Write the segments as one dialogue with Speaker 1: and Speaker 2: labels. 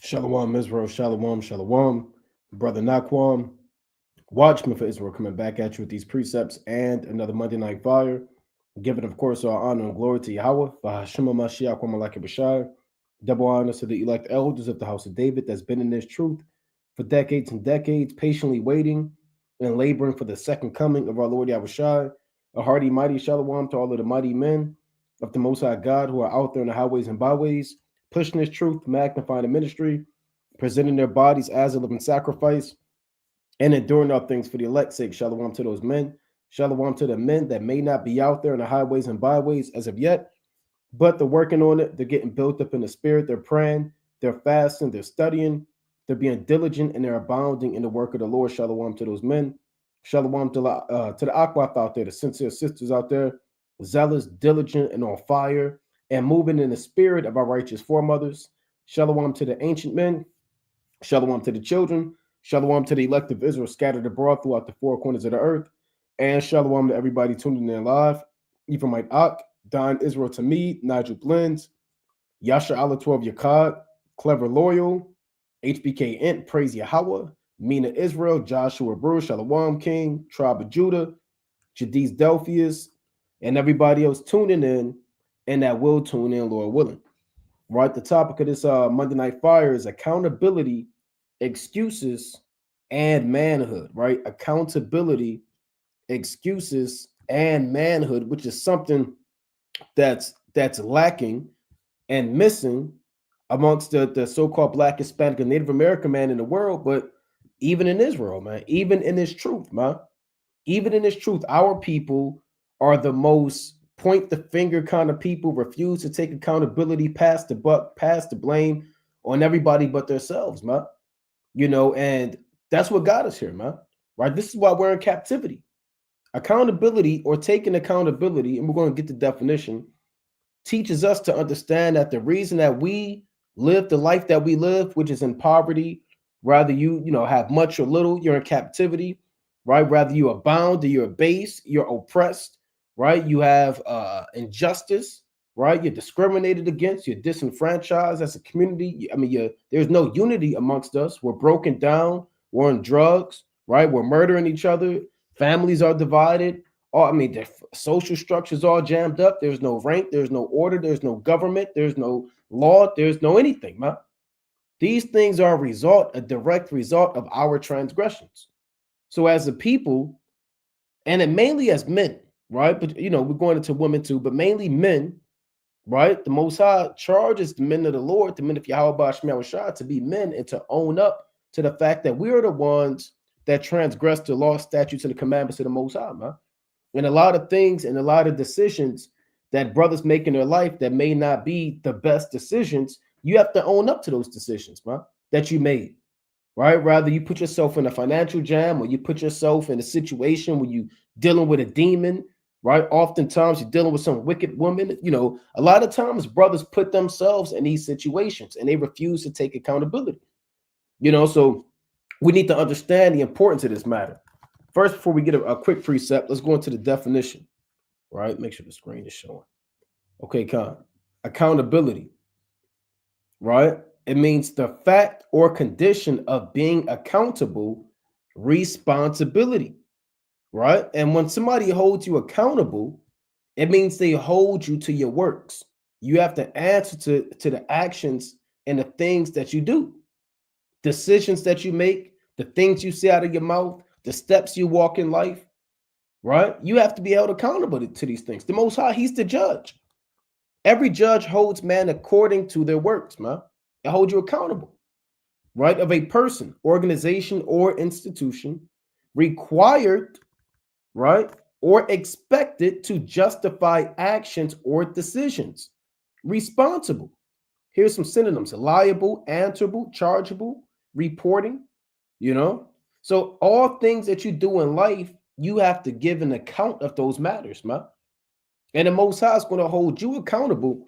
Speaker 1: Shalom, Israel. Shalom, shalom. Brother Naquam, watchman for Israel, coming back at you with these precepts and another Monday Night Fire. Giving, of course, our honor and glory to Yahweh, Bahashima Mashiach, Malaki Bashar. Double honors to the elect elders of the house of David that's been in this truth for decades and decades, patiently waiting and laboring for the second coming of our Lord Yahushua. A hearty, mighty shalom to all of the mighty men of the Most High God who are out there in the highways and byways, pushing this truth, magnifying the ministry, presenting their bodies as a living sacrifice, and enduring all things for the elect's sake. Shalom to those men. Shalom to the men that may not be out there in the highways and byways as of yet, but they're working on it. They're getting built up in the spirit. They're praying. They're fasting. They're studying. They're being diligent, and they're abounding in the work of the Lord. Shalom to those men. Shalom to the Akwath out there, the sincere sisters out there, zealous, diligent, and on fire, and moving in the spirit of our righteous foremothers. Shalom to the ancient men. Shalom to the children. Shalom to the elect of Israel scattered abroad throughout the four corners of the earth. And shalom to everybody tuning in live. Ephraimite Ak, Don Israel Tamid, Nigel Blends, Yasha Allah 12 Yakad, Clever Loyal, HBK Int, Praise Yahweh, Mina Israel, Joshua Brewer, Shalom King, Tribe of Judah, Jadiz Delphius, and everybody else tuning in and that will tune in, Lord willing. Right, the topic of this Monday Night Fire is accountability, excuses, and manhood. Right, accountability, excuses, and manhood, which is something that's lacking and missing amongst the so-called Black, Hispanic, and Native American man in the world, but even in Israel, man, even in this truth, man, even in this truth, our people are the most point the finger kind of people, refuse to take accountability, pass the buck, pass the blame on everybody but themselves, man. You know, and that's what got us here, man. Right? This is why we're in captivity. Accountability, or taking accountability, and we're going to get the definition, teaches us to understand that the reason that we live the life that we live, which is in poverty, rather you have much or little, you're in captivity, right? Rather you abound or you're abased, you're oppressed, right? You have injustice, right? You're discriminated against, you're disenfranchised as a community. I mean, there's no unity amongst us. We're broken down, we're on drugs, right? We're murdering each other, families are divided. I mean, the social structure's all jammed up. There's no rank, there's no order, there's no government, there's no law, there's no anything, man. These things are a direct result of our transgressions. So as a people, and it mainly as men, right? But we're going into women too, but mainly men, right? The Most High charges the men of the Lord, the men of Yahweh Bashar, to be men and to own up to the fact that we are the ones that transgress the law, statutes, and the commandments of the Most High, man. And a lot of things and a lot of decisions that brothers make in their life that may not be the best decisions, you have to own up to those decisions, man, that you made, right? Rather you put yourself in a financial jam, or you put yourself in a situation where you dealing with a demon, right? Oftentimes you're dealing with some wicked woman. A lot of times brothers put themselves in these situations and they refuse to take accountability. So we need to understand the importance of this matter. First, before we get a quick precept, let's go into the definition, right? Make sure the screen is showing. Okay, Con. Accountability, right? It means the fact or condition of being accountable, responsibility, right? And when somebody holds you accountable, it means they hold you to your works. You have to answer to the actions and the things that you do, decisions that you make, the things you say out of your mouth, the steps you walk in life, right? You have to be held accountable to these things. The Most High, he's the judge. Every judge holds man according to their works, man. It holds you accountable, right? Of a person, organization, or institution required, right, or expected to justify actions or decisions. Responsible. Here's some synonyms: liable, answerable, chargeable, reporting, So all things that you do in life, you have to give an account of those matters, man. And the Most High is going to hold you accountable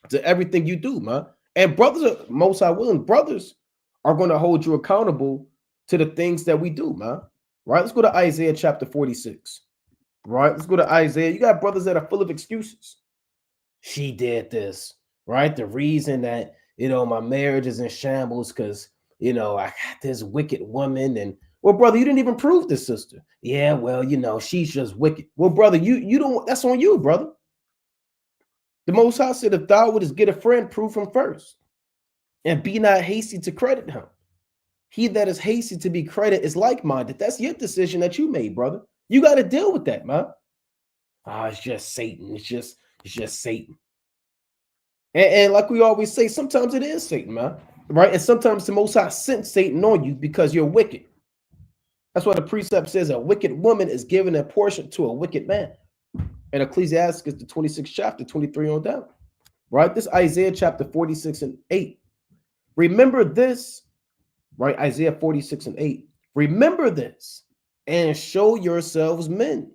Speaker 1: to everything you do, man. And brothers, Most High willing, brothers are going to hold you accountable to the things that we do, man. Right? Let's go to Isaiah chapter 46. Right? Let's go to Isaiah. You got brothers that are full of excuses. She did this, right? The reason that my marriage is in shambles because, I got this wicked woman. And, well, brother, you didn't even prove this, sister. Yeah, well, she's just wicked. Well, brother, you don't, that's on you, brother. The Most High said, if thou wouldst get a friend, prove him first, and be not hasty to credit him. He that is hasty to be credited is like-minded. That's your decision that you made, brother. You got to deal with that, man. It's just Satan. It's just Satan. And like we always say, sometimes it is Satan, man. Right? And sometimes the Most High sent Satan on you because you're wicked. That's why the precept says a wicked woman is given a portion to a wicked man. And Ecclesiastes, the 26th chapter, 23 on down. Right? This Isaiah chapter 46 and 8. Remember this, right? Isaiah 46 and 8. Remember this and show yourselves men.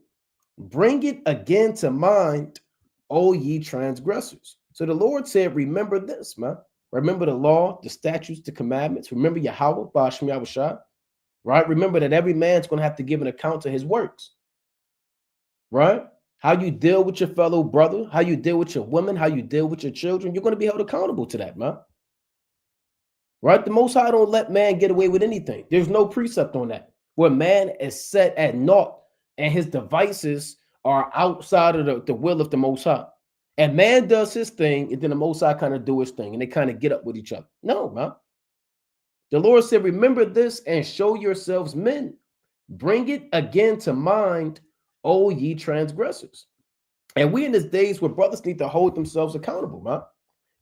Speaker 1: Bring it again to mind, O ye transgressors. So the Lord said, remember this, man. Remember the law, the statutes, the commandments. Remember Yahweh, Ba'ashmi Yahushua, right? Remember that every man's going to have to give an account to his works, right? How you deal with your fellow brother, how you deal with your women, how you deal with your children, you're going to be held accountable to that, man. Right? The Most High don't let man get away with anything. There's no precept on that. Where man is set at naught and his devices are outside of the will of the Most High. And man does his thing, and then the Most High kind of do his thing, and they kind of get up with each other. No, man. The Lord said, remember this and show yourselves men. Bring it again to mind, O ye transgressors. And we in these days where brothers need to hold themselves accountable, man.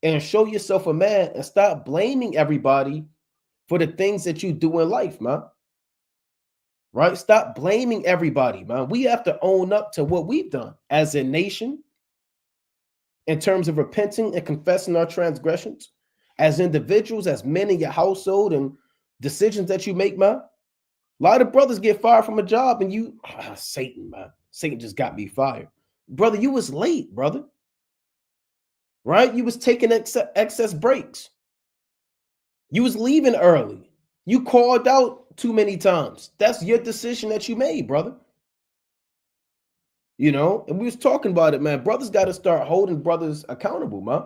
Speaker 1: And show yourself a man and stop blaming everybody for the things that you do in life, man. Right? Stop blaming everybody, man. We have to own up to what we've done as a nation in terms of repenting and confessing our transgressions, as individuals, as men in your household, and decisions that you make, man. A lot of brothers get fired from a job and Satan, man. Satan just got me fired. Brother, you was late, brother. Right? You was taking excess breaks. You was leaving early. You called out too many times. That's your decision that you made, brother. And we was talking about it, man. Brothers got to start holding brothers accountable, man.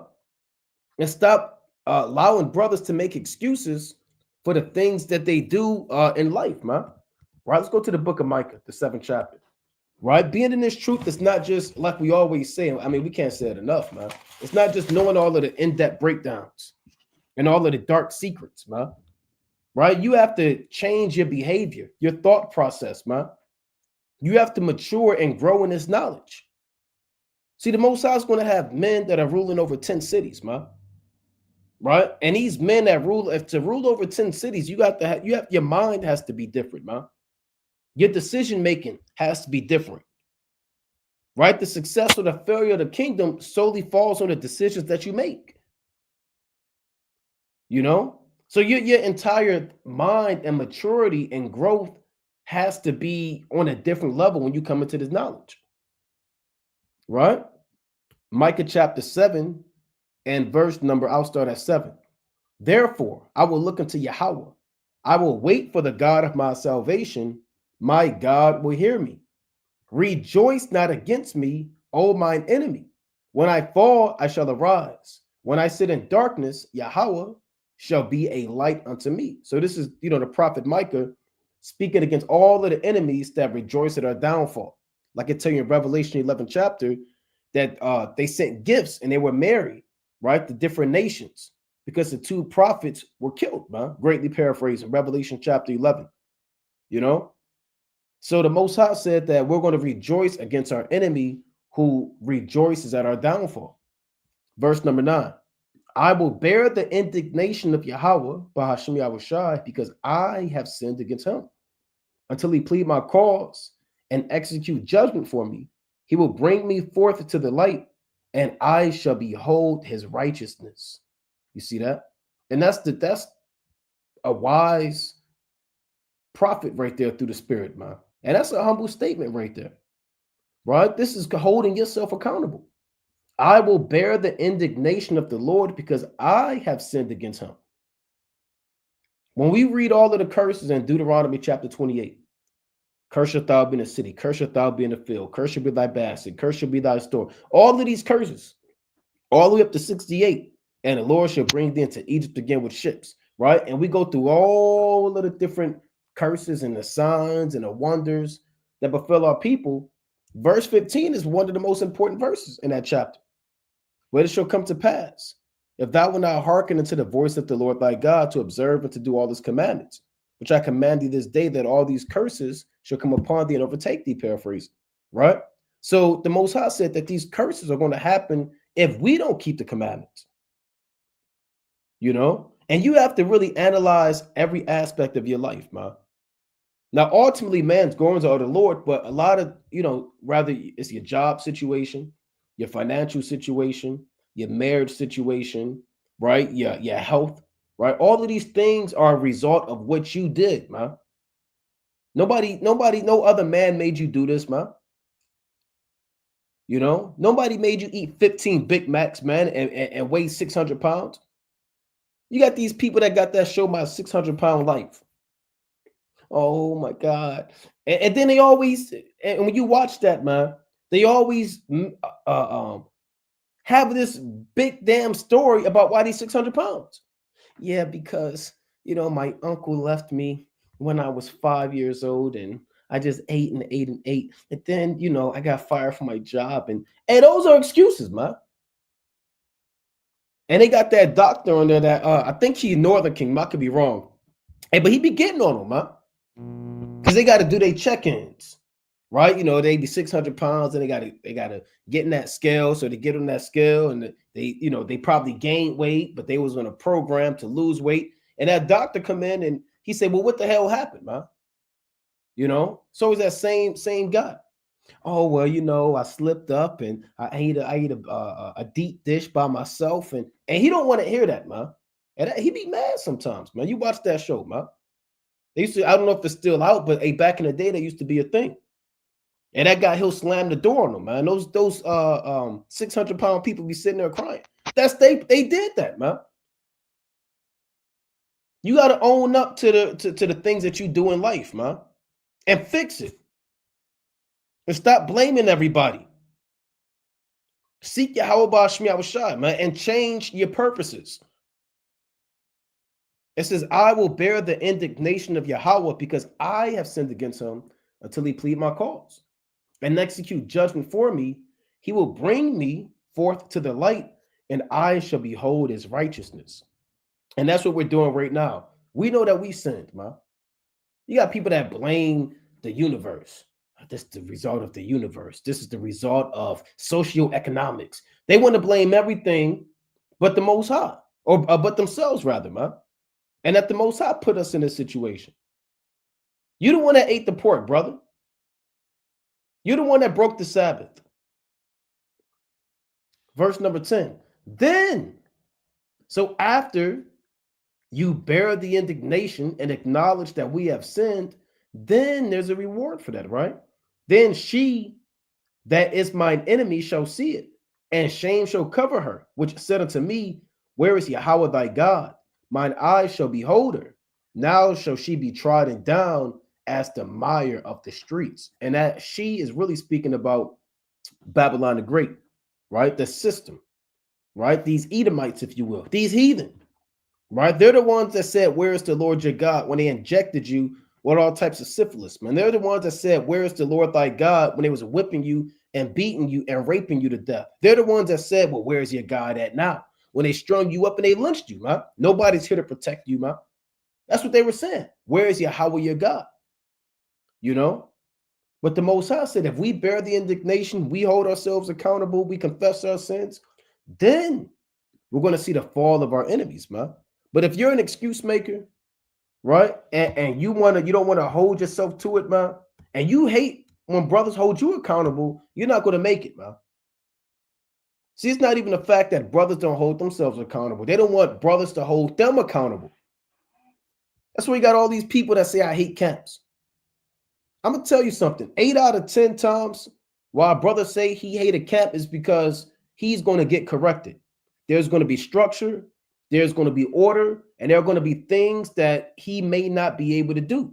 Speaker 1: And stop allowing brothers to make excuses for the things that they do in life, man. Right? Let's go to the book of Micah, the 7th chapter. Right? Being in this truth is not just like we always say. I mean, we can't say it enough, man. It's not just knowing all of the in-depth breakdowns and all of the dark secrets, man. Right? You have to change your behavior, your thought process, man. You have to mature and grow in this knowledge. See, the Most High is going to have men that are ruling over 10 cities, man. Right? And these men that rule, if to rule over 10 cities, your mind has to be different, man. Your decision making has to be different. Right? The success or the failure of the kingdom solely falls on the decisions that you make. So your entire mind and maturity and growth has to be on a different level when you come into this knowledge. Right? Micah chapter 7 and verse number, I'll start at 7. Therefore, I will look unto Yahweh. I will wait for the God of my salvation. My God will hear me. Rejoice not against me, O mine enemy. When I fall, I shall arise. When I sit in darkness, Yahweh shall be a light unto me. So this is, the prophet Micah speaking against all of the enemies that rejoice at our downfall. Like I tell you in Revelation 11th chapter, that they sent gifts and they were married, right, to different nations because the 2 prophets were killed, man. Greatly paraphrasing Revelation chapter 11, So the Most High said that we're going to rejoice against our enemy who rejoices at our downfall. Verse number 9. I will bear the indignation of Yahweh, Ba'ashmi Yahushua, because I have sinned against him. Until he plead my cause and execute judgment for me, he will bring me forth to the light, and I shall behold his righteousness. You see that? And that's a wise prophet right there through the Spirit, man. And that's a humble statement right there. Right? This is holding yourself accountable. I will bear the indignation of the Lord because I have sinned against him. When we read all of the curses in Deuteronomy chapter 28, curse shalt thou be in the city, curse shalt thou be in the field, curse shall be thy basket, curse shall be thy store. All of these curses, all the way up to 68, and the Lord shall bring thee into Egypt again with ships, right? And we go through all of the different curses and the signs and the wonders that befell our people. Verse 15 is one of the most important verses in that chapter, where it shall come to pass, if thou wilt not hearken unto the voice of the Lord thy God to observe and to do all his commandments, which I command thee this day, that all these curses shall come upon thee and overtake thee, paraphrase, right? So the Most High said that these curses are going to happen if we don't keep the commandments, and you have to really analyze every aspect of your life, man. Now, ultimately, man's goings are the Lord, but a lot of, rather it's your job situation, your financial situation, your marriage situation, right? Your health, right? All of these things are a result of what you did, man. Nobody, no other man made you do this, man. Nobody made you eat 15 Big Macs, man, and weigh 600 pounds. You got these people that got that show, My 600-Pound Life. Oh my God. And then they always, and when you watch that, man, they always have this big damn story about why they're 600 pounds. Yeah, because, my uncle left me when I was 5 years old, and I just ate and ate and ate. And then, I got fired from my job. And those are excuses, man. And they got that doctor on there that I think he's Northern Kingdom. I could be wrong. Hey, but he be getting on them, man. Because they got to do their check-ins, right? They be 600 pounds, and they gotta get in that scale. So they get on that scale, and they probably gained weight, but they was on a program to lose weight. And that doctor come in and he said, "Well, what the hell happened, man?" So is that same guy. Oh, well, I slipped up and I ate a deep dish by myself, and he don't want to hear that, man. And he be mad sometimes, man. You watch that show, man. They used to, I don't know if it's still out, but back in the day, that used to be a thing. And that guy, he'll slam the door on them, man. Those 600-pound people be sitting there crying. They did that, man. You got to own up to the things that you do in life, man, and fix it. And stop blaming everybody. Seek Yahweh Ba'ashmi Awashai, man, and change your purposes. It says, I will bear the indignation of Yahweh because I have sinned against him until he plead my cause and execute judgment for me. He will bring me forth to the light, and I shall behold his righteousness. And that's what we're doing right now. We know that we sinned, man. You got people that blame the universe. This is the result of the universe. This is the result of socioeconomics. They want to blame everything but the Most High, or but themselves, rather, man. And that the Most High put us in this situation. You the one that ate the pork, brother. You're the one that broke the Sabbath. Verse number 10. Then, so after you bear the indignation and acknowledge that we have sinned, then there's a reward for that, right? Then she that is mine enemy shall see it, and shame shall cover her, which said unto me, where is Yahweh thy God? Mine eyes shall behold her. Now shall she be trodden down as the mire of the streets. And that she is really speaking about Babylon the Great, right? The system, right? These Edomites, if you will, these heathen, right? They're the ones that said, where is the Lord your God, when they injected you with all types of syphilis, man. They're the ones that said, where is the Lord thy God, when they was whipping you and beating you and raping you to death. They're the ones that said, well, where's your God at now, when they strung you up and they lynched you, man. Nobody's here to protect you, man. That's what they were saying. Where is Yahweh your God? But the Most High said, if we bear the indignation, we hold ourselves accountable, we confess our sins, then we're going to see the fall of our enemies, man. But if you're an excuse maker, right, and you don't want to hold yourself to it, man, and you hate when brothers hold you accountable, you're not going to make it, man. See, it's not even the fact that brothers don't hold themselves accountable. They don't want brothers to hold them accountable. That's why we got all these people that say, I hate camps. I'm going to tell you something. 8 out of 10 times why brothers say he hate a camp is because he's going to get corrected. There's going to be structure, there's going to be order, and there are going to be things that he may not be able to do.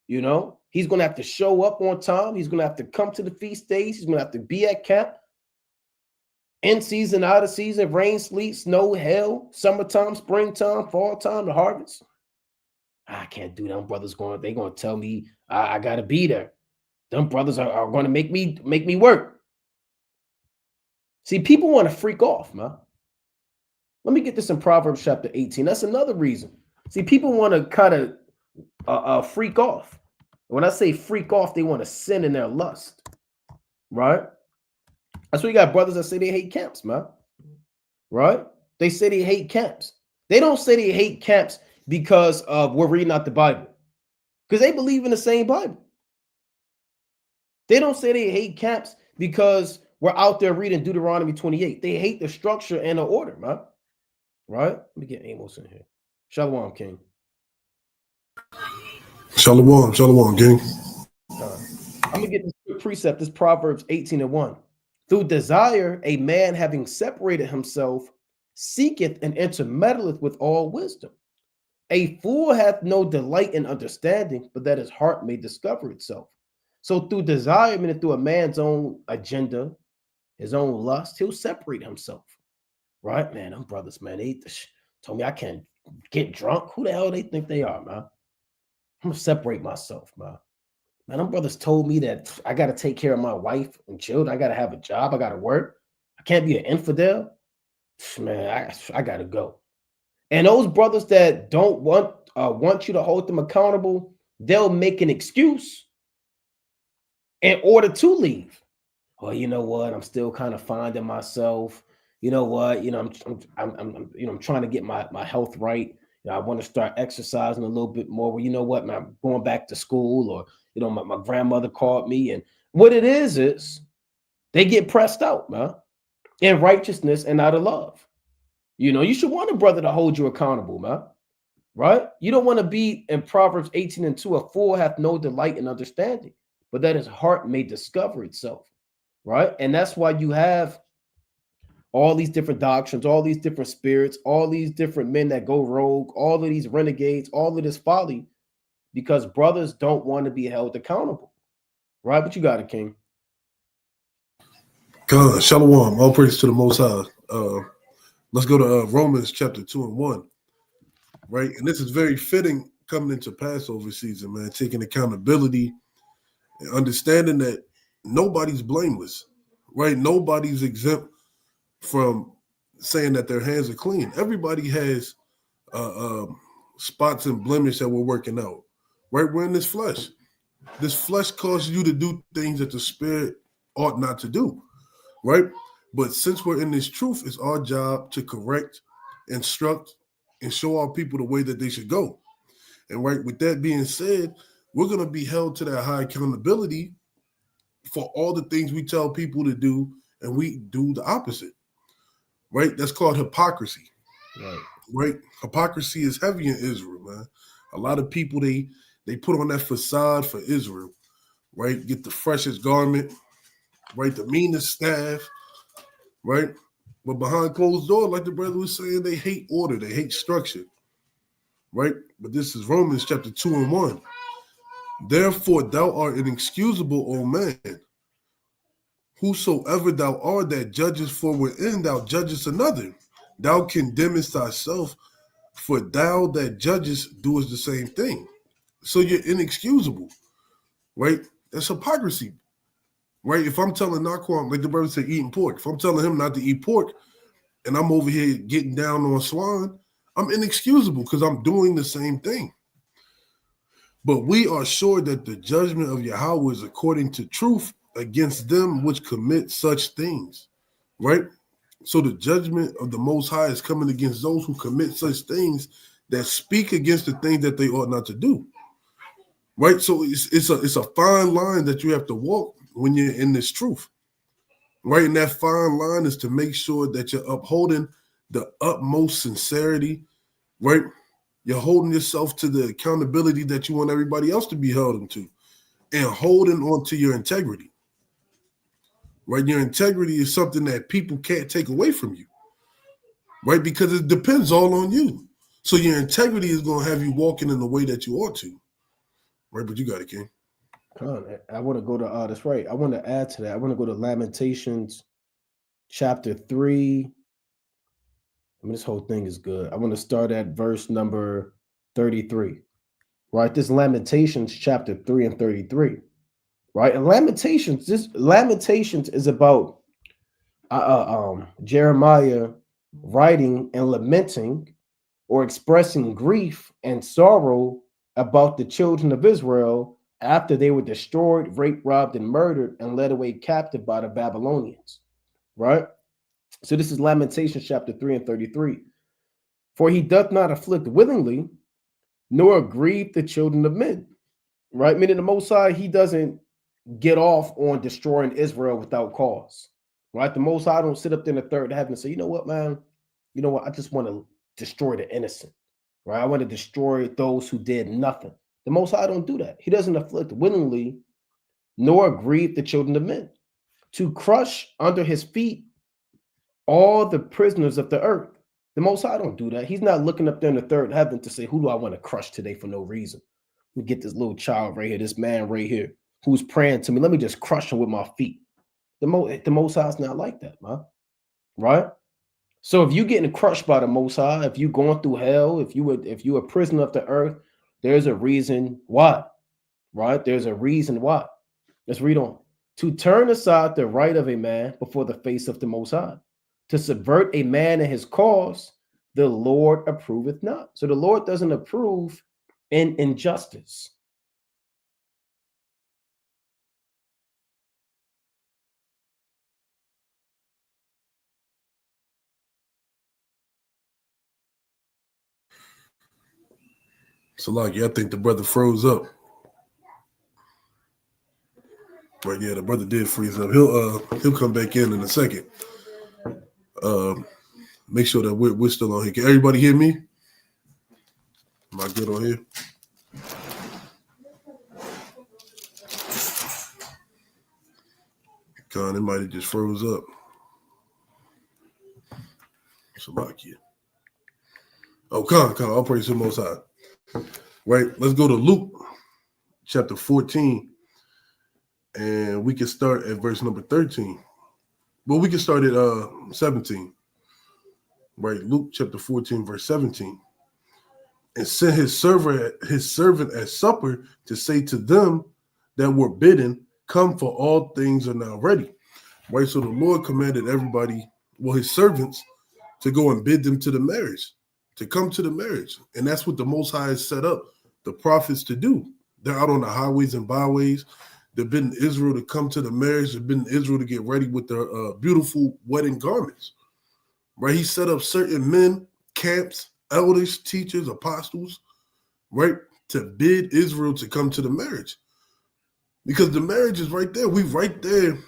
Speaker 1: He's going to have to show up on time. He's going to have to come to the feast days. He's going to have to be at camp. In season, out of season, rain, sleet, snow, hail, summertime, springtime, fall time, the harvest. I can't do that. Them brothers they're gonna tell me I gotta be there. Them brothers are gonna make me work. See, people want to freak off, man. Let me get this in Proverbs chapter 18. That's another reason. See, people want to kind of freak off. When I say freak off, they want to sin in their lust, right? That's why you got brothers that say they hate camps, man. Right? They say they hate camps. They don't say they hate camps because we're reading out the Bible, because they believe in the same Bible. They don't say they hate camps because we're out there reading Deuteronomy 28. They hate the structure and the order, man. Right? Let me get Amos in here. Shalom, King.
Speaker 2: Shalom, shalom, King.
Speaker 1: I'm going to get this precept, this Proverbs 18:1. Through desire, a man having separated himself seeketh and intermeddleth with all wisdom. A fool hath no delight in understanding, but that his heart may discover itself. So through desire, meaning through a man's own agenda, his own lust, he'll separate himself. Right, man? Them brothers, man, they told me I can't get drunk. Who the hell they think they are, man? I'm gonna separate myself, man. Man, them brothers told me that I gotta take care of my wife and children. I gotta have a job. I gotta work. I can't be an infidel. Man, I gotta go. And those brothers that don't want you to hold them accountable, they'll make an excuse in order to leave. Well, you know what? I'm still kind of finding myself. You know what? You know, I'm trying to get my health right. You know, I want to start exercising a little bit more. Well, you know what? Man, I'm going back to school, or you know, my grandmother called me, and what it is they get pressed out, man, in righteousness and out of love. You know, you should want a brother to hold you accountable, man. Right? You don't want to be in Proverbs 18:2, a fool hath no delight in understanding, but that his heart may discover itself. Right? And that's why you have all these different doctrines, all these different spirits, all these different men that go rogue, all of these renegades, all of this folly, because brothers don't want to be held accountable. Right? But you got it, King.
Speaker 2: God, shalom, all praise to the Most High. Let's go to Romans chapter 2:1. Right? And this is very fitting coming into Passover season, man, taking accountability and understanding that nobody's blameless, right? Nobody's exempt from saying that their hands are clean. Everybody has spots and blemish that we're working out, right? We're in this flesh. This flesh causes you to do things that the spirit ought not to do, right? But since we're in this truth, it's our job to correct, instruct, and show our people the way that they should go. And right, with that being said, we're going to be held to that high accountability for all the things we tell people to do, and we do the opposite. Right? That's called hypocrisy. Right? Hypocrisy is heavy in Israel, man. A lot of people, they put on that facade for Israel, right? Get the freshest garment, right? The meanest staff, right? But behind closed doors, like the brother was saying, they hate order, they hate structure, right? But this is Romans chapter 2:1. Therefore, thou art inexcusable, O man. Whosoever thou art that judges, for within thou judgest another. Thou condemnest thyself, for thou that judgest doest the same thing. So you're inexcusable, right? That's hypocrisy, right? If I'm telling Naquan, like the brother said, eating pork, if I'm telling him not to eat pork and I'm over here getting down on swine, I'm inexcusable because I'm doing the same thing. But we are sure that the judgment of Yahweh is according to truth against them which commit such things, right? So the judgment of the Most High is coming against those who commit such things that speak against the things that they ought not to do, right? So it's a fine line that you have to walk when you're in this truth, right? And that fine line is to make sure that you're upholding the utmost sincerity, right? You're holding yourself to the accountability that you want everybody else to be held to, and holding on to your integrity, right? Your integrity is something that people can't take away from you, right? Because it depends all on you. So your integrity is going to have you walking in the way that you ought to, right? But you got it, King.
Speaker 1: I want to go to that's right. I want to add to that. I want to go to Lamentations chapter 3. I mean, this whole thing is good. I want to start at verse number 33. Right? This Lamentations chapter 3 and 33. Right? And Lamentations is about Jeremiah writing and lamenting or expressing grief and sorrow about the children of Israel after they were destroyed, raped, robbed, and murdered and led away captive by the Babylonians. Right? So this is Lamentations chapter 3 and 33. For he doth not afflict willingly, nor grieve the children of men. Right? Meaning the Most High, he doesn't get off on destroying Israel without cause. Right? The Most High don't sit up there in the third heaven and say, you know what, man? You know what? I just want to destroy the innocent. Right? I want to destroy those who did nothing. The Most High don't do that. He doesn't afflict willingly, nor grieve the children of men, to crush under his feet all the prisoners of the earth. The Most High don't do that. He's not looking up there in the third heaven to say, who do I want to crush today for no reason? Let me get this little child right here, this man right here, who's praying to me. Let me just crush him with my feet. The Most High's not like that, man. Right? So if you're getting crushed by the Most High, if you're going through hell, if you're a prisoner of the earth, there's a reason why. Right? There's a reason why. Let's read on. To turn aside the right of a man before the face of the Most High, to subvert a man in his cause, the Lord approveth not. So the Lord doesn't approve in injustice.
Speaker 2: So, like, I think the brother froze up. Right, yeah, the brother did freeze up. He'll come back in a second. Make sure that we're still on here. Can everybody hear me? Am I good on here? Con, it might have just froze up. Salakia. Oh, Con, I'll praise the Most High. Right, let's go to Luke chapter 14, and we can start at verse number 13. Well, we can start at 17. Right, Luke chapter 14, verse 17. And sent his servant at supper to say to them that were bidden, come, for all things are now ready. Right, so the Lord commanded everybody, well, his servants, to go and bid them to the marriage, to come to the marriage. And that's what the Most High has set up the prophets to do. They're out on the highways and byways. They're bidding Israel to come to the marriage. They're bidding Israel to get ready with their beautiful wedding garments. Right, he set up certain men, camps, elders, teachers, apostles, right, to bid Israel to come to the marriage. Because the marriage is right there. We right there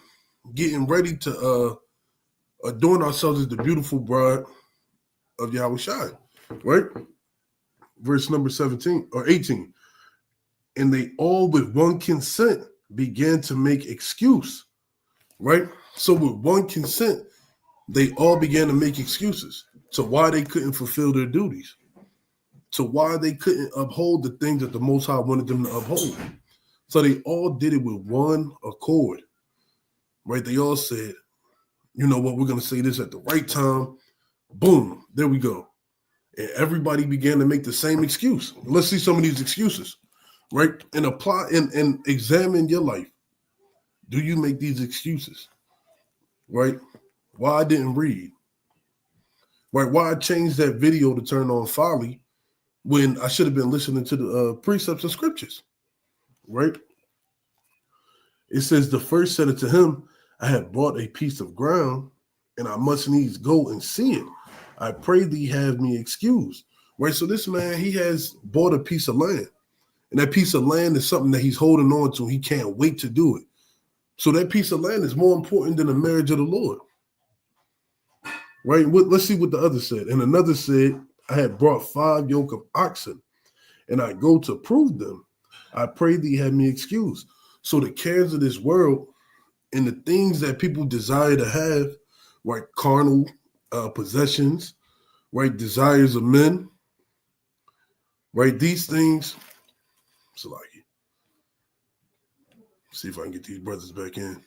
Speaker 2: getting ready to adorn ourselves as the beautiful bride of Yahweh Shai, right? Verse number 17 or 18. And they all with one consent began to make excuse, right? So with one consent, they all began to make excuses to why they couldn't fulfill their duties, to why they couldn't uphold the things that the Most High wanted them to uphold. So they all did it with one accord, right? They all said, you know what, we're going to say this at the right time. Boom, there we go. And everybody began to make the same excuse. Let's see some of these excuses, right? And apply and examine your life. Do you make these excuses, right? Why I didn't read, right? Why I changed that video to turn on folly when I should have been listening to the precepts and scriptures, right? It says, the first said it to him, I have bought a piece of ground, and I must needs go and see it. I pray thee have me excused. Right? So this man, he has bought a piece of land. And that piece of land is something that he's holding on to. He can't wait to do it. So that piece of land is more important than the marriage of the Lord. Right? Let's see what the other said. And another said, I had brought 5 yoke of oxen, and I go to prove them. I pray thee have me excused. So the cares of this world and the things that people desire to have, right? Carnal possessions, right? Desires of men, right? These things. So like, see if I can get these brothers back in.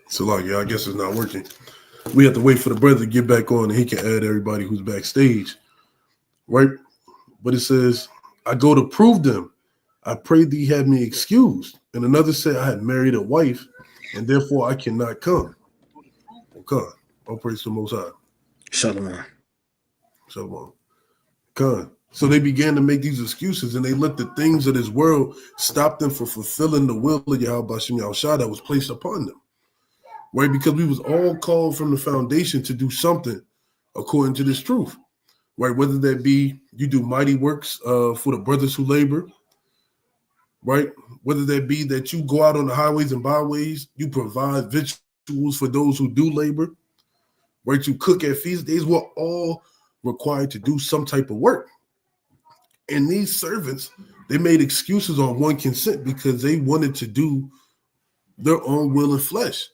Speaker 2: So like, yeah, I guess it's not working. We have to wait for the brother to get back on and he can add everybody who's backstage, right? But it says, I go to prove them. I pray thee have me excused. And another said, I had married a wife, and therefore I cannot come. Okay. All praise to the Most High.
Speaker 1: Shalom.
Speaker 2: So, Con. So they began to make these excuses, and they let the things of this world stop them from fulfilling the will of Yahweh Shem Yahushua that was placed upon them. Right? Because we was all called from the foundation to do something according to this truth. Right? Whether that be you do mighty works for the brothers who labor, right? Whether that be that you go out on the highways and byways, you provide victuals for those who do labor, right? You cook at feast days. We're all required to do some type of work. And these servants, they made excuses on one consent because they wanted to do their own will and flesh,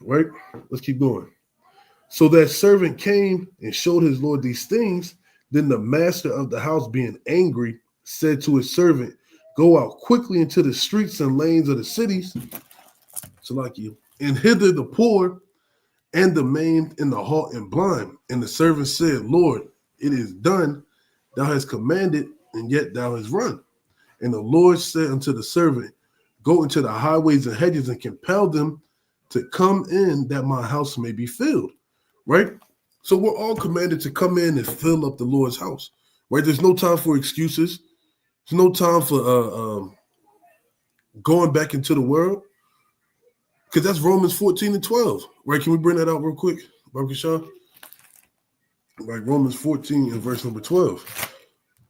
Speaker 2: right? Let's keep going. So that servant came and showed his Lord these things. Then the master of the house, being angry, said to his servant, go out quickly into the streets and lanes of the cities, so like you, and hither the poor and the maimed and the halt and blind. And the servant said, Lord, it is done. Thou hast commanded, and yet thou hast run. And the Lord said unto the servant, go into the highways and hedges and compel them to come in that my house may be filled. Right? So we're all commanded to come in and fill up the Lord's house. Right? There's no time for excuses. There's no time for going back into the world. Because that's Romans 14 and 12. Right? Can we bring that out real quick, Baruch Shah? Right, Romans 14 and verse number 12.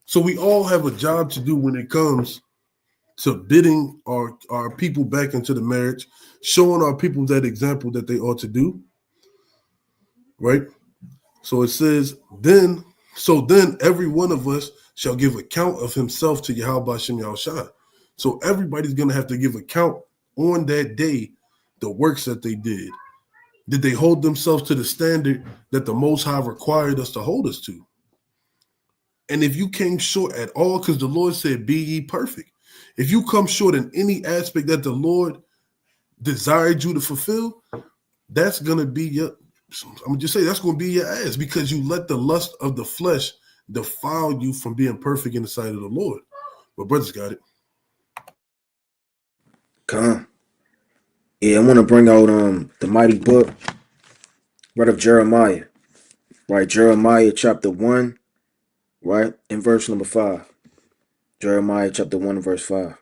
Speaker 2: So we all have a job to do when it comes to bidding our people back into the marriage, showing our people that example that they ought to do. Right? So it says, then every one of us shall give account of himself to Yahweh Shem Yahushua. So everybody's going to have to give account on that day, the works that they did. Did they hold themselves to the standard that the Most High required us to hold us to? And if you came short at all, because the Lord said, be ye perfect. If you come short in any aspect that the Lord desired you to fulfill, that's going to be your, I'm going to just say, that's going to be your ass, because you let the lust of the flesh defile you from being perfect in the sight of the Lord. But brothers got it.
Speaker 1: Come. Yeah, I want to bring out the mighty book, right, of Jeremiah. Right, Jeremiah chapter 1, right, in verse number 5. Jeremiah chapter 1 and verse 5.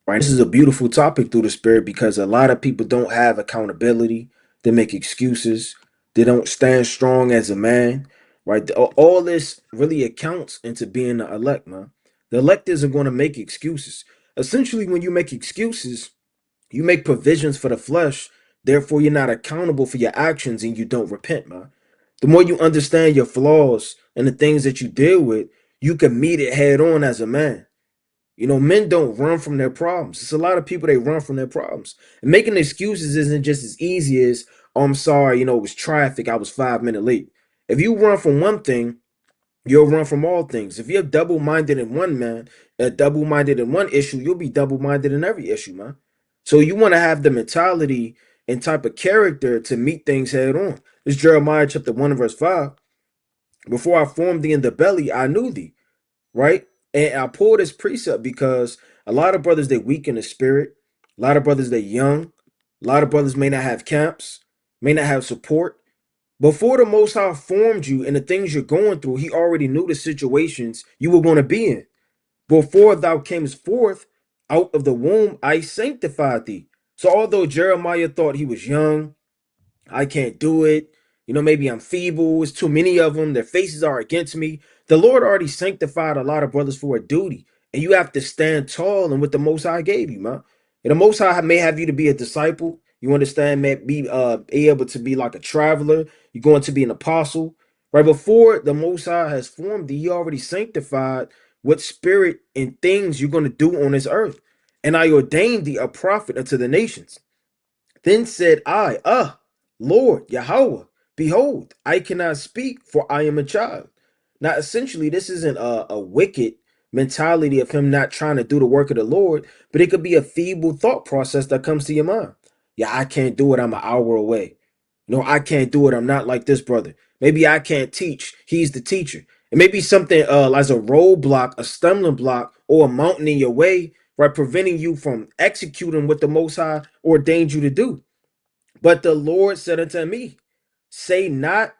Speaker 1: Right, this is a beautiful topic through the spirit because a lot of people don't have accountability. They make excuses. They don't stand strong as a man. Right, all this really accounts into being the elect, man. The elect isn't going to make excuses. Essentially, when you make excuses, you make provisions for the flesh. Therefore, you're not accountable for your actions and you don't repent, man. The more you understand your flaws and the things that you deal with, you can meet it head on as a man. You know, men don't run from their problems. It's a lot of people, they run from their problems. And making excuses isn't just as easy as, oh, I'm sorry, it was traffic, I was 5 minutes late. If you run from one thing, you'll run from all things. If you're double-minded in one, man, double-minded in one issue, you'll be double-minded in every issue, man. So you want to have the mentality and type of character to meet things head on. This Jeremiah chapter 1 and verse 5. Before I formed thee in the belly, I knew thee, right? And I pull this precept because a lot of brothers, they weak in the spirit. A lot of brothers, they young. A lot of brothers may not have camps, may not have support. Before the Most High formed you and the things you're going through, he already knew the situations you were going to be in. Before thou camest forth out of the womb, I sanctified thee. So although Jeremiah thought he was young, I can't do it. Maybe I'm feeble. It's too many of them. Their faces are against me. The Lord already sanctified a lot of brothers for a duty. And you have to stand tall in what the Most High gave you, man. And the Most High may have you to be a disciple. You understand, man, be able to be like a traveler. You're going to be an apostle. Right before the Most High has formed thee, he already sanctified what spirit and things you're going to do on this earth.
Speaker 3: and I ordained thee a prophet unto the nations. Then said I, Lord Yahweh, behold, I cannot speak, for I am a child. Now, essentially, this isn't a wicked mentality of him not trying to do the work of the Lord, but it could be a feeble thought process that comes to your mind. Yeah, I can't do it. I'm an hour away. No, I can't do it. I'm not like this brother. Maybe I can't teach. He's the teacher. And maybe something as a roadblock, a stumbling block, or a mountain in your way, right, preventing you from executing what the Most High ordained you to do. But the Lord said unto me, say not,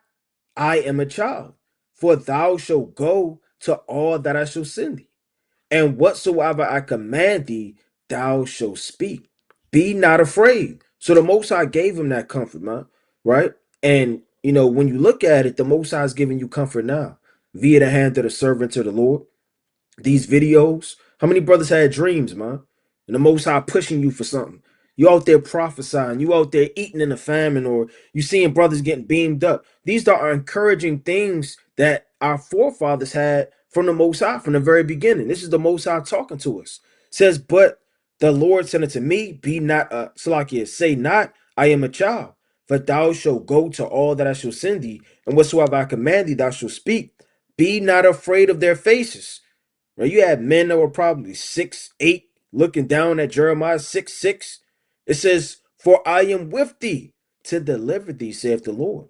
Speaker 3: I am a child, for thou shalt go to all that I shall send thee, and whatsoever I command thee, thou shalt speak. Be not afraid. So the Most High gave him that comfort, man, right? And when you look at it, the Most High is giving you comfort now via the hand of the servants of the Lord. These videos, how many brothers had dreams, man? And the Most High pushing you for something. You out there prophesying, you out there eating in a famine, or you seeing brothers getting beamed up. These are encouraging things that our forefathers had from the Most High from the very beginning. This is the Most High talking to us. It says, but the Lord said unto me, be not Salakia, say not, I am a child, for thou shalt go to all that I shall send thee, and whatsoever I command thee, thou shalt speak. Be not afraid of their faces. Right? You had men that were probably 6'8", looking down at Jeremiah 6'6". It says, for I am with thee to deliver thee, saith the Lord.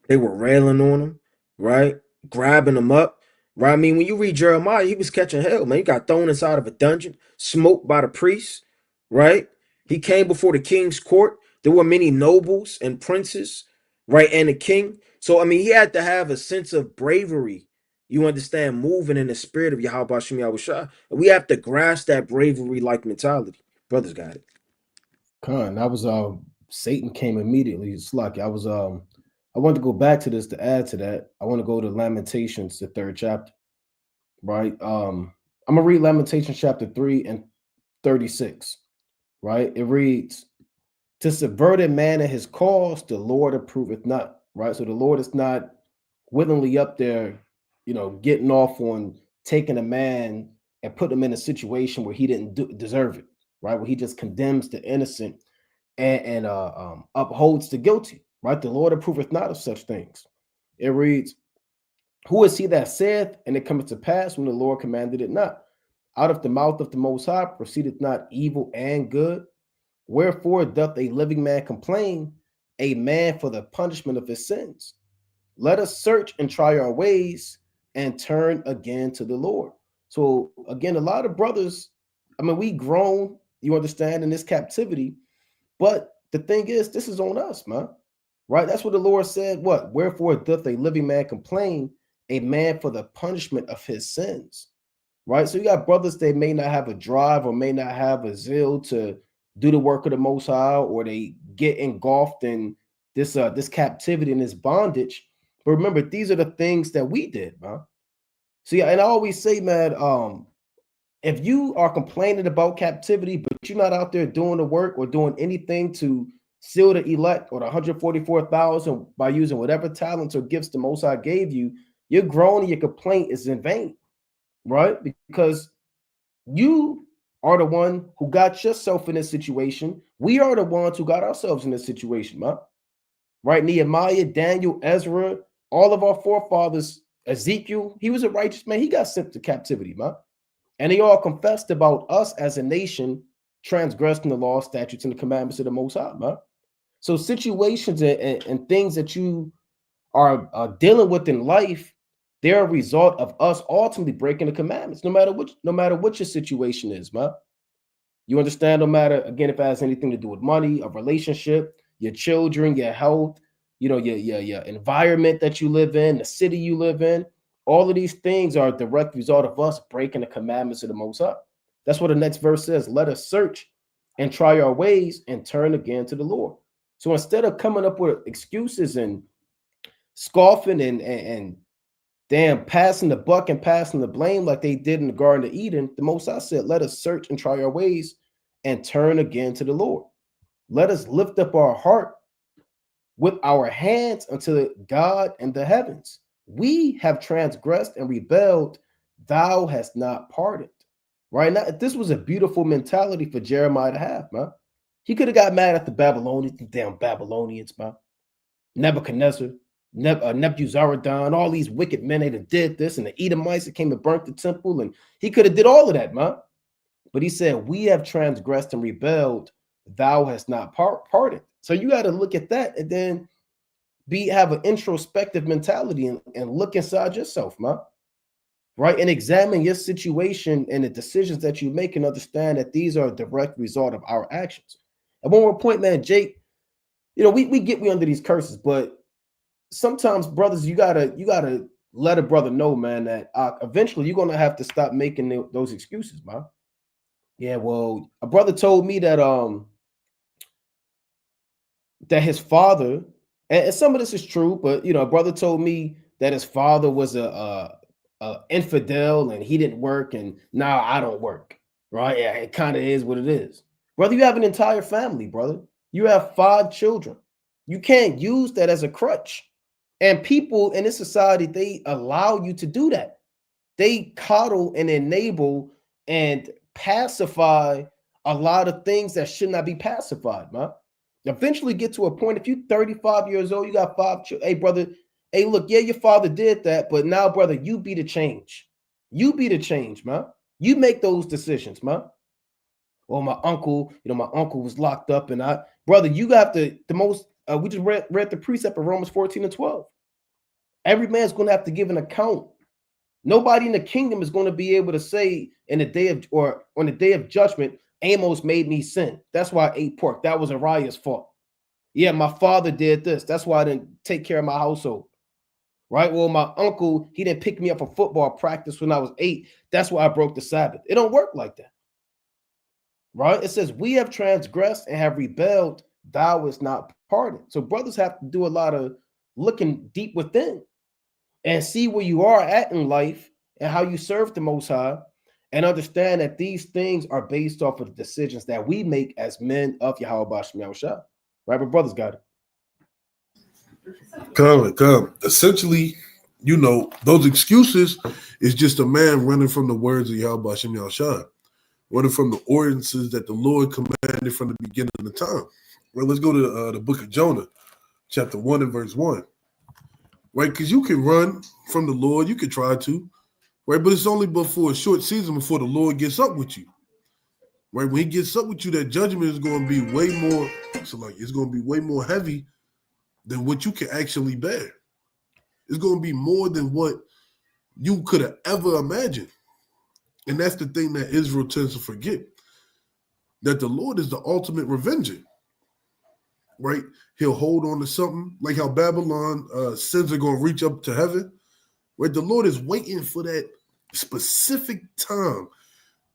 Speaker 3: They were railing on him, right? Grabbing him up. Right? I mean, when you read Jeremiah, he was catching hell, man. He got thrown inside of a dungeon, smoked by the priests, right? He came before the king's court. There were many nobles and princes, right? And the king. So, I mean, he had to have a sense of bravery. You understand, moving in the spirit of Yahweh Shem Yahushua. And we have to grasp that bravery like mentality. Brothers got it.
Speaker 1: Khan, I was Satan came immediately. It's like I want to go back to this to add to that. I want to go to Lamentations, the 3rd chapter, right? I'm gonna read Lamentations chapter 3 and 36, right? It reads, to subvert a man in his cause, the Lord approveth not, right? So the Lord is not willingly up there, getting off on taking a man and put him in a situation where he didn't deserve it, right? Where he just condemns the innocent and upholds the guilty, right? The Lord approveth not of such things. It reads, who is he that saith, and it cometh to pass when the Lord commanded it not? Out of the mouth of the Most High proceedeth not evil and good? Wherefore doth a living man complain, a man for the punishment of his sins? Let us search and try our ways and turn again to the Lord. So again, a lot of brothers, I mean, we grown, you understand, in this captivity, but the thing is, this is on us, man. Right? That's what the Lord said. What? Wherefore doth a living man complain, a man for the punishment of his sins? Right? So you got brothers, they may not have a drive or may not have a zeal to do the work of the Most High, or they get engulfed in this captivity and this bondage. But remember, these are the things that we did, man. See, and I always say, man, if you are complaining about captivity, but you're not out there doing the work or doing anything to seal the elect or the 144,000 by using whatever talents or gifts the Most High gave you, your groan and your complaint is in vain, right? Because you are the one who got yourself in this situation. We are the ones who got ourselves in this situation, man. Right? Nehemiah, Daniel, Ezra, all of our forefathers, Ezekiel, he was a righteous man. He got sent to captivity, man. And they all confessed about us as a nation transgressing the law, statutes, and the commandments of the Most High, man. So situations and things that you are dealing with in life, they're a result of us ultimately breaking the commandments, no matter what your situation is, man. You understand? No matter, again, if it has anything to do with money, a relationship, your children, your health, your environment that you live in, the city you live in, all of these things are a direct result of us breaking the commandments of the Most High. That's what the next verse says. Let us search and try our ways and turn again to the Lord. So instead of coming up with excuses and scoffing and damn passing the buck and passing the blame like they did in the Garden of Eden, the Most High said, let us search and try our ways and turn again to the Lord. Let us lift up our heart with our hands unto God and the heavens. We have transgressed and rebelled. Thou hast not pardoned. right? Now, this was a beautiful mentality for Jeremiah to have, man. He could have got mad at the Babylonians, the damn Babylonians, man. Nebuchadnezzar, Nebuzaradan, all these wicked men that did this, and the Edomites that came and burnt the temple, and he could have did all of that, man. But he said, we have transgressed and rebelled, thou hast not parted. So you got to look at that and then have an introspective mentality and look inside yourself, man. Right? And examine your situation and the decisions that you make and understand that these are a direct result of our actions. And one more point, man, Jake, we under these curses, but sometimes, brothers, you gotta let a brother know, man, that eventually you're gonna have to stop making those excuses, man. Yeah, well, a brother told me that that his father, and some of this is true, but a brother told me that his father was a infidel and he didn't work, and now I don't work. Right? Yeah, it kind of is what it is. Brother, you have an entire family, brother. You have 5 children. You can't use that as a crutch. And people in this society, they allow you to do that. They coddle and enable and pacify a lot of things that should not be pacified, man. Eventually get to a point, if you're 35 years old, you got 5 children. Hey, brother, hey, look, yeah, your father did that, but now, brother, you be the change. You be the change, man. You make those decisions, man. Well, my uncle was locked up, and brother, you got the most, we just read the precept of Romans 14 and 12. Every man's going to have to give an account. Nobody in the kingdom is going to be able to say on the day of judgment, Amos made me sin. That's why I ate pork. That was Ariah's fault. Yeah, my father did this. That's why I didn't take care of my household. Right? Well, my uncle, he didn't pick me up for football practice when I was 8. That's why I broke the Sabbath. It don't work like that. Right? It says, we have transgressed and have rebelled. Thou is not pardoned. So brothers have to do a lot of looking deep within and see where you are at in life and how you serve the Most High, and understand that these things are based off of the decisions that we make as men of Yahweh Shem Shah. Right? But brothers got it.
Speaker 2: Come. Essentially, those excuses is just a man running from the words of Yahweh Shem Shah, running from the ordinances that the Lord commanded from the beginning of the time. Well, let's go to the book of Jonah, chapter 1 and verse 1. Right? Because you can run from the Lord, you can try to, right? But it's only but for a short season before the Lord gets up with you. Right? When he gets up with you, that judgment is going to be way more, it's going to be way more heavy than what you can actually bear. It's going to be more than what you could have ever imagined. And that's the thing that Israel tends to forget, that the Lord is the ultimate revenger. Right? He'll hold on to something, like how Babylon sins are going to reach up to heaven. Right? The Lord is waiting for that specific time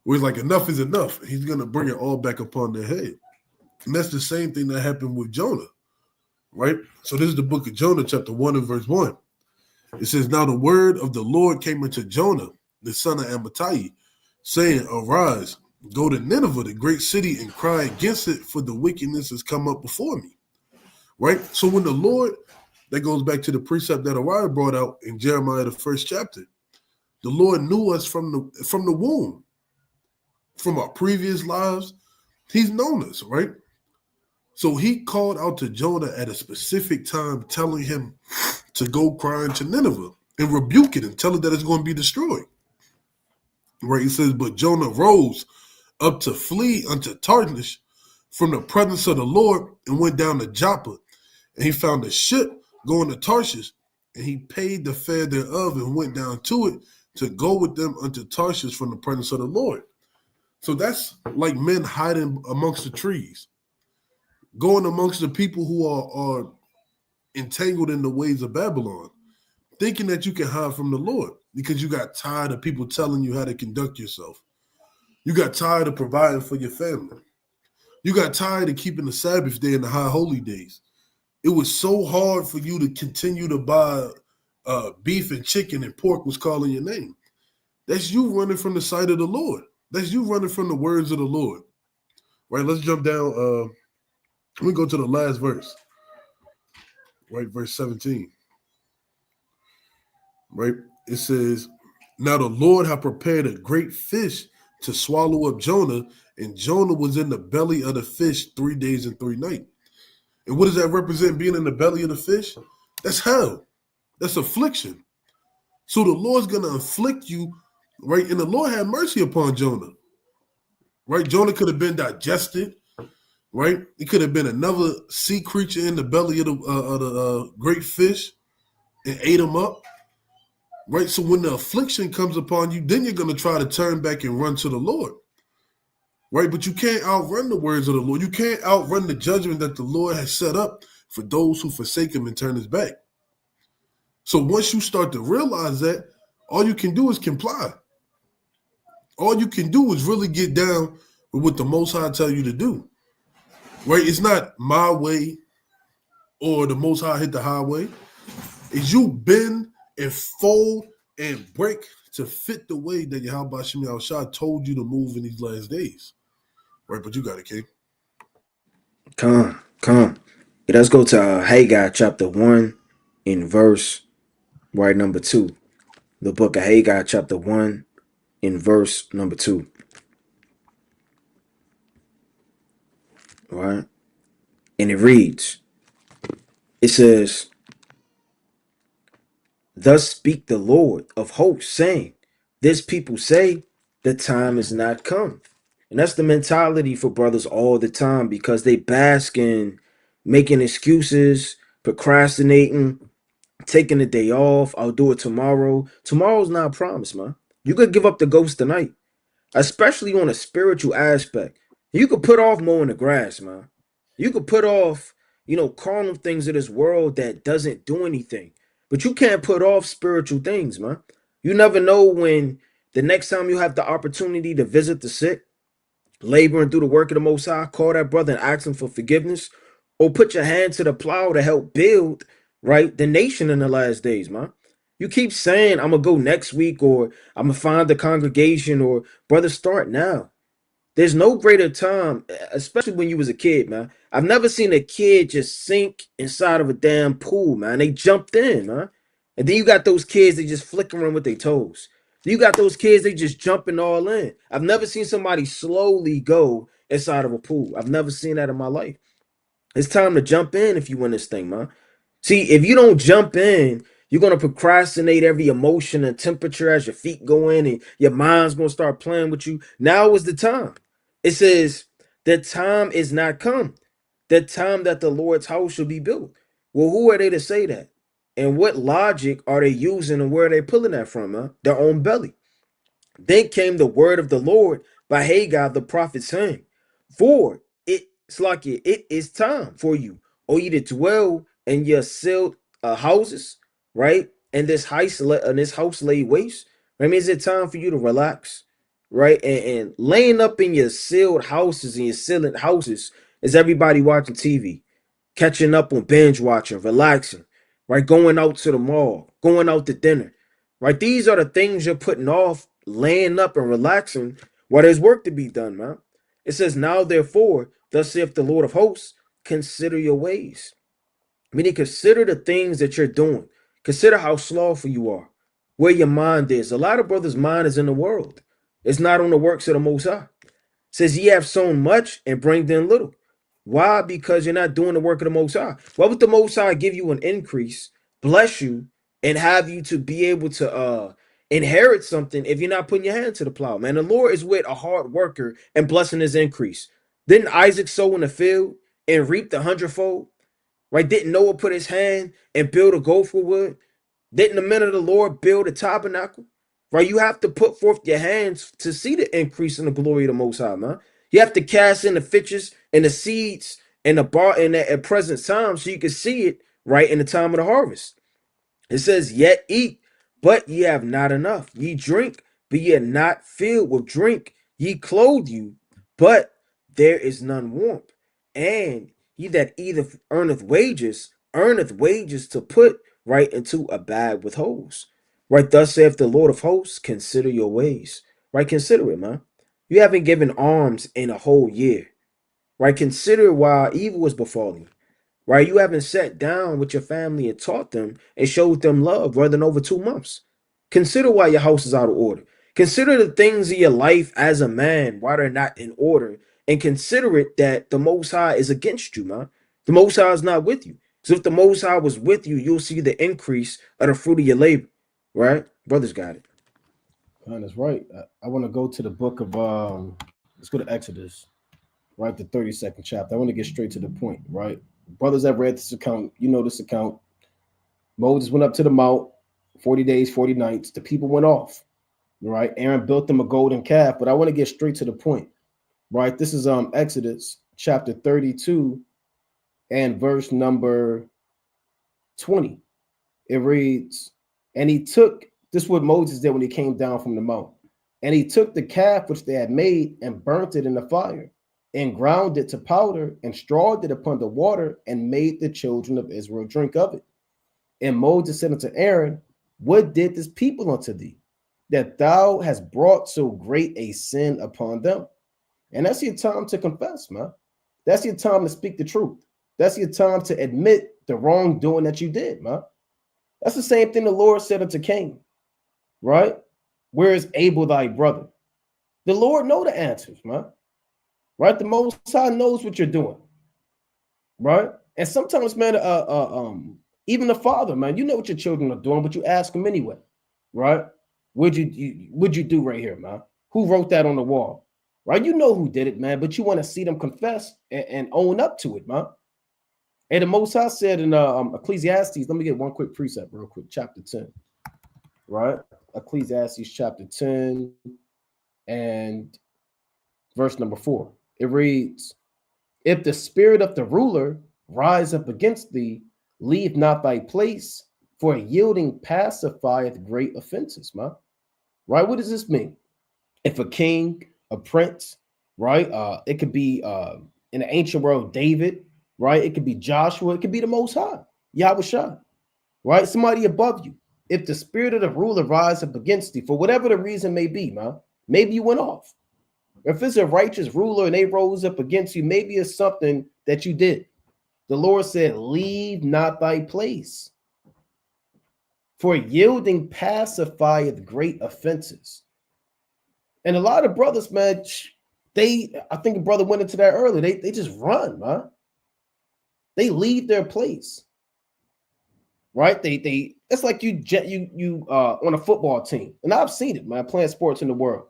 Speaker 2: where it's like enough is enough. He's going to bring it all back upon their head. And that's the same thing that happened with Jonah. Right? So this is the book of Jonah, chapter 1 and verse 1. It says, now the word of the Lord came unto Jonah, the son of Amittai, saying, arise, go to Nineveh, the great city, and cry against it, for the wickedness has come up before me. Right? So when the Lord, that goes back to the precept that Ariah brought out in Jeremiah, the 1st chapter, the Lord knew us from the womb, from our previous lives. He's known us, right? So he called out to Jonah at a specific time, telling him to go crying to Nineveh and rebuke it and tell it that it's going to be destroyed. Right? He says, but Jonah rose up to flee unto Tarshish from the presence of the Lord and went down to Joppa. And he found a ship going to Tarshish, and he paid the fare thereof and went down to it to go with them unto Tarshish from the presence of the Lord. So that's like men hiding amongst the trees, going amongst the people who are entangled in the ways of Babylon, thinking that you can hide from the Lord because you got tired of people telling you how to conduct yourself. You got tired of providing for your family. You got tired of keeping the Sabbath day and the high holy days. It was so hard for you to continue to buy beef and chicken, and pork was calling your name. That's you running from the sight of the Lord. That's you running from the words of the Lord. Right, let's jump down. We go to the last verse. Right, verse 17. Right, it says, now the Lord hath prepared a great fish to swallow up Jonah, and Jonah was in the belly of the fish 3 days and 3 nights. And what does that represent, being in the belly of the fish? That's hell. That's affliction. So the Lord's going to afflict you, right? And the Lord had mercy upon Jonah, right? Jonah could have been digested, right? He could have been another sea creature in the belly of the great fish and ate him up, right? So when the affliction comes upon you, then you're going to try to turn back and run to the Lord, right? But you can't outrun the words of the Lord. You can't outrun the judgment that the Lord has set up for those who forsake him and turn his back. So once you start to realize that, all you can do is comply. All you can do is really get down with what the Most High tell you to do, right? It's not my way or the Most High hit the highway. It's you bend and fold and break to fit the way that Yahweh Shem Yahushua told you to move in these last days, right? But you got it, King.
Speaker 3: Come. Let's go to Haggai chapter 1 in verse right number 2. The book of Haggai chapter 1 in verse number 2. Right? And it reads, it says, "Thus speak the Lord of hosts, saying, this people say, the time is not come." And that's the mentality for brothers all the time, because they bask in making excuses, procrastinating, taking a day off. I'll do it tomorrow. Tomorrow's not a promise, man. You could give up the ghost tonight, especially on a spiritual aspect. You could put off mowing the grass, man. You could put off, carnal things of this world that doesn't do anything. But you can't put off spiritual things, man. You never know when the next time you have the opportunity to visit the sick, laboring through the work of the Most High, call that brother and ask him for forgiveness, or put your hand to the plow to help build, right, the nation in the last days, man. You keep saying, I'm going to go next week, or I'm going to find the congregation, or brother, start now. There's no greater time, especially when you was a kid, man. I've never seen a kid just sink inside of a damn pool, man. They jumped in, man. And then you got those kids, they just flickering with their toes. You got those kids, they just jumping all in. I've never seen somebody slowly go inside of a pool. I've never seen that in my life. It's time to jump in if you win this thing, man. See, if you don't jump in, you're going to procrastinate every emotion and temperature as your feet go in, and your mind's going to start playing with you. Now is the time. It says, the time is not come. The time that the Lord's house should be built. Well, who are they to say that? And what logic are they using, and where are they pulling that from, huh? Their own belly. Then came the word of the Lord by Haggai the prophet, saying, for it's like it is time for you, O ye to dwell in your sealed houses, right? And this house laid waste. That means it's time for you to relax, right? And laying up in your sealed houses and your sealed houses is everybody watching TV, catching up on binge watching, relaxing, right? Going out to the mall, going out to dinner, right? These are the things you're putting off, laying up and relaxing while there's work to be done, man. It says, now therefore, thus saith the Lord of hosts, consider your ways. Meaning, consider the things that you're doing. Consider how slothful you are, where your mind is. A lot of brothers' mind is in the world. It's not on the works of the Most High. It says, ye have sown much and bring in little. Why? Because you're not doing the work of the Most High. Why would the Most High give you an increase, bless you, and have you to be able to inherit something if you're not putting your hand to the plow? Man, the Lord is with a hard worker and blessing his increase. Didn't Isaac sow in the field and reap the hundredfold? Right? Didn't Noah put his hand and build a gopher wood? Didn't the men of the Lord build a tabernacle? Right? You have to put forth your hands to see the increase in the glory of the Most High, man. You have to cast in the fitches and the seeds and the bar in at present time so you can see it right in the time of the harvest. It says, yet eat, but ye have not enough. Ye drink, but ye are not filled with drink. Ye clothe you, but there is none warmth. And he that earneth wages to put right into a bag with holes. Right, thus saith the Lord of hosts, consider your ways. Right, consider it, man. You haven't given alms in a whole year. Right, consider why evil is befalling you. Right, you haven't sat down with your family and taught them and showed them love rather than over 2 months. Consider why your house is out of order. Consider the things of your life as a man, why they're not in order, and consider it that the Most High is against you, man. The Most High is not with you. So if the Most High was with you, you'll see the increase of the fruit of your labor, right? Brothers got it.
Speaker 1: That's right. I want to go to the book of let's go to Exodus, right? The 32nd chapter. I want to get straight to the point, right? Brothers that read this account, you know this account. Moses went up to the mount, 40 days, 40 nights. The people went off, right? Aaron built them a golden calf, but I want to get straight to the point, right? This is Exodus chapter 32 and verse number 20. It reads, and he took, this is what Moses did when he came down from the mount. And he took the calf which they had made and burnt it in the fire and ground it to powder and strawed it upon the water and made the children of Israel drink of it. And Moses said unto Aaron, what did this people unto thee, that thou hast brought so great a sin upon them? And that's your time to confess, man. That's your time to speak the truth. That's your time to admit the wrongdoing that you did, man. That's the same thing the Lord said unto Cain, right? Where is Abel thy brother? The Lord know the answers, man. Right? The Most High knows what you're doing, right? And sometimes, man, even the father, man, you know what your children are doing, but you ask them anyway, right? What'd you do right here, man? Who wrote that on the wall, right? You know who did it, man, but you want to see them confess and own up to it, man. And the Most High said in Ecclesiastes, let me get one quick precept real quick, chapter 10, right? Ecclesiastes chapter 10 and verse number 4. It reads, if the spirit of the ruler rise up against thee, leave not thy place, for yielding pacifieth great offenses, man. Right? What does this mean? If a king, a prince, right? It could be in the ancient world, David, right? It could be Joshua, it could be the Most High, Yahweh Shah, right? Somebody above you. If the spirit of the ruler rise up against thee, for whatever the reason may be, man, maybe you went off. If it's a righteous ruler and they rose up against you, maybe it's something that you did. The Lord said, leave not thy place, for yielding pacifieth great offenses. And a lot of brothers, man, I think a brother went into that earlier. They just run, man. They leave their place, right? It's like you on a football team, and I've seen it, man, playing sports in the world.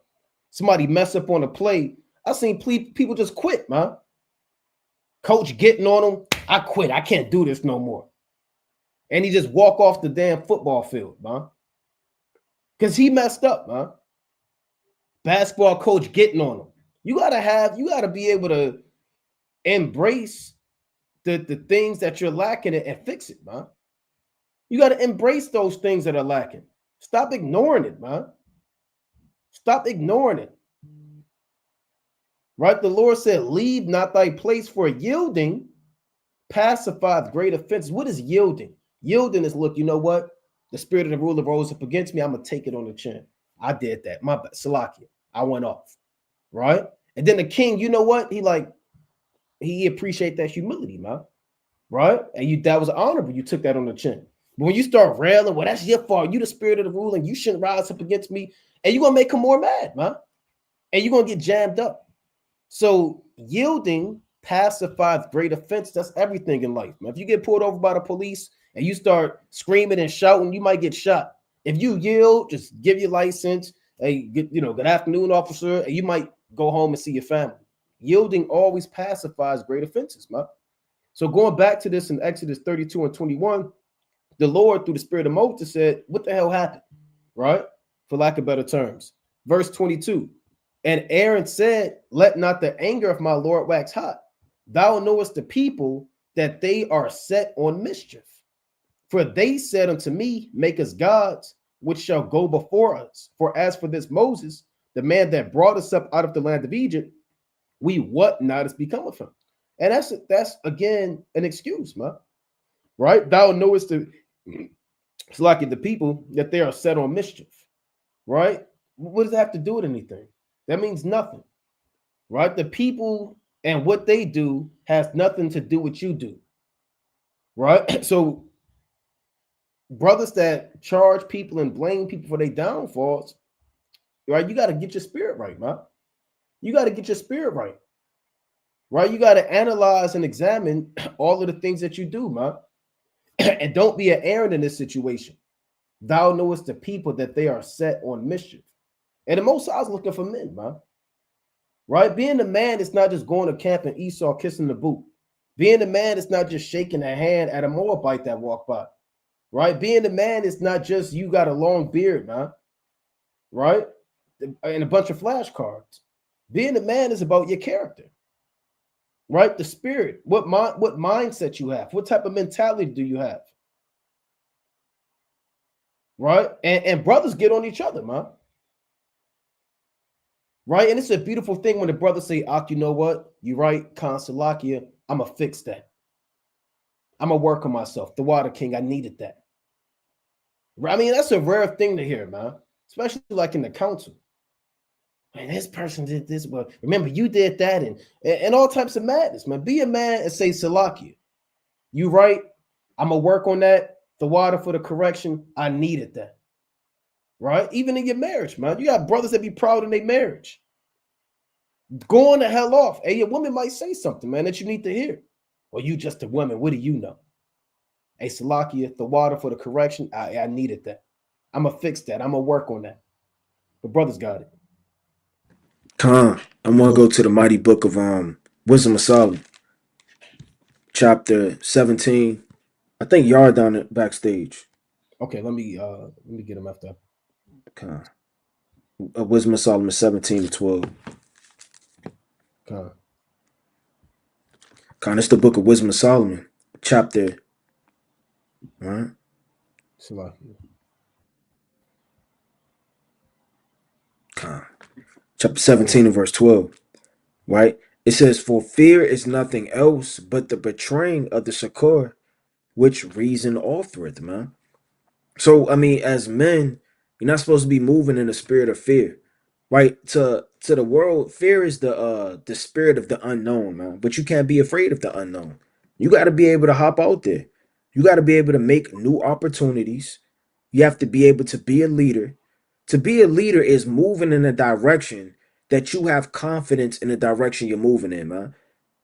Speaker 1: Somebody mess up on a play. I've seen people just quit, man. Coach getting on them. I quit. I can't do this no more. And he just walk off the damn football field, man. Because he messed up, man. Basketball coach getting on him. You gotta be able to embrace the things that you're lacking and fix it, man. You gotta embrace those things that are lacking. Stop ignoring it, man. Stop ignoring it. Right? The Lord said, leave not thy place, for yielding pacifieth great offenses. What is yielding? Yielding is, look, you know what? The spirit of the ruler rose up against me. I'm going to take it on the chin. I did that. My bad. Salakia. I went off. Right? And then the king, you know what? He appreciate that humility, man. Right? And that was honorable. You took that on the chin. But when you start railing, well, that's your fault. You the spirit of the ruler, and you shouldn't rise up against me. And you're going to make him more mad, man. And you're going to get jammed up. So yielding pacifies great offense. That's everything in life, man. If you get pulled over by the police and you start screaming and shouting, you might get shot. If you yield, just give your license, good afternoon, officer, and you might go home and see your family. Yielding always pacifies great offenses, man. So going back to this in Exodus 32 and 21, the Lord, through the spirit of Moses, said, what the hell happened? Right? For lack of better terms. Verse 22. And Aaron said, let not the anger of my Lord wax hot. Thou knowest the people that they are set on mischief. For they said unto me, make us gods, which shall go before us. For as for this Moses, the man that brought us up out of the land of Egypt, we what not has become of him. And that's again an excuse, man. Right? Thou knowest it's like the people that they are set on mischief. Right? What does that have to do with anything? That means nothing, right? The people and what they do has nothing to do with what you do, right? So brothers that charge people and blame people for their downfalls, right? You got to get your spirit right, man. You got to get your spirit right, right? You got to analyze and examine all of the things that you do, man. And don't be an Aaron in this situation. Thou knowest the people that they are set on mischief. And the Most High is looking for men, man. Right? Being a man is not just going to camp and Esau kissing the boot. Being a man is not just shaking a hand at a Moabite that walked by. Right? Being a man is not just you got a long beard, man. Right? And a bunch of flashcards. Being a man is about your character. Right? The spirit. What mindset you have. What type of mentality do you have? Right? And brothers get on each other, man. Right? And it's a beautiful thing when the brothers say, you know what? You right, Consulakia, I'm going to fix that. I'm going to work on myself. The Water King, I needed that. I mean, that's a rare thing to hear, man. Especially like in the council. Man, this person did this, but remember, you did that, and all types of madness, man. Be a man and say, Salakia, you right, I'm going to work on that. The water for the correction, I needed that. Right? Even in your marriage, man. You got brothers that be proud in their marriage. Going the hell off. Hey, your woman might say something, man, that you need to hear. Well, you just a woman. What do you know? Hey, Salakia, the water for the correction, I needed that. I'm going to fix that. I'm going to work on that. The brothers got it.
Speaker 3: Khan, I'm going to go to the mighty book of Wisdom of Solomon, chapter 17. I think y'all down at backstage.
Speaker 1: Okay, let me get him after.
Speaker 3: Khan. Wisdom of Solomon 17 to 12. Khan, it's the book of Wisdom of Solomon, chapter. All right. Khan. Chapter 17 and verse 12. Right? It says, for fear is nothing else but the betraying of the succor, which reason offereth, man. So, I mean, as men, you're not supposed to be moving in a spirit of fear. Right? To the world, fear is the spirit of the unknown, man. But you can't be afraid of the unknown. You got to be able to hop out there. You got to be able to make new opportunities. You have to be able to be a leader. To be a leader is moving in a direction that you have confidence in the direction you're moving in, man.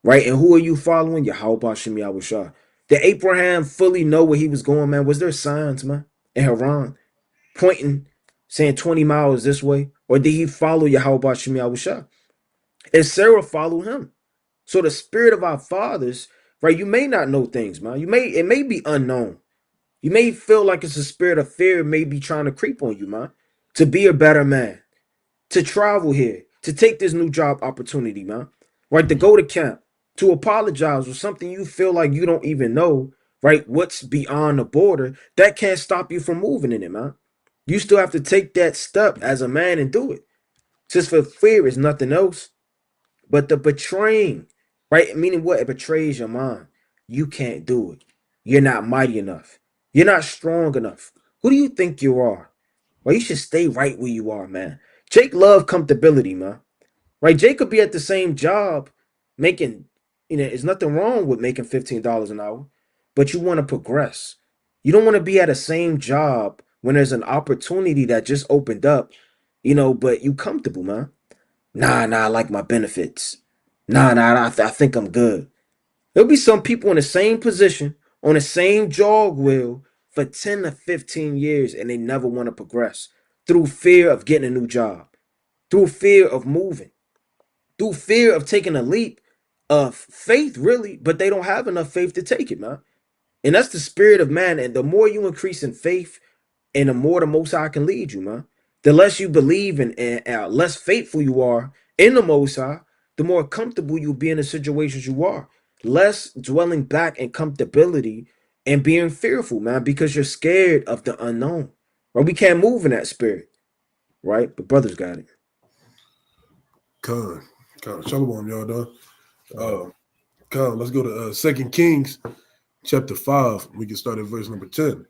Speaker 3: Right? And who are you following? Yahweh Shem Yahushua. Did Abraham fully know where he was going, man? Was there signs, man, in Haran pointing, saying 20 miles this way? Or did he follow Yahweh Shem Yahushua? And Sarah followed him. So the spirit of our fathers, right? You may not know things, man. It may be unknown. You may feel like it's a spirit of fear may be trying to creep on you, man. To be a better man, to travel here, to take this new job opportunity, man. Right? To go to camp, to apologize for something you feel like you don't even know, right? What's beyond the border, that can't stop you from moving in it, man. You still have to take that step as a man and do it. Since for fear is nothing else but the betraying, right? Meaning what? It betrays your mind. You can't do it. You're not mighty enough. You're not strong enough. Who do you think you are? Well, you should stay right where you are, man. Jake love comfortability, man. Right? Jake could be at the same job making, there's nothing wrong with making $15 an hour, but you want to progress. You don't want to be at the same job when there's an opportunity that just opened up, but you comfortable, man. Nah, I like my benefits. Nah, I think I'm good. There'll be some people in the same position, on the same jog wheel for 10 to 15 years, and they never want to progress through fear of getting a new job, through fear of moving, through fear of taking a leap of faith, really, but they don't have enough faith to take it, man. And that's the spirit of man. And the more you increase in faith, and the more the Most High can lead you, man. The less you believe in and less faithful you are in the Most High, the more comfortable you'll be in the situations you are. Less dwelling back in comfortability and being fearful, man, because you're scared of the unknown. Right? We can't move in that spirit, right? But brothers got it.
Speaker 2: Con. Shalom, y'all done. Con, let's go to 2 Kings chapter 5. We can start at verse number 10.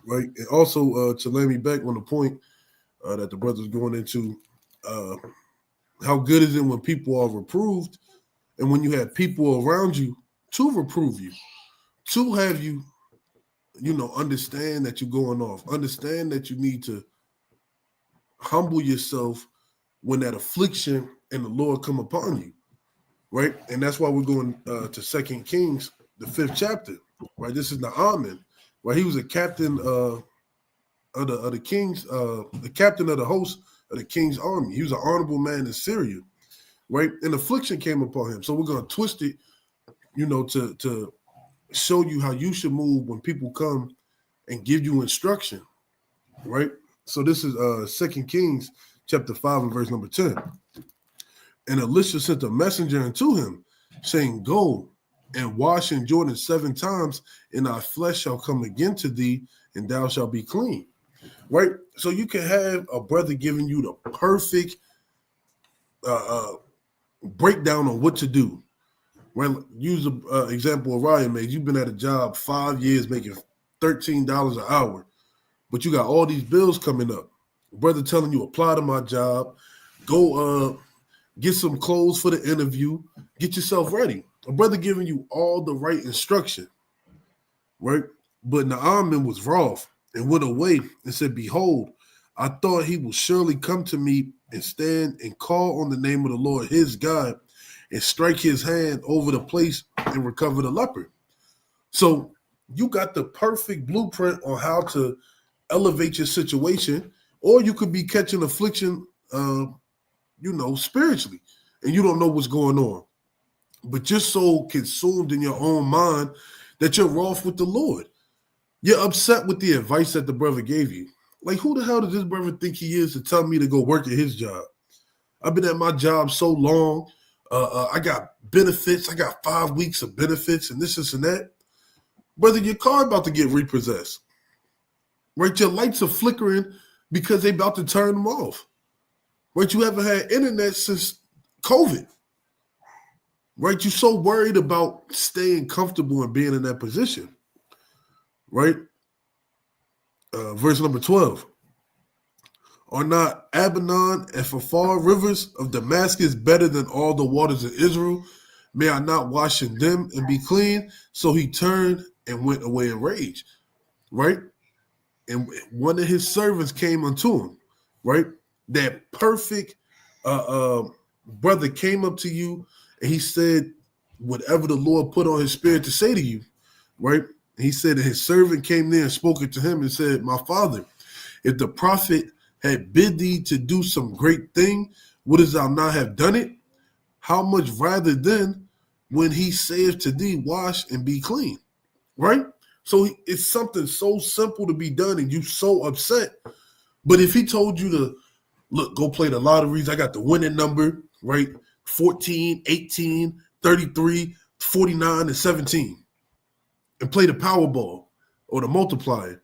Speaker 2: Right? And also to lay me back on the point that the brother's going into, how good is it when people are reproved and when you have people around you to reprove you, to have you, understand that you're going off, understand that you need to humble yourself when that affliction and the Lord come upon you, right? And that's why we're going to Second Kings, the 5th chapter, right? This is Naaman, right? He was a captain of the king's, the captain of the host of the king's army. He was an honorable man in Syria, right? And affliction came upon him. So we're going to twist it, to show you how you should move when people come and give you instruction, right? So this is 2 Kings chapter 5 and verse number 10. And Elisha sent a messenger unto him, saying, Go and wash in Jordan 7 times, and thy flesh shall come again to thee, and thou shalt be clean. Right? So you can have a brother giving you the perfect breakdown on what to do. Right? Use an example of Ryan made. You've been at a job 5 years making $13 an hour, but you got all these bills coming up. Brother telling you, apply to my job, go get some clothes for the interview, get yourself ready. A brother giving you all the right instruction, right? But Naaman was wroth and went away and said, Behold, I thought he will surely come to me and stand and call on the name of the Lord his God and strike his hand over the place and recover the leper. So you got the perfect blueprint on how to elevate your situation, or you could be catching affliction, spiritually, and you don't know what's going on. But you're so consumed in your own mind that you're wroth with the Lord. You're upset with the advice that the brother gave you. Like, who the hell does this brother think he is to tell me to go work at his job? I've been at my job so long. I got benefits. I got 5 weeks of benefits and this and that. Brother, your car about to get repossessed. Right? Your lights are flickering because they about to turn them off. Right? You haven't had internet since COVID. Right? You're so worried about staying comfortable and being in that position. Right? Verse number 12. Are not Abaddon and Pharpar rivers of Damascus better than all the waters of Israel? May I not wash in them and be clean? So he turned and went away in rage. Right? And one of his servants came unto him. Right? That perfect brother came up to you and he said whatever the Lord put on his spirit to say to you. Right? And he said that his servant came there and spoke it to him and said, My father, if the prophet had bid thee to do some great thing, wouldst thou not have done it? How much rather then when he saith to thee, wash and be clean, right? So it's something so simple to be done and you so upset. But if he told you to, look, go play the lotteries, I got the winning number, right? 14, 18, 33, 49, and 17, and play the Powerball or the multiplier,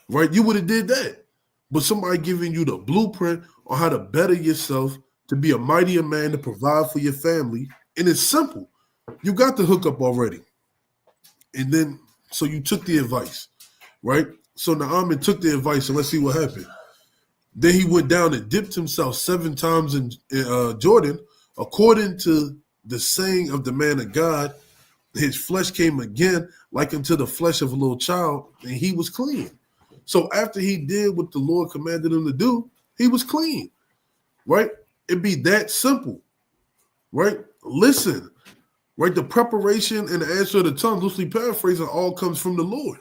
Speaker 2: right? You would have did that. But somebody giving you the blueprint on how to better yourself, to be a mightier man, to provide for your family. And it's simple. You got the hookup already. And then, so you took the advice, right? So Naaman took the advice, and let's see what happened. Then he went down and dipped himself 7 times in Jordan, according to the saying of the man of God. His flesh came again like unto the flesh of a little child, and he was clean. So after he did what the Lord commanded him to do, he was clean, right? It'd be that simple, right? Listen, right? The preparation and the answer of the tongue, loosely paraphrasing, all comes from the Lord.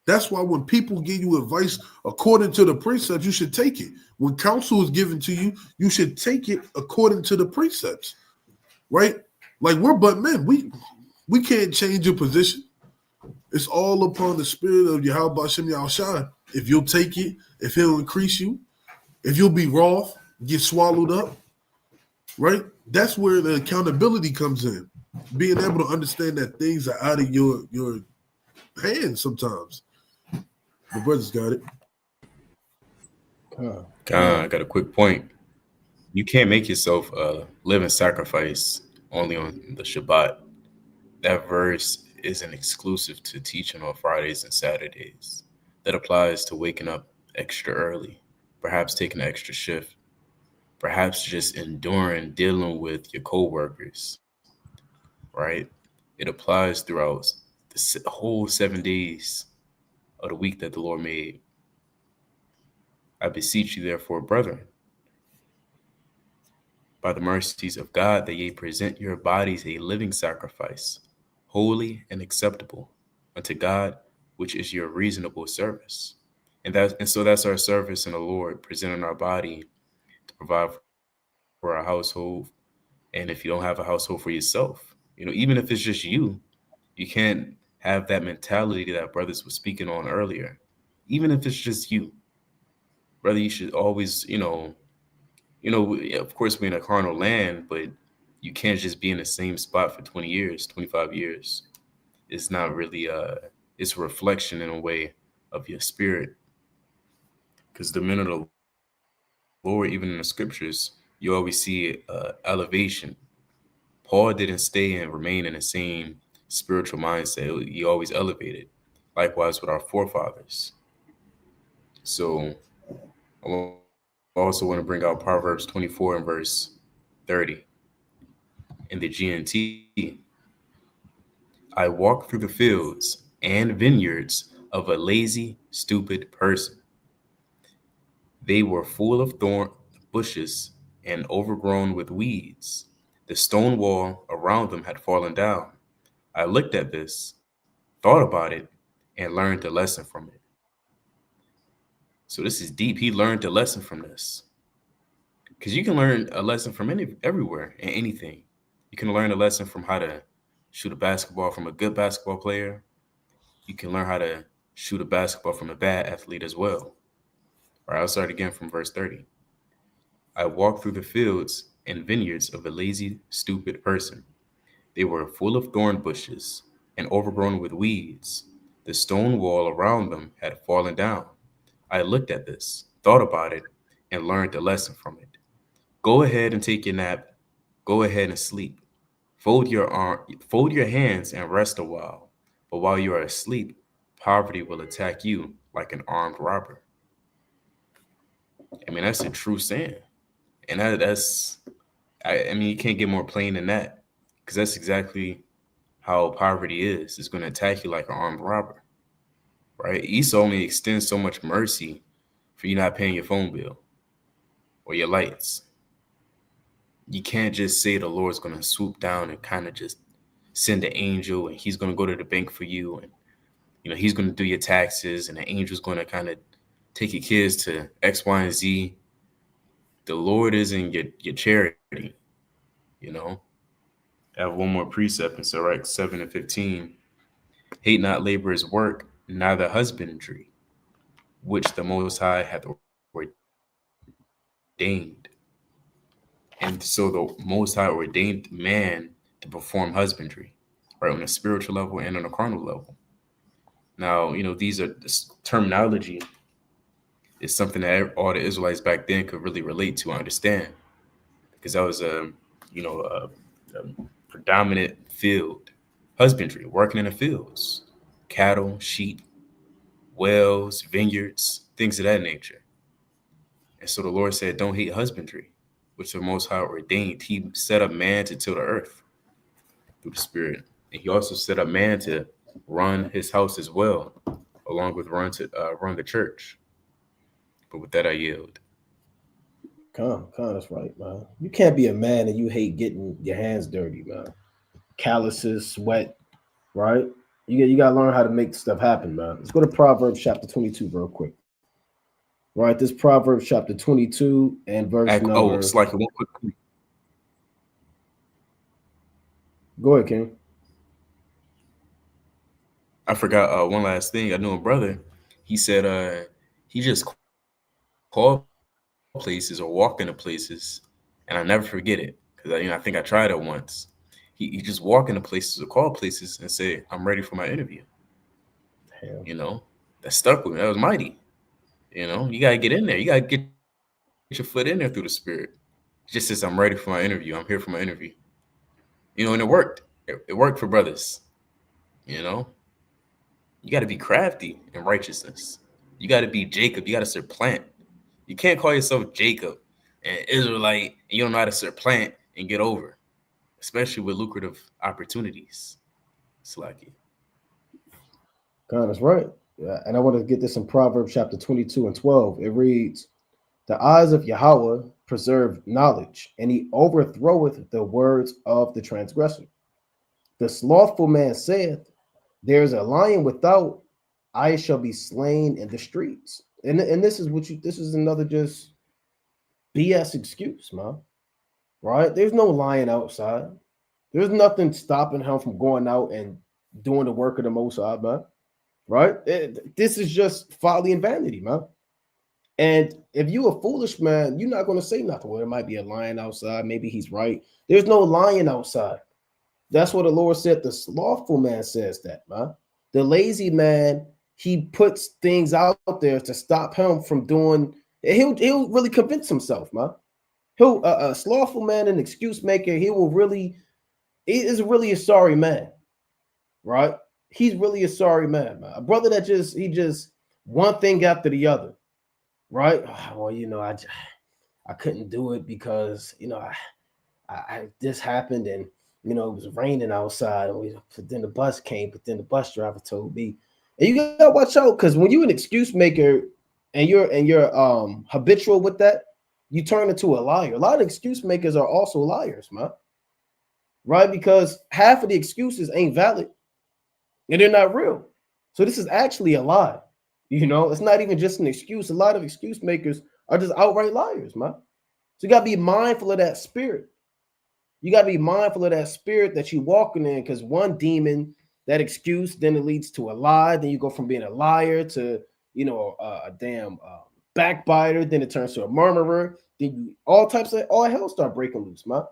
Speaker 2: That's why when people give you advice according to the precepts, you should take it. When counsel is given to you, you should take it according to the precepts, right? Like, we're but men. We can't change your position. It's all upon the spirit of Yahweh Hashem Yahushua. If you'll take it, if he'll increase you, if you'll be wroth, get swallowed up, right? That's where the accountability comes in. Being able to understand that things are out of your hands sometimes. The brothers got it.
Speaker 4: I got a quick point. You can't make yourself a living sacrifice only on the Shabbat. That verse isn't exclusive to teaching on Fridays and Saturdays. That applies to waking up extra early, perhaps taking an extra shift, perhaps just enduring dealing with your coworkers, right? It applies throughout the whole 7 days of the week that the Lord made. I beseech you, therefore, brethren, by the mercies of God, that ye present your bodies a living sacrifice, holy and acceptable unto God, which is your reasonable service. And so that's our service in the Lord, presenting our body to provide for our household. And if you don't have a household for yourself, even if it's just you can't have that mentality that brothers were speaking on earlier. Even if it's just you, brother, you should always, of course, we're in a carnal land, but you can't just be in the same spot for 20 years, 25 years. It's not really, it's a reflection in a way of your spirit. Because the men of the Lord, even in the scriptures, you always see elevation. Paul didn't stay and remain in the same spiritual mindset. He always elevated. Likewise with our forefathers. So I also want to bring out Proverbs 24 and verse 30 in the GNT. I walk through the fields and vineyards of a lazy, stupid person. They were full of thorn bushes and overgrown with weeds. The stone wall around them had fallen down. I looked at this, thought about it, and learned a lesson from it. So this is deep. He learned a lesson from this. Because you can learn a lesson from everywhere and anything. You can learn a lesson from how to shoot a basketball from a good basketball player. You can learn how to shoot a basketball from a bad athlete as well. All right, I'll start again from verse 30. I walked through the fields and vineyards of a lazy, stupid person. They were full of thorn bushes and overgrown with weeds. The stone wall around them had fallen down. I looked at this, thought about it, and learned a lesson from it. Go ahead and take your nap. Go ahead and sleep. Fold your hands and rest a while. But while you are asleep, poverty will attack you like an armed robber. I mean, that's a true saying. And I mean, you can't get more plain than that, because that's exactly how poverty is. It's going to attack you like an armed robber, right? Esau only extends so much mercy for you not paying your phone bill or your lights. You can't just say the Lord's going to swoop down and kind of just send an angel and he's going to go to the bank for you. And, he's going to do your taxes and the angel's going to kind of take your kids to X, Y, and Z. The Lord isn't your charity, I have one more precept in Sirach 7 and 15. Hate not laborer's work, neither husbandry, which the Most High hath ordained. And so the Most High ordained man to perform husbandry, right, on a spiritual level and on a carnal level. Now, these are this terminology is something that all the Israelites back then could really relate to and understand, because that was a predominant field husbandry, working in the fields, cattle, sheep, wells, vineyards, things of that nature. And so the Lord said, don't hate husbandry, which the Most High ordained. He set up man to till the earth through the Spirit. And he also set up man to run his house as well, along with run the church. But with that, I yield.
Speaker 1: That's right, man. You can't be a man and you hate getting your hands dirty, man. Calluses, sweat, right? You got to learn how to make stuff happen, man. Let's go to Proverbs chapter 22 real quick. Right, this Proverbs chapter 22 and verse number.
Speaker 4: Oh, it's like one quick.
Speaker 1: Go ahead, King.
Speaker 4: I forgot one last thing. I knew a brother. He said he just called places or walked into places, and I never forget it, because I think I tried it once. He just walk into places or call places and say, I'm ready for my interview.
Speaker 1: Hell.
Speaker 4: That stuck with me. That was mighty. You got to get in there. You got to get your foot in there through the Spirit. It just says, I'm ready for my interview. I'm here for my interview. And it worked. It worked for brothers. You got to be crafty in righteousness. You got to be Jacob. You got to supplant. You can't call yourself Jacob and Israelite and you don't know how to supplant and get over, especially with lucrative opportunities. Slacky.
Speaker 1: God, that's right. And I want to get this in Proverbs chapter 22 and 12. It reads, the eyes of Yahweh preserve knowledge, and he overthroweth the words of the transgressor. The slothful man saith, there is a lion without, I shall be slain in the streets. And this is this is another just BS excuse, man. Right? There's no lion outside. There's nothing stopping him from going out and doing the work of the Most High, man. Right? This is just folly and vanity, man. And if you a foolish man, you're not going to say nothing. Well, there might be a lion outside. Maybe he's right. There's no lion outside. That's what the Lord said. The slothful man says that, man. The lazy man, he puts things out there to stop him from doing. He'll really convince himself, man. He'll a slothful man, an excuse maker. He is really a sorry man, right? He's really a sorry man, man. A brother that just one thing after the other, right? Oh, well, I couldn't do it because I this happened and it was raining outside. But then the bus came, but then the bus driver told me. And you gotta watch out, because when you're an excuse maker and you're habitual with that, you turn into a liar. A lot of excuse makers are also liars, man. Right? Because half of the excuses ain't valid and they're not real. So this is actually a lie. It's not even just an excuse. A lot of excuse makers are just outright liars, man. So you gotta be mindful of that spirit. You got to be mindful of that spirit that you're walking in, because one demon, that excuse, then it leads to a lie. Then you go from being a liar to, a damn backbiter. Then it turns to a murmurer. Then all hell start breaking loose, man.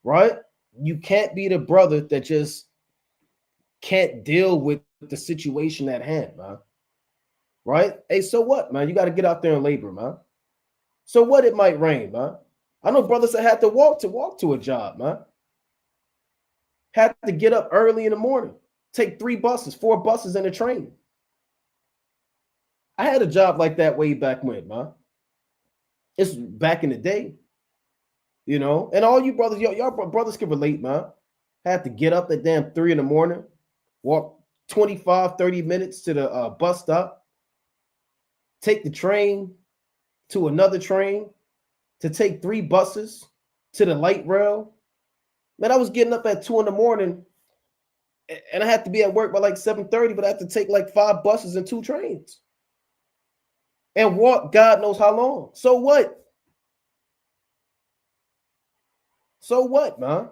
Speaker 1: Right? You can't be the brother that just can't deal with the situation at hand, man. Right? Hey, so what, man? You got to get out there and labor, man. So what? It might rain, man. I know brothers that had to walk to a job, man. Had to get up early in the morning, take 4 buses, and a train. I had a job like that way back when, man. It's back in the day, and all you brothers, y'all brothers can relate, man. Had to get up at damn 3 in the morning, walk 25-30 minutes to the bus stop, take the train to another train, to take 3 buses to the light rail. Man, I was getting up at 2 in the morning and I had to be at work by like 7:30, but I had to take like 5 buses and 2 trains and walk God knows how long. So what? So what, man?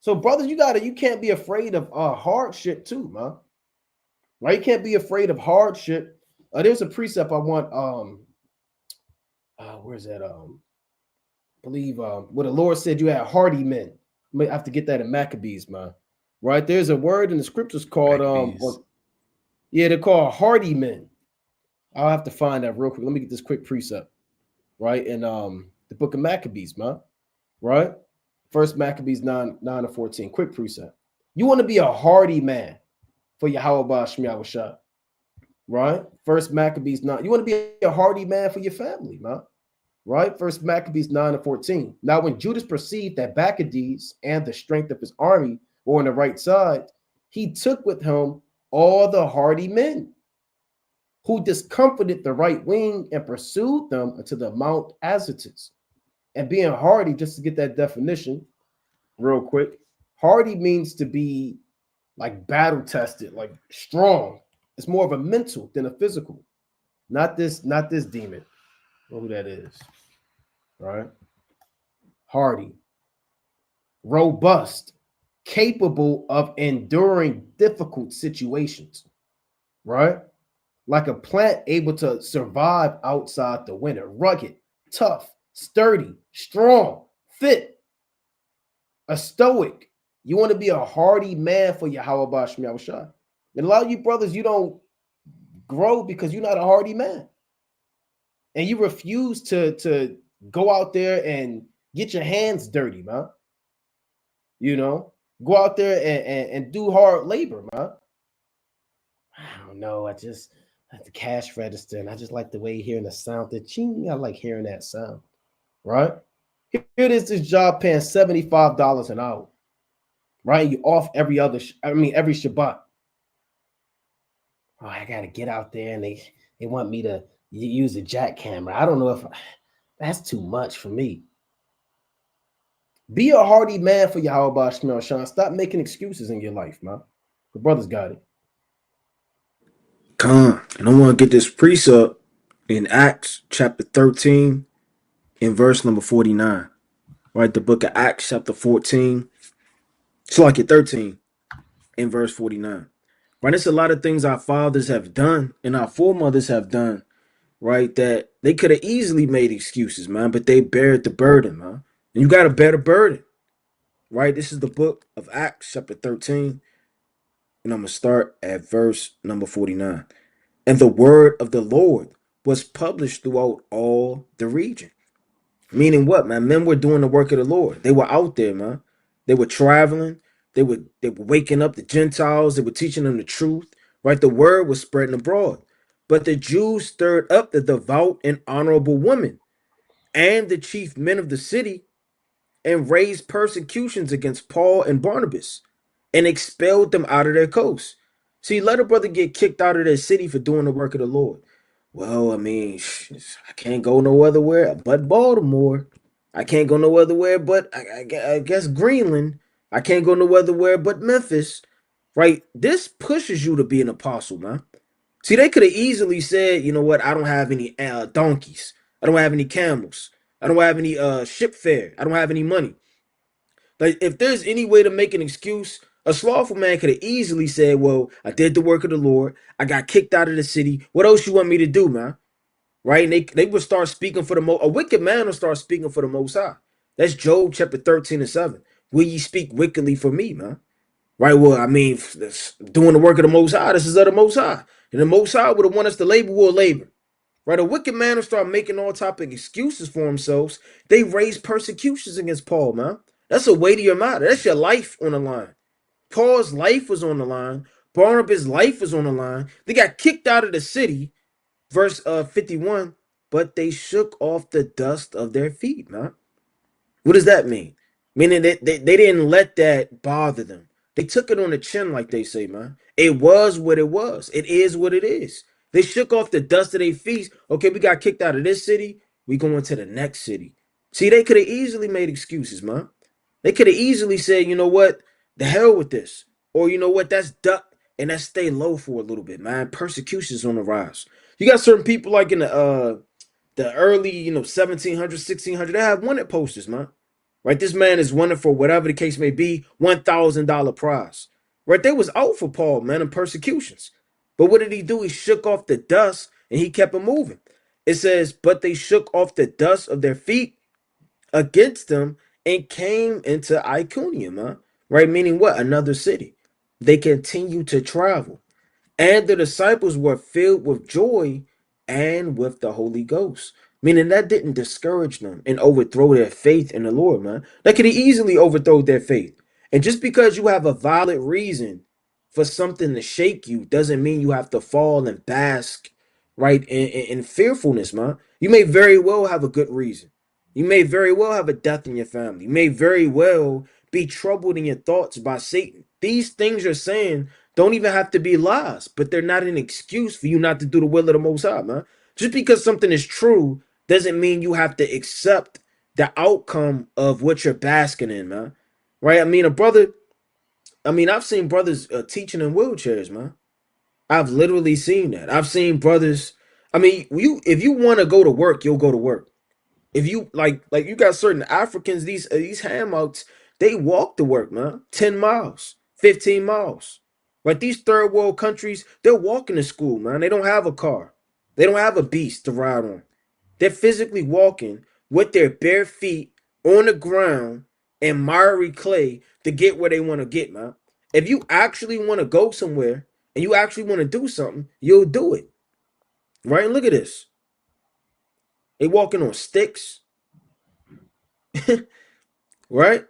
Speaker 1: So brothers, you can't be afraid of hardship too, man. Right? You can't be afraid of hardship. There's a precept I want, where's that? I believe what the Lord said, you had hearty men. I have to get that in Maccabees, man. Right? There's a word in the scriptures called they're called hearty men. I'll have to find that real quick. Let me get this quick precept. Right? In the book of Maccabees, man. Right? First Maccabees 9-14. Quick precept. You want to be a hearty man for Yahweh Shemiah Shah. Right? First Maccabees 9. You want to be a hearty man for your family, man. Right? First Maccabees 9-14. Now, when Judas perceived that Bacchides and the strength of his army were on the right side, he took with him all the hardy men who discomfited the right wing and pursued them unto the Mount Azotus. And being hardy, just to get that definition real quick, hardy means to be like battle tested, like strong. It's more of a mental than a physical. Not this demon. Who that is, right? Hardy, robust, capable of enduring difficult situations, right? Like a plant able to survive outside the winter, rugged, tough, sturdy, strong, fit, a stoic. You want to be a hardy man for Yahweh Shemiah Shah. And a lot of you brothers, you don't grow because you're not a hardy man. And you refuse to go out there and get your hands dirty, man. Go out there and do hard labor, man. I don't know. I just like the cash register, and I just like the way hearing the sound. The ching, I like hearing that sound, right? Here it is, this job paying $75 an hour, right? You off every Shabbat. oh, I gotta get out there and they want me to use a jack camera. I don't know if that's too much for me. Be a hardy man for Yahweh Shemel Sean. Stop making excuses in your life, man. The brothers got it.
Speaker 3: Come, and I want to get this precept in Acts chapter 13 in verse number 49. Right, the book of Acts chapter 14. It's like it 13 in verse 49. Right, it's a lot of things our fathers have done and our foremothers have done, right, that they could have easily made excuses, man, but they bared the burden, man. And you got to bear the burden, right? This is the book of Acts chapter 13, and I'm going to start at verse number 49. And the word of the Lord was published throughout all the region. Meaning what, man? Men were doing the work of the Lord. They were out there, man. They were traveling. They were waking up the Gentiles. They were teaching them the truth, right? The word was spreading abroad. But the Jews stirred up the devout and honorable women and the chief men of the city and raised persecutions against Paul and Barnabas and expelled them out of their coast. See, let a brother get kicked out of their city for doing the work of the Lord. Well, I mean, I can't go no other where but Baltimore. I can't go no other where but I guess Greenland. I can't go no other where but Memphis. Right? This pushes you to be an apostle, man. See, they could have easily said, you know what, I don't have any donkeys. I don't have any camels. I don't have any ship fare. I don't have any money. Like, if there's any way to make an excuse, a slothful man could have easily said, well, I did the work of the Lord. I got kicked out of the city. What else you want me to do, man? Right? And they would start speaking for a wicked man will start speaking for the Most High. That's Job chapter 13 and 7. Will ye speak wickedly for me, man? Right? Well, I mean, doing the work of the Most High, this is of the Most High. And the Most High would have want us to labor, we'll labor. Right? A wicked man will start making all type of excuses for themselves. They raise persecutions against Paul, man. That's a weightier matter. That's your life on the line. Paul's life was on the line. Barnabas' life was on the line. They got kicked out of the city. Verse 51, but they shook off the dust of their feet, man. What does that mean? Meaning that they didn't let that bother them. They took it on the chin, like they say, man. It was what it was. It is what it is. They shook off the dust of their feet. Okay, we got kicked out of this city. We going to the next city. See, they could have easily made excuses, man. They could have easily said, you know what? The hell with this. Or you know what? That's duck and let's stay low for a little bit, man. Persecution's on the rise. You got certain people like in the early, 1700s, 1600s, they have wanted posters, man. Right? This man is wanted for whatever the case may be, $1,000 prize. Right? They was out for Paul, man, in persecutions. But what did he do? He shook off the dust and he kept it moving. It says, but they shook off the dust of their feet against them and came into Iconium, huh? Right? Meaning what? Another city. They continued to travel. And the disciples were filled with joy and with the Holy Ghost. Meaning that didn't discourage them and overthrow their faith in the Lord, man. That could have easily overthrown their faith. And just because you have a valid reason for something to shake you doesn't mean you have to fall and bask, right, in fearfulness, man. You may very well have a good reason. You may very well have a death in your family. You may very well be troubled in your thoughts by Satan. These things you're saying don't even have to be lies, but they're not an excuse for you not to do the will of the Most High, man. Just because something is true doesn't mean you have to accept the outcome of what you're basking in, man. Right? I've seen brothers teaching in wheelchairs, man. I've literally seen that. I've seen brothers. If you want to go to work, you'll go to work. If you like you got certain Africans, these handouts, they walk to work, man. 10 miles, 15 miles. Like these third world countries, they're walking to school, man. They don't have a car. They don't have a beast to ride on. They're physically walking with their bare feet on the ground in miry clay to get where they want to get, man. If you actually want to go somewhere and you actually want to do something, you'll do it. Right? And look at this. They walking on sticks. Right?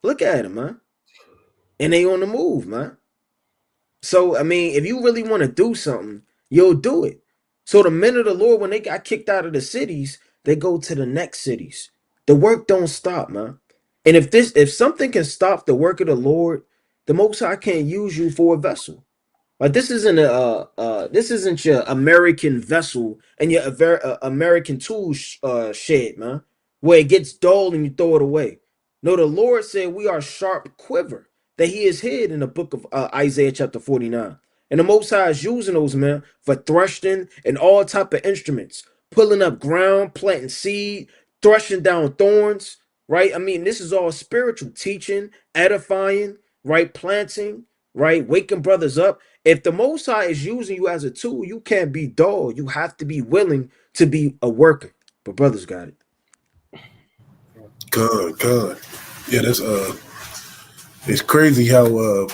Speaker 3: Look at them, man. And they on the move, man. So, if you really want to do something, you'll do it. So the men of the Lord, when they got kicked out of the cities, they go to the next cities. The work don't stop, man. And if something can stop the work of the Lord, the Most High can't use you for a vessel. This isn't this isn't your American vessel and your American tool shed, man, where it gets dull and you throw it away. No, the Lord said we are sharp quiver that He is hid in the book of Isaiah chapter 49. And the Most High is using those, man, for threshing and all type of instruments, pulling up ground, planting seed, threshing down thorns, right? I mean, this is all spiritual teaching, edifying, right? Planting, right? Waking brothers up. If the Most High is using you as a tool, you can't be dull. You have to be willing to be a worker. But brothers got it.
Speaker 2: God. Yeah, that's it's crazy how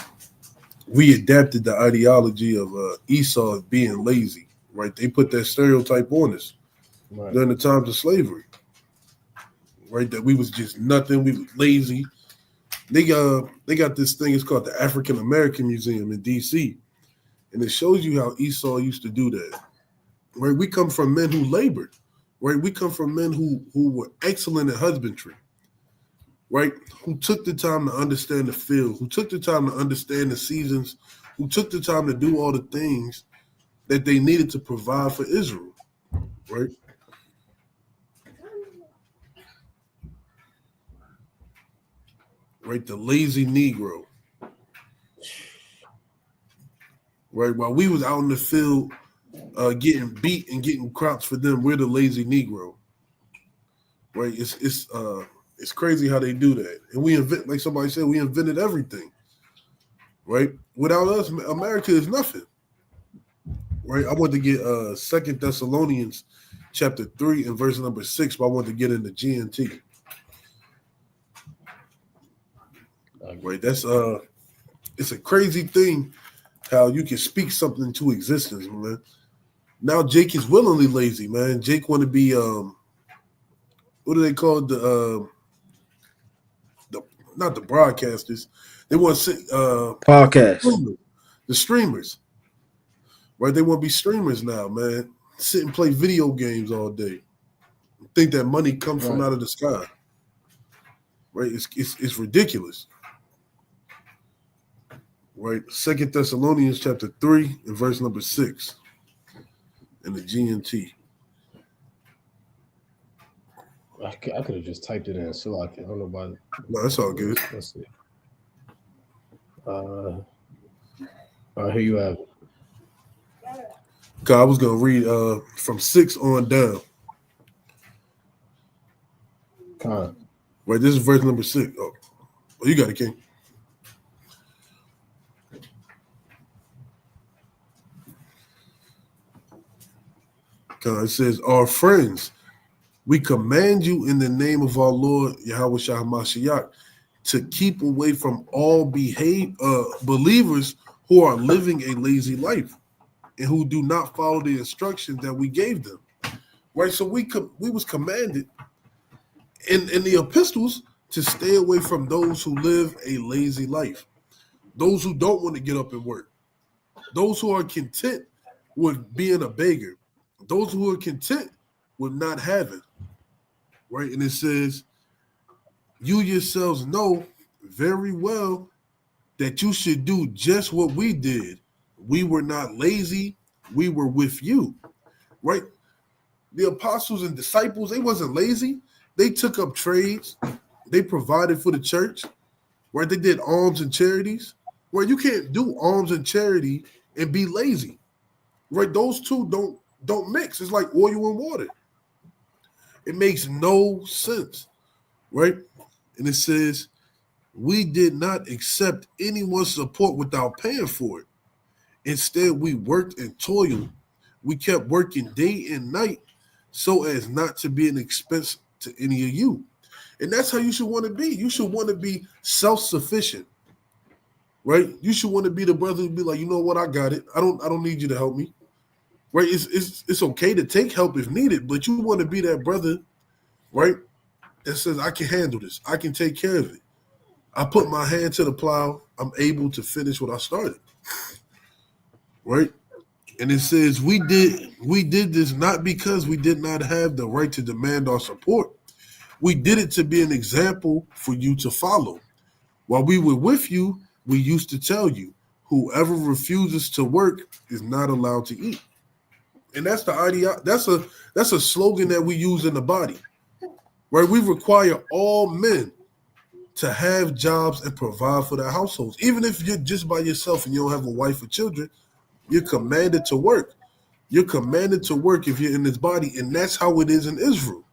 Speaker 2: we adapted the ideology of Esau as being lazy, right? They put that stereotype on us during the times of slavery, right? That we was just nothing, we was lazy. They got this thing, it's called the African American Museum in DC, and it shows you how Esau used to do that. Right? We come from men who labored, right? We come from men who were excellent at husbandry, right? Who took the time to understand the field, who took the time to understand the seasons, who took the time to do all the things that they needed to provide for Israel, right? Right, the lazy Negro. Right, while we was out in the field getting beat and getting crops for them, we're the lazy Negro. Right, it's crazy how they do that. And we invent, like somebody said, we invented everything. Right, without us, America is nothing. Right, I want to get 2 Thessalonians chapter 3 and verse number 6, but I want to get into GNT. Right, that's it's a crazy thing how you can speak something into existence, man. Now Jake is willingly lazy, man. Jake want to be what do they call it? The not the broadcasters. They want to sit
Speaker 3: Podcast.
Speaker 2: the streamers. Right? They want to be streamers now, man. Sit and play video games all day. Think that money comes from out of the sky. Right? It's ridiculous. Right, 2 Thessalonians chapter 3 and verse number 6 in the GNT.
Speaker 1: I could have just typed it in, so I don't know about it.
Speaker 2: No, that's all good.
Speaker 1: Let's see. Here you have it.
Speaker 2: God, I was gonna read from 6 on down. Right, this is verse number 6. Oh, you got it, King. It says, our friends, we command you in the name of our Lord Yahweh Shah Mashiach to keep away from all believers who are living a lazy life and who do not follow the instructions that we gave them. Right, so we was commanded in the epistles to stay away from those who live a lazy life, those who don't want to get up and work, those who are content with being a beggar, those who are content with not having, right? And it says, you yourselves know very well that you should do just what we did. We were not lazy. We were with you, right? The apostles and disciples, they wasn't lazy. They took up trades. They provided for the church, right? They did alms and charities. Right? You can't do alms and charity and be lazy, right? Those two don't mix. It's like oil and water. It makes no sense, right? And it says, we did not accept anyone's support without paying for it. Instead, we worked and toiled. We kept working day and night so as not to be an expense to any of you. And that's how you should want to be. You should want to be self-sufficient, right? You should want to be the brother who be like, you know what, I got it. I don't need you to help me. Right, it's okay to take help if needed, but you want to be that brother, right, that says, I can handle this. I can take care of it. I put my hand to the plow. I'm able to finish what I started, right? And it says we did this not because we did not have the right to demand our support. We did it to be an example for you to follow. While we were with you, we used to tell you, whoever refuses to work is not allowed to eat. And that's the idea. That's a slogan that we use in the body, right? We require all men to have jobs and provide for their households. Even if you're just by yourself and you don't have a wife or children, you're commanded to work. You're commanded to work if you're in this body, and that's how it is in Israel.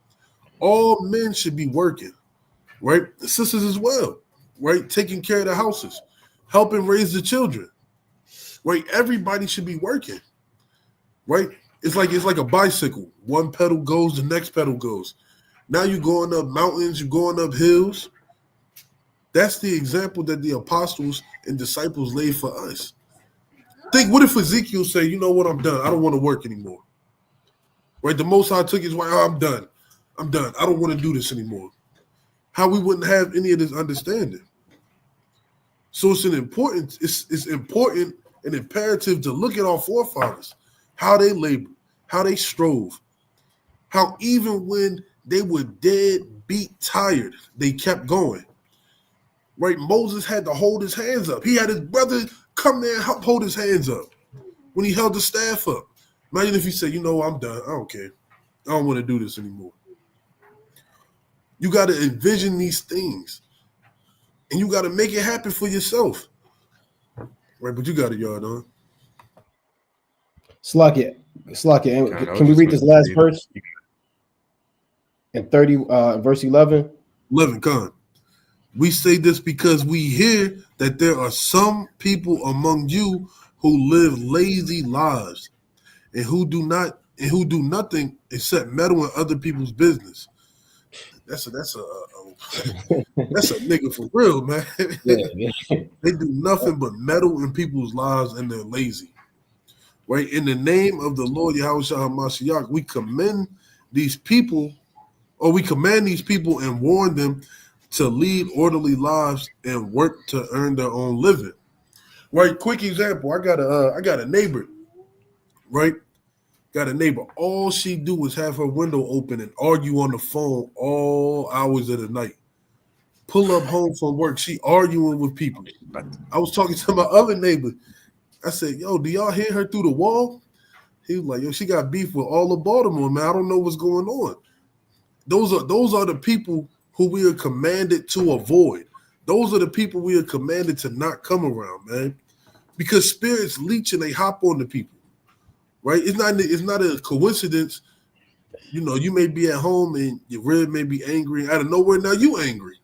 Speaker 2: All men should be working, right? The sisters as well, right? Taking care of the houses, helping raise the children, right? Everybody should be working, right? It's like a bicycle. One pedal goes, the next pedal goes. Now you're going up mountains, you're going up hills. That's the example that the apostles and disciples laid for us. Think, what if Ezekiel say, you know what, I'm done. I don't want to work anymore. Right? The Most High took his way, I'm done. I'm done. I don't want to do this anymore. How we wouldn't have any of this understanding. So it's important and imperative to look at our forefathers, how they labored, how they strove, how even when they were dead, beat, tired, they kept going. Right? Moses had to hold his hands up. He had his brother come there and help hold his hands up when he held the staff up. Imagine if he said, you know, I'm done. I don't care. I don't want to do this anymore. You got to envision these things. And you got to make it happen for yourself. Right, but you got it, y'all, done.
Speaker 1: Slakia,
Speaker 4: Kinda, I
Speaker 1: can we
Speaker 4: was
Speaker 1: read
Speaker 4: just
Speaker 1: this
Speaker 4: gonna
Speaker 1: last
Speaker 4: say
Speaker 1: verse in 30, verse 11?
Speaker 2: 11, Khan. We say this because we hear that there are some people among you who live lazy lives and who do nothing except meddle in other people's business. That's a nigga for real, man.
Speaker 1: Yeah.
Speaker 2: They do nothing but meddle in people's lives and they're lazy. Right? In the name of the Lord Yahweh HaMashiach, we command these people and warn them to lead orderly lives and work to earn their own living. Right? Quick example. I got a neighbor, right? Got a neighbor. All she do is have her window open and argue on the phone all hours of the night. Pull up home from work. She arguing with people. I was talking to my other neighbor. I said, yo, do y'all hear her through the wall? He was like, yo, she got beef with all of Baltimore, man. I don't know what's going on. Those are the people who we are commanded to avoid. Those are the people we are commanded to not come around, man. Because spirits leech and they hop on the people. Right? It's not a coincidence. You know, you may be at home and your rib may be angry. Out of nowhere, now you angry.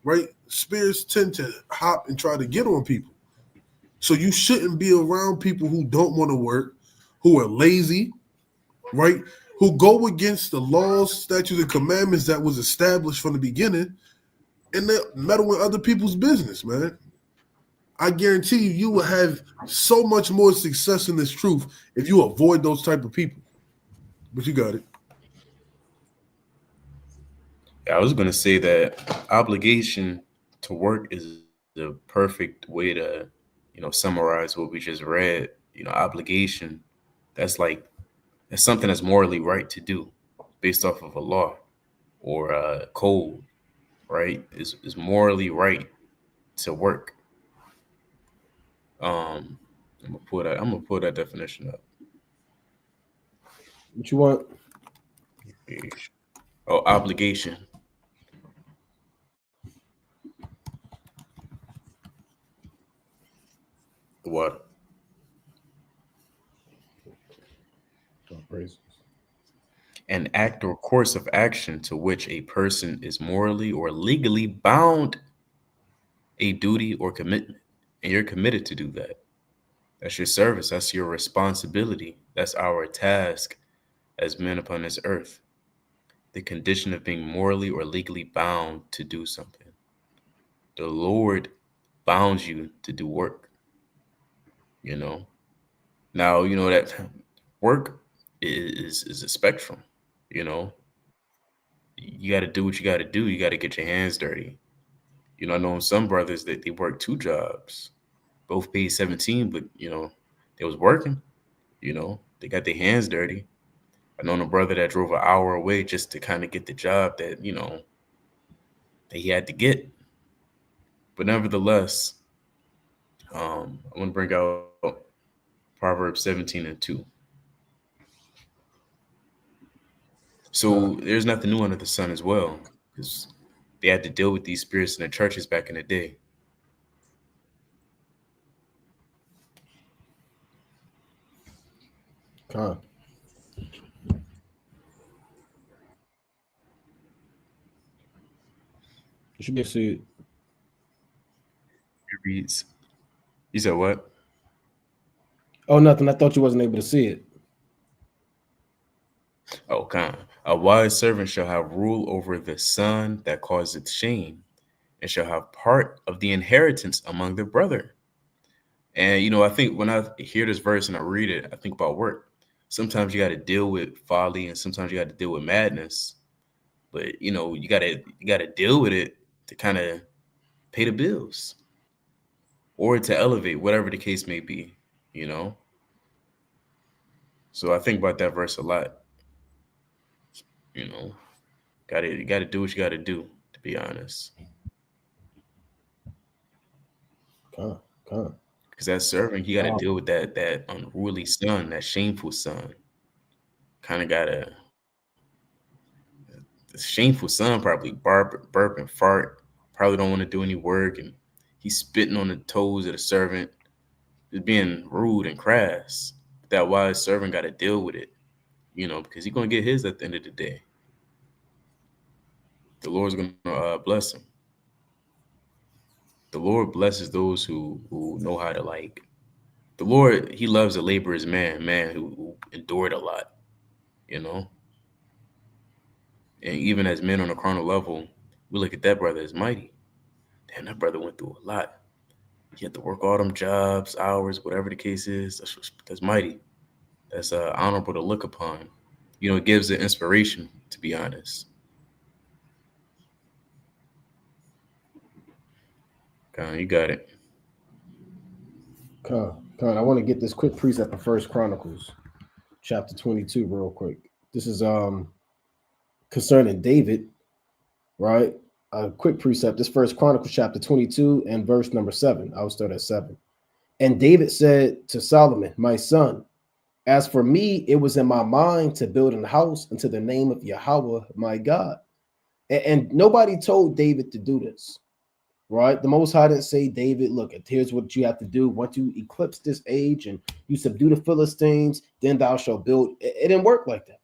Speaker 2: Right? Spirits tend to hop and try to get on people. So you shouldn't be around people who don't want to work, who are lazy, right? Who go against the laws, statutes, and commandments that was established from the beginning, and they meddle in other people's business, man. I guarantee you will have so much more success in this truth if you avoid those type of people. But you got it.
Speaker 4: I was going to say that obligation to work is the perfect way to, summarize what we just read. Obligation, that's something that's morally right to do based off of a law or a code, right? Is morally right to work. I'm gonna pull that definition up.
Speaker 1: What you want?
Speaker 4: Oh, obligation. What? An act or course of action to which a person is morally or legally bound, a duty or commitment, and you're committed to do that. That's your service. That's your responsibility. That's our task as men upon this earth. The condition of being morally or legally bound to do something. The Lord bounds you to do work. Now, that work is a spectrum. You got to do what you got to do. You got to get your hands dirty. I know some brothers that they work 2 jobs, both paid 17, but they was working. They got their hands dirty. I know a brother that drove an hour away just to kind of get the job that that he had to get. But nevertheless, I want to bring out Proverbs 17:2. So there's nothing new under the sun as well, because they had to deal with these spirits in the churches back in the day.
Speaker 1: Con. You should be able to see it.
Speaker 4: It reads, you said what?
Speaker 1: Oh, nothing. I thought you wasn't able to see it.
Speaker 4: Oh, kind. A wise servant shall have rule over the son that causeth shame, and shall have part of the inheritance among their brother. And I think when I hear this verse and I read it, I think about work. Sometimes you got to deal with folly, and sometimes you got to deal with madness. But you gotta deal with it to kind of pay the bills or to elevate, whatever the case may be. So I think about that verse a lot. You know, you gotta do what you gotta do, to be honest.
Speaker 1: Con. Con.
Speaker 4: Because that servant, he gotta deal with that unruly son, that shameful son. Kind of gotta the shameful son probably burp and fart, probably don't want to do any work, and he's spitting on the toes of the servant, just being rude and crass. That wise servant got to deal with it, because he's gonna get his at the end of the day. The Lord's gonna bless him. The Lord blesses those who know how to the Lord. He loves a laborer's man who endured a lot, and even as men on a carnal level, we look at that brother as mighty. Damn, that brother went through a lot. He had to work all them jobs, hours, whatever the case is. That's mighty. That's honorable to look upon. It gives the inspiration, to be honest. You got it.
Speaker 1: Con. I want to get this quick precept of First Chronicles, chapter 22, real quick. This is concerning David, right? A quick precept. This First Chronicles, chapter 22, and verse number 7. I'll start at 7. And David said to Solomon, my son, as for me, it was in my mind to build an house unto the name of Yahweh, my God. And nobody told David to do this, right? The Most High didn't say, David, look, here's what you have to do. Once you eclipse this age and you subdue the Philistines, then thou shalt build. It didn't work like that.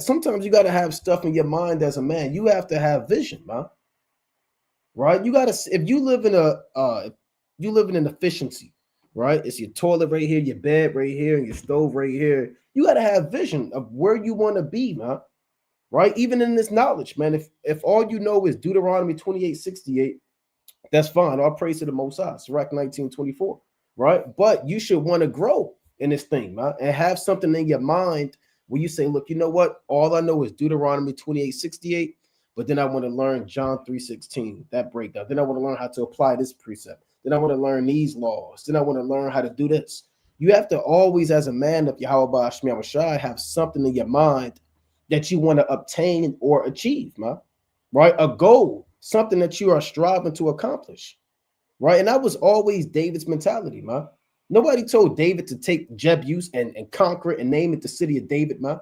Speaker 1: Sometimes you gotta have stuff in your mind as a man. You have to have vision, man. Right? If you live in an efficiency, right? It's your toilet right here, your bed right here, and your stove right here. You gotta have vision of where you want to be, man. Right? Even in this knowledge, man. If all you know is Deuteronomy 28:68, that's fine. All praise to the Most High. Sirach 19:24, right? But you should want to grow in this thing, man, and have something in your mind where you say, look, you know what? All I know is Deuteronomy 28:68, but then I want to learn John 3:16, that breakdown. Then I want to learn how to apply this precept. Then I want to learn these laws. Then I want to learn how to do this. You have to always, as a man of Yahweh Shema Shai, have something in your mind that you want to obtain or achieve, man. Right? A goal, something that you are striving to accomplish. Right? And that was always David's mentality, man. Nobody told David to take Jebus and conquer it and name it the city of David, man.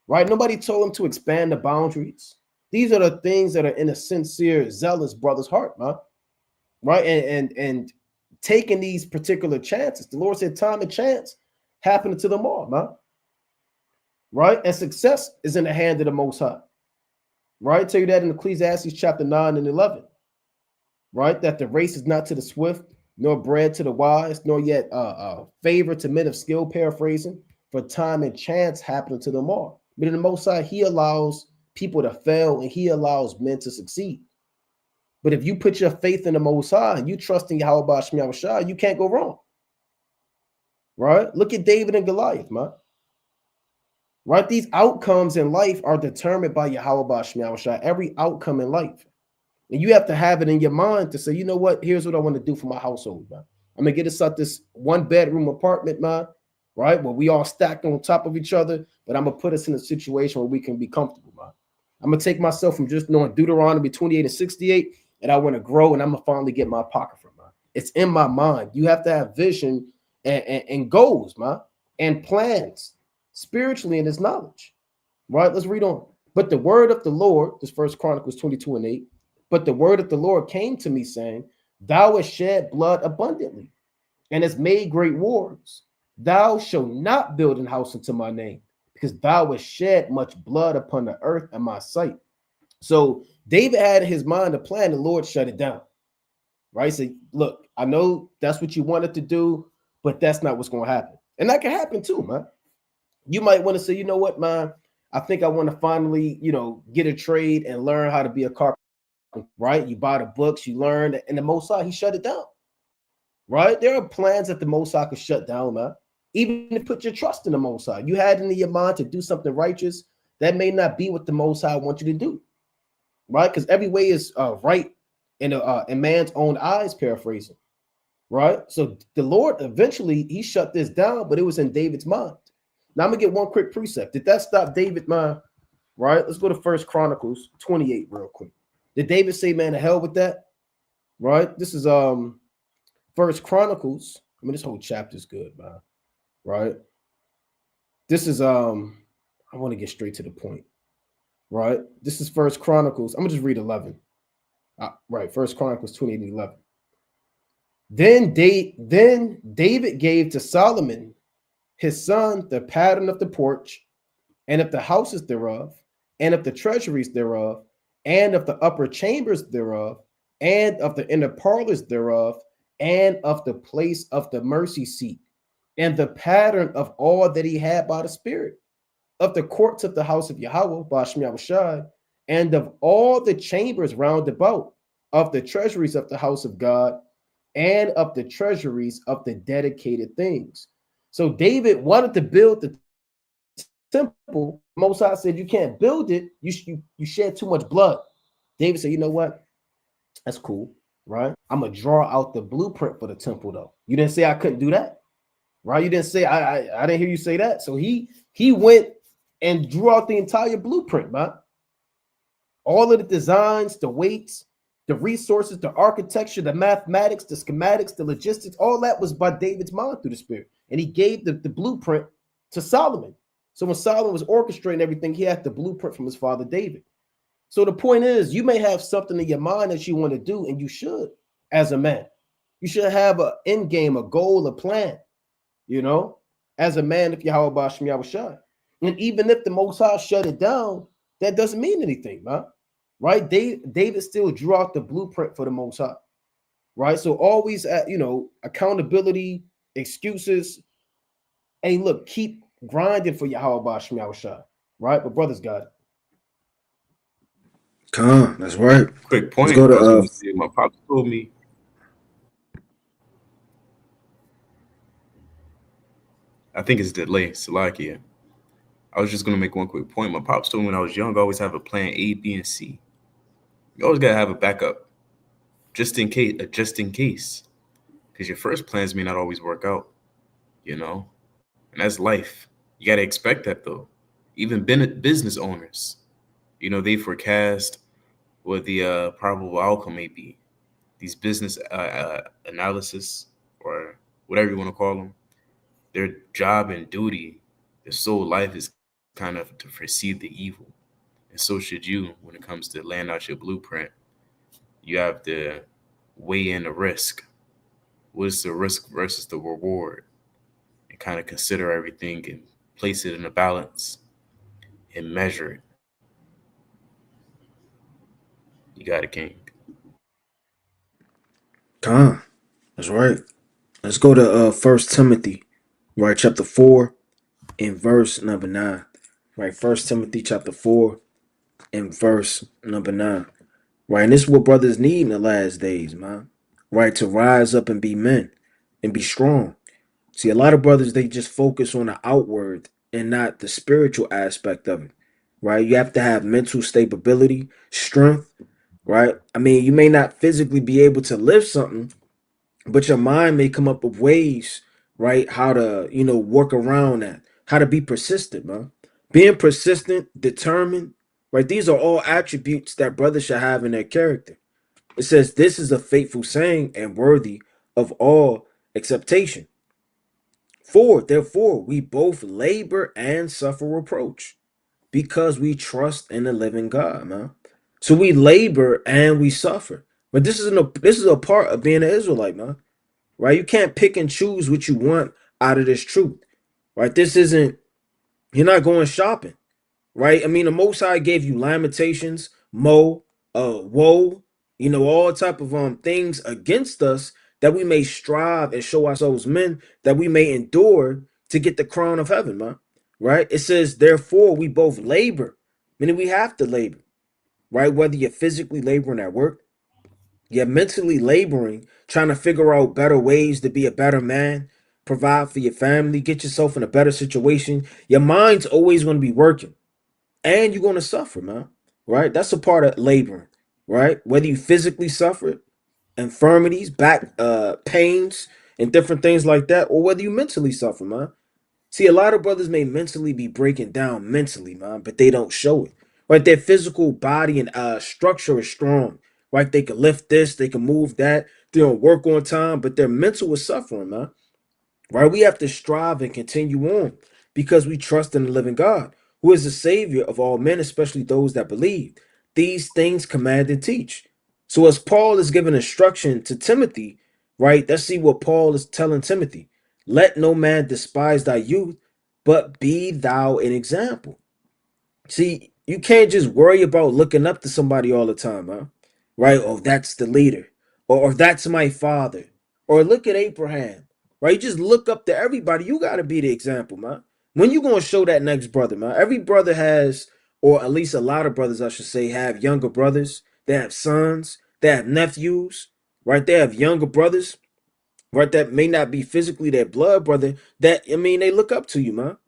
Speaker 1: Right? Nobody told him to expand the boundaries. These are the things that are in a sincere, zealous brother's heart, man. Right? And taking these particular chances. The Lord said time and chance happened to them all, man. Right? And success is in the hand of the Most High. Right? Tell you that in Ecclesiastes chapter 9 and 11. Right? That the race is not to the swift, nor bread to the wise, nor yet favor to men of skill, paraphrasing, for time and chance happening to them all. But in the Most High, he allows people to fail and he allows men to succeed. But if you put your faith in the Most High and you trust in Yahweh Shema Shai, you can't go wrong. Right? Look at David and Goliath, man. Right? These outcomes in life are determined by Yahweh Shema Shai, every outcome in life. And you have to have it in your mind to say, you know what? Here's what I want to do for my household, man. I'm going to get us out this 1-bedroom apartment, man, right? Where we all stacked on top of each other, but I'm going to put us in a situation where we can be comfortable, man. I'm going to take myself from just knowing Deuteronomy 28 and 68, and I want to grow, and I'm going to finally get my pocket from, man. It's in my mind. You have to have vision and goals, man, and plans spiritually in his knowledge. Right? Let's read on. But the word of the Lord, this First Chronicles 22:8. But the word of the Lord came to me, saying, Thou hast shed blood abundantly, and hast made great wars. Thou shalt not build an house unto my name, because thou hast shed much blood upon the earth in my sight. So David had in his mind a plan, the Lord shut it down. Right? So look, I know that's what you wanted to do, but that's not what's going to happen. And that can happen too, man. You might want to say, you know what, man, I think I want to finally, get a trade and learn how to be a carpenter, right? You buy the books, you learn, and the Most High, he shut it down, right? There are plans that the Most High could shut down, man. Even to put your trust in the Most High. You had in your mind to do something righteous, that may not be what the Most High wants you to do, right? Because every way is right in man's own eyes, paraphrasing, right? So the Lord eventually, he shut this down, but it was in David's mind. Now I'm gonna get one quick precept. Did that stop David, man? Right? Let's go to First Chronicles 28 real quick. Did David say, man, to hell with that? Right? This is First Chronicles. I mean, this whole chapter is good, man. Right? This is I want to get straight to the point. Right? This is First Chronicles. I'm gonna just read 11. Right, First Chronicles 28:11. Then David gave to Solomon his son the pattern of the porch, and of the houses thereof, and of the treasuries thereof, and of the upper chambers thereof, and of the inner parlors thereof, and of the place of the mercy seat, and the pattern of all that he had by the Spirit, of the courts of the house of Yahweh, Bashem Yahushai, and of all the chambers round about, of the treasuries of the house of God, and of the treasuries of the dedicated things. So David wanted to build the temple. Most High said, you can't build it. You shed too much blood. David said, you know what? That's cool, right? I'm going to draw out the blueprint for the temple, though. You didn't say I couldn't do that, right? You didn't say, I didn't hear you say that. So he went and drew out the entire blueprint, man. All of the designs, the weights, the resources, the architecture, the mathematics, the schematics, the logistics, all that was by David's mind through the Spirit. And he gave the blueprint to Solomon. So when Solomon was orchestrating everything, he had the blueprint from his father David. So the point is, you may have something in your mind that you want to do, and you should, as a man. You should have an end game, a goal, a plan, as a man, if Yahweh Bashem Yahushai. And even if the Most High shut it down, that doesn't mean anything, man. Right? David still drew out the blueprint for the Most High. Right? So always at, accountability, excuses. Hey, look, keep grinding for Yahweh Bashem Yahushai. Right? But brothers got it.
Speaker 3: Come, that's right.
Speaker 4: Quick point.
Speaker 3: Let's go to
Speaker 4: I was gonna say, my pops told me. I think it's delay, Salakia. I was just gonna make one quick point. My pops told me when I was young, I always have a plan A, B, and C. You always gotta have a backup, just in case. Because your first plans may not always work out, and that's life. You gotta expect that though. Even business owners, they forecast what the probable outcome may be. These business analysis, or whatever you want to call them, their job and duty, their sole life is kind of to foresee the evil. And so should you when it comes to laying out your blueprint. You have to weigh in the risk. What is the risk versus the reward? And kind of consider everything and place it in a balance and measure it. You got it, King.
Speaker 3: Come, that's right. Let's go to 1 Timothy, right, chapter 4 and verse number 9. Right, 1 Timothy chapter 4 and verse number 9. Right, and this is what brothers need in the last days, man. Right, to rise up and be men and be strong. See, a lot of brothers, they just focus on the outward and not the spiritual aspect of it. Right, you have to have mental stability, strength. Right, I mean, you may not physically be able to lift something, but your mind may come up with ways, right, how to, work around that, how to be persistent, man. Being persistent, determined, right? These are all attributes that brothers should have in their character. It says, this is a faithful saying and worthy of all acceptation. 4, therefore, we both labor and suffer reproach because we trust in the living God, man. So we labor and we suffer. But this is a part of being an Israelite, man. Right? You can't pick and choose what you want out of this truth. Right? This isn't, you're not going shopping. Right? I mean, the Most High gave you Lamentations, woe, all type of things against us that we may strive and show ourselves men, that we may endure to get the crown of heaven, man. Right? It says, therefore, we both labor, meaning we have to labor, right? Whether you're physically laboring at work, you're mentally laboring, trying to figure out better ways to be a better man, provide for your family, get yourself in a better situation. Your mind's always going to be working, and you're going to suffer, man. Right? That's a part of laboring, right? Whether you physically suffer, infirmities, back pains, and different things like that, or whether you mentally suffer, man. See, a lot of brothers may mentally be breaking down mentally, man, but they don't show it. Right? Their physical body and structure is strong. Right? They can lift this, they can move that, they don't work on time, but their mental is suffering, man. Right? We have to strive and continue on because we trust in the living God, who is the Savior of all men, especially those that believe. These things command and teach. So as Paul is giving instruction to Timothy, right? Let's see what Paul is telling Timothy. Let no man despise thy youth, but be thou an example. See, you can't just worry about looking up to somebody all the time, huh? Right? Oh, that's the leader. Or that's my father. Or look at Abraham. Right? You just look up to everybody. You got to be the example, man. When you going to show that next brother, man? Every brother has, or at least a lot of brothers, I should say, have younger brothers. They have sons. They have nephews. Right? They have younger brothers. Right? That may not be physically their blood brother. They look up to you, man.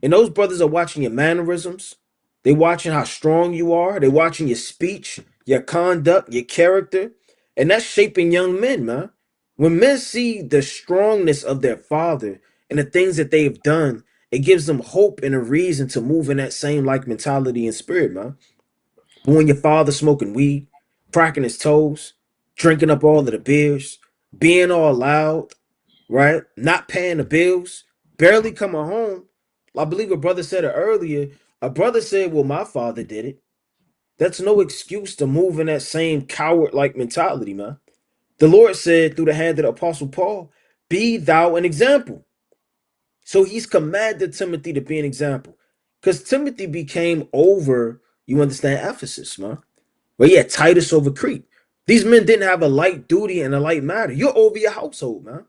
Speaker 3: And those brothers are watching your mannerisms. They watching how strong you are. They watching your speech, your conduct, your character. And that's shaping young men, man. When men see the strongness of their father and the things that they've done, it gives them hope and a reason to move in that same like mentality and spirit, man. But when your father smoking weed, cracking his toes, drinking up all of the beers, being all loud, right? Not paying the bills, barely coming home. I believe a brother said it earlier. A brother said, well, my father did it. That's no excuse to move in that same coward-like mentality, man. The Lord said through the hand of the Apostle Paul, be thou an example. So he's commanded Timothy to be an example. Because Timothy became over, you understand, Ephesus, man. Well, yeah, Titus over Crete. These men didn't have a light duty and a light matter. You're over your household, man.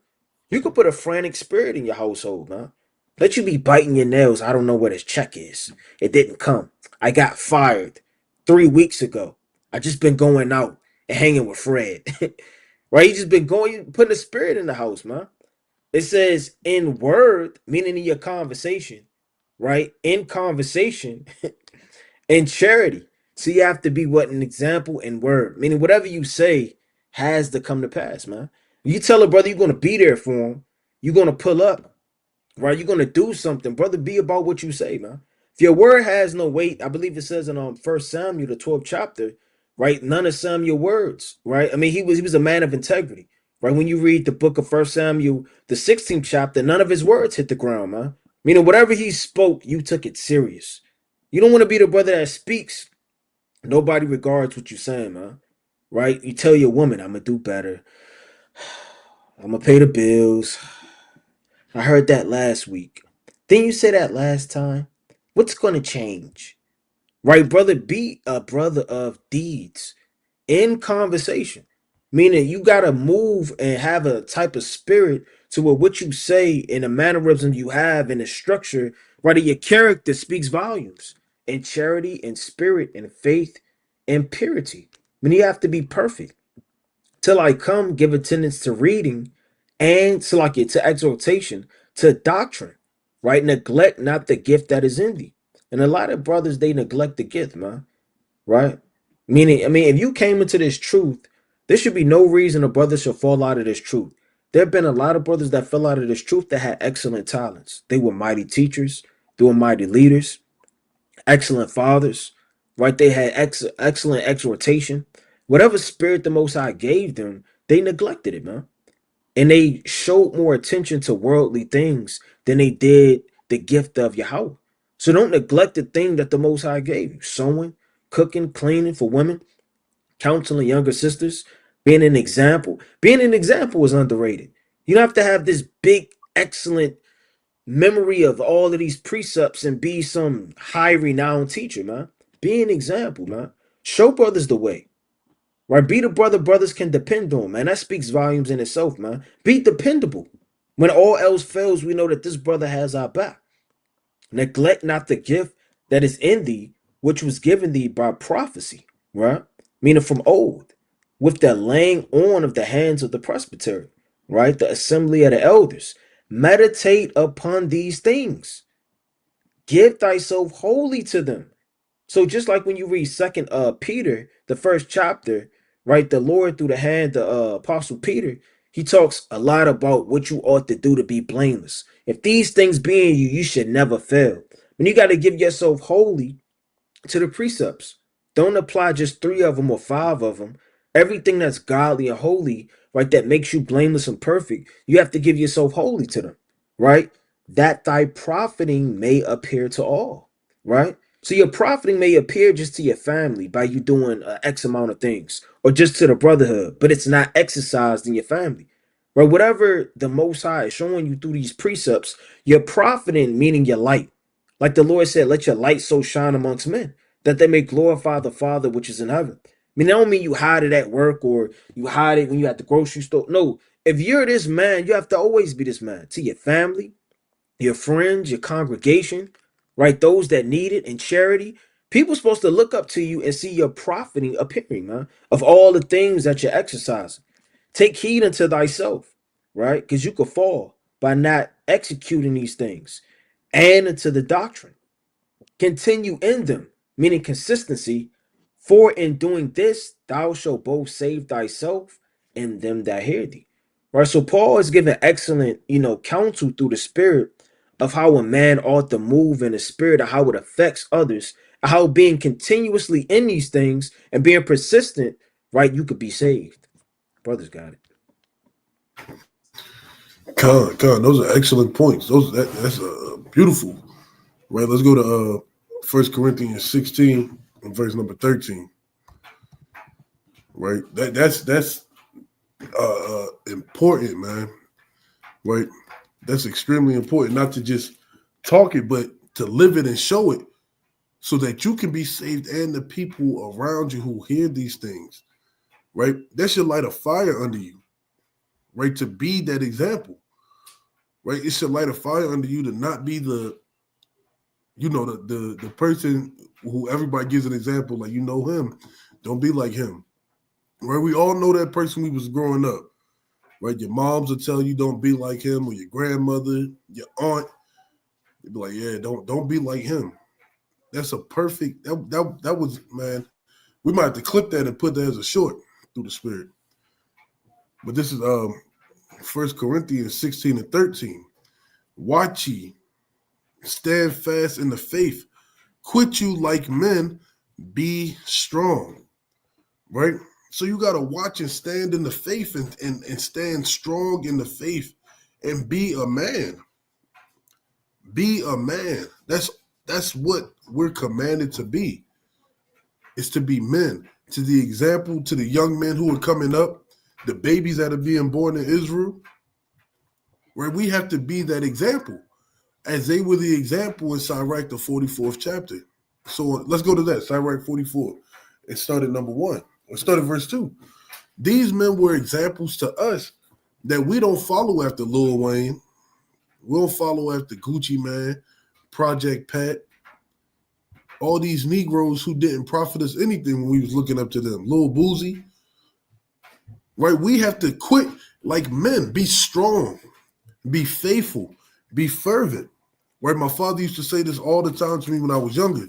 Speaker 3: You could put a frantic spirit in your household, man. Let you be biting your nails. I don't know where this check is. It didn't come. I got fired 3 weeks ago. I just been going out and hanging with Fred. Right? You just been going, putting a spirit in the house, man. It says in word, meaning in your conversation, right? In conversation, in charity. So you have to be what an example in word, meaning whatever you say has to come to pass, man. You tell a brother you're gonna be there for him, you're gonna pull up, right? You're gonna do something, brother. Be about what you say, man. If your word has no weight, I believe it says in 1 Samuel, the 12th chapter, right? None of Samuel's words, right? I mean, he was a man of integrity, right? When you read the book of 1 Samuel, the 16th chapter, none of his words hit the ground, man. Meaning whatever he spoke, you took it serious. You don't want to be the brother that speaks. Nobody regards what you're saying, man. Right? You tell your woman, I'm gonna do better. I'm gonna pay the bills. I heard that last week. Didn't you say that last time? What's gonna change? Right, brother? Be a brother of deeds in conversation. Meaning you gotta move and have a type of spirit to where what you say and the mannerism you have and the structure, right, of your character speaks volumes. In charity and spirit and faith and purity. I mean, you have to be perfect. Till I come, give attendance to reading and to exhortation, to doctrine, right? Neglect not the gift that is in thee. And a lot of brothers, they neglect the gift, man, right? Meaning, I mean, if you came into this truth, there should be no reason a brother should fall out of this truth. There have been a lot of brothers that fell out of this truth that had excellent talents. They were mighty teachers, they were mighty leaders, excellent fathers, right? They had excellent exhortation. Whatever spirit the Most High gave them, they neglected it, man. and they showed more attention to worldly things than they did the gift of Yahweh. So don't neglect the thing that the Most High gave you: sewing, cooking, cleaning for women, counseling younger sisters, being an example. Being an example is underrated. You don't have to have this big, excellent memory of all of these precepts and be some high renowned teacher, man. Be an example, man. Show brothers the way. Right? Be the brother brothers can depend on, man. That speaks volumes in itself, man. Be dependable. When all else fails, we know that this brother has our back. Neglect not the gift that is in thee, which was given thee by prophecy, right? Meaning from old, with the laying on of the hands of the presbytery, right? The assembly of the elders. Meditate upon these things. Give thyself wholly to them. So just like when you read Second Peter, the first chapter, right? The Lord through the hand of Apostle Peter, he talks a lot about what you ought to do to be blameless. If these things be in you, you should never fail. When you got to give yourself wholly to the precepts. Don't apply just 3 of them or 5 of them. Everything that's godly and holy, right, that makes you blameless and perfect, you have to give yourself wholly to them, right? That thy profiting may appear to all, right? So your profiting may appear just to your family by you doing X amount of things, or just to the brotherhood, but it's not exercised in your family, right? Whatever the Most High is showing you through these precepts, you're profiting, meaning your light. Like the Lord said, let your light so shine amongst men that they may glorify the Father which is in heaven. I mean, that don't mean you hide it at work or you hide it when you're at the grocery store. No, if you're this man, you have to always be this man to your family, your friends, your congregation, right? Those that need it in charity. People supposed to look up to you and see your profiting appearing, man, of all the things that you're exercising. Take heed unto thyself, right? Because you could fall by not executing these things, and into the doctrine. Continue in them, meaning consistency. For in doing this, thou shalt both save thyself and them that hear thee. Right. So Paul is giving excellent, counsel through the Spirit of how a man ought to move in the Spirit, of how it affects others, how being continuously in these things and being persistent, right, you could be saved. Brothers got it.
Speaker 2: Con, those are excellent points. That's beautiful. Right, let's go to 1 Corinthians 16 and verse number 13. Right, that's important, man. Right, that's extremely important. Not to just talk it, but to live it and show it, so that you can be saved and the people around you who hear these things. Right, that should light a fire under you. Right, to be that example. Right, it should light a fire under you to not be the person who everybody gives an example, like, him, don't be like him. Right? We all know that person we was growing up. Right? Your moms will tell you don't be like him, or your grandmother, your aunt. They'd be like, yeah, don't be like him. That's a perfect, that was, man, we might have to clip that and put that as a short through the Spirit. But this is 1 Corinthians 16 and 13. Watch ye, stand fast in the faith, quit you like men, be strong. Right? So you got to watch and stand in the faith and stand strong in the faith and be a man. Be a man. That's what we're commanded to be. Is to be men. To the example, to the young men who are coming up, the babies that are being born in Israel, where we have to be that example, as they were the example in Sirach, the 44th chapter. So let's go to that, Sirach 44. It started number 1. It started verse 2. These men were examples to us that we don't follow after Lil Wayne. We don't follow after Gucci Man, Project Pat, all these Negroes who didn't profit us anything when we was looking up to them. Lil Boozy. Right? We have to quit like men. Be strong. Be faithful. Be fervent. Right? My father used to say this all the time to me when I was younger.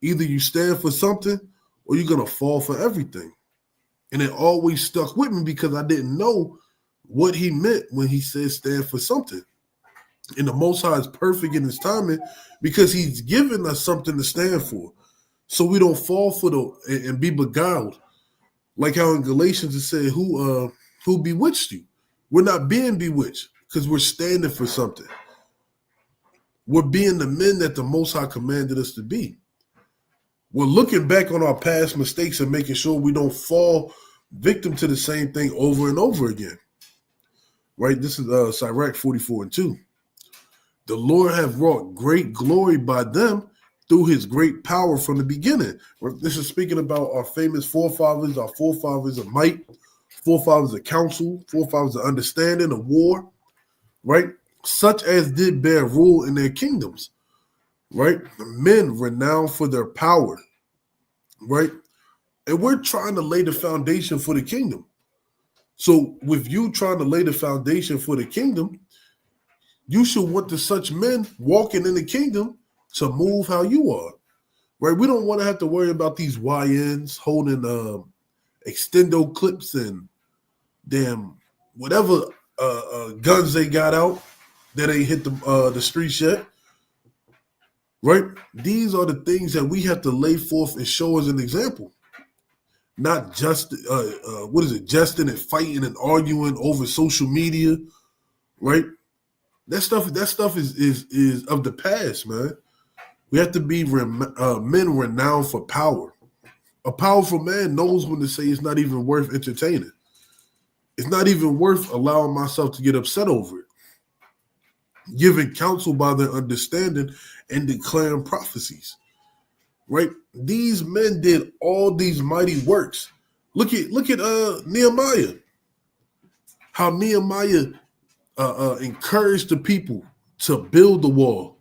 Speaker 2: Either you stand for something or you're going to fall for everything. And it always stuck with me because I didn't know what he meant when he said stand for something. And the Most High is perfect in his timing because he's given us something to stand for. So we don't fall for and be beguiled. Like how in Galatians it said, who bewitched you? We're not being bewitched because we're standing for something. We're being the men that the Most High commanded us to be. We're looking back on our past mistakes and making sure we don't fall victim to the same thing over and over again. Right? This is Sirach 44:2. The Lord have wrought great glory by them through his great power from the beginning. This is speaking about our famous forefathers, our forefathers of might, forefathers of counsel, forefathers of understanding, of war, right? Such as did bear rule in their kingdoms, right? Men renowned for their power, right? And we're trying to lay the foundation for the kingdom. So with you trying to lay the foundation for the kingdom, you should want to such men walking in the kingdom to move how you are, right? We don't want to have to worry about these YNs holding extendo clips and damn whatever guns they got out that ain't hit the streets yet, right? These are the things that we have to lay forth and show as an example, not just jesting and fighting and arguing over social media, right? That stuff is of the past, man. We have to be men renowned for power. A powerful man knows when to say it's not even worth entertaining. It's not even worth allowing myself to get upset over it. Giving counsel by their understanding and declaring prophecies, right? These men did all these mighty works. Look at Nehemiah. How Nehemiah encouraged the people to build the wall.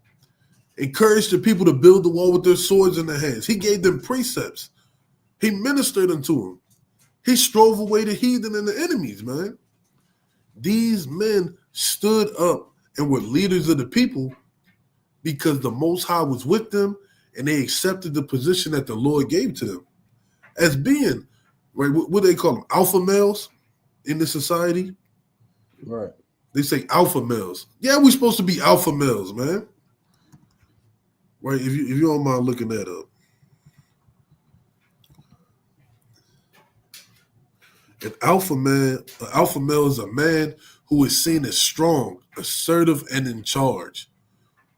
Speaker 2: Encouraged the people to build the wall with their swords in their hands. He gave them precepts. He ministered unto them. He strove away the heathen and the enemies, man. These men stood up and were leaders of the people because the Most High was with them and they accepted the position that the Lord gave to them as being, right, what do they call them, alpha males in the society?
Speaker 1: Right.
Speaker 2: They say alpha males. Yeah, we're supposed to be alpha males, man. Right, if you don't mind looking that up. An alpha male is a man who is seen as strong, assertive, and in charge,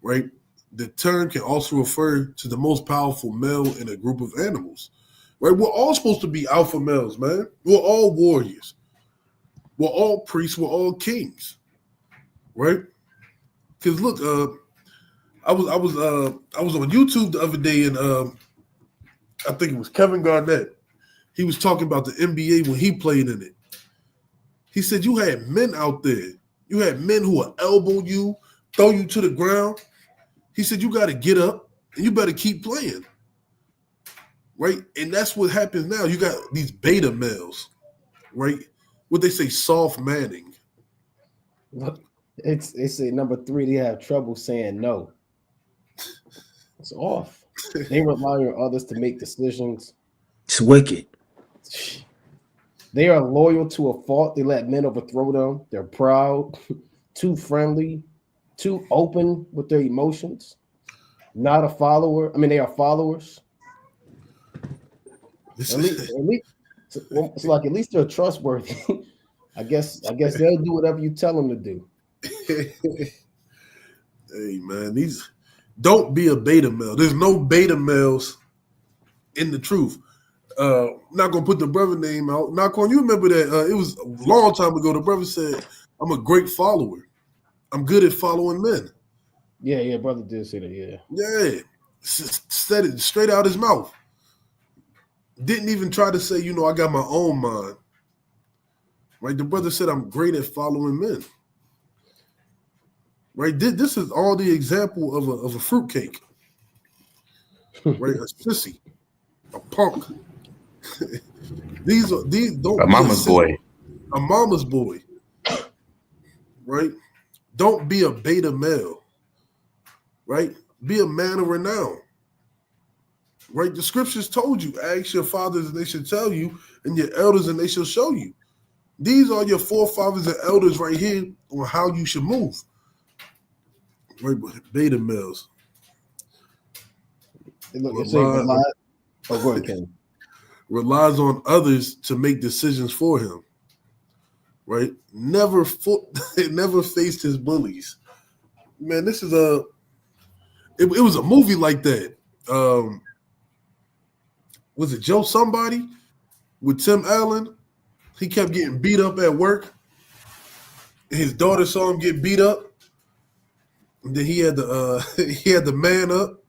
Speaker 2: right? The term can also refer to the most powerful male in a group of animals, right? We're all supposed to be alpha males, man. We're all warriors. We're all priests. We're all kings, right? Because look, I was on YouTube the other day, and I think it was Kevin Garnett. He was talking about the NBA when he played in it. He said you had men out there. You had men who will elbow you, throw you to the ground. He said you got to get up and you better keep playing, right? And that's what happens now. You got these beta males, right? What they say, soft manning.
Speaker 1: They say number 3, they have trouble saying no. It's off. They rely on others to make decisions.
Speaker 3: It's wicked.
Speaker 1: They are loyal to a fault. They let men overthrow them. They're proud, too friendly, too open with their emotions. Not a follower. I mean, they are followers. At least, it's like at least they're trustworthy. I guess they'll do whatever you tell them to do.
Speaker 2: Hey man, don't be a beta male. There's no beta males in the truth. Not gonna put the brother name out. Nakwan, you remember that? It was a long time ago. The brother said, "I'm a great follower. I'm good at following men."
Speaker 1: Yeah, brother did say that.
Speaker 2: Yeah, said it straight out his mouth. Didn't even try to say, I got my own mind. Right? The brother said, "I'm great at following men." Right? This is all the example of a fruitcake. Right? A sissy, a punk. these don't
Speaker 4: A mama's boy.
Speaker 2: A mama's boy. Right? Don't be a beta male. Right? Be a man of renown. Right? The scriptures told you, ask your fathers and they shall tell you, and your elders and they shall show you. These are your forefathers and elders right here on how you should move. Right? Beta males.
Speaker 1: Look, it say rely. Oh, go ahead, Kenny.
Speaker 2: Relies on others to make decisions for him. right? Never never faced his bullies. Man, this is it was a movie like that. Was it Joe Somebody with Tim Allen? He kept getting beat up at work. His daughter saw him get beat up. And then he had the he had the man up.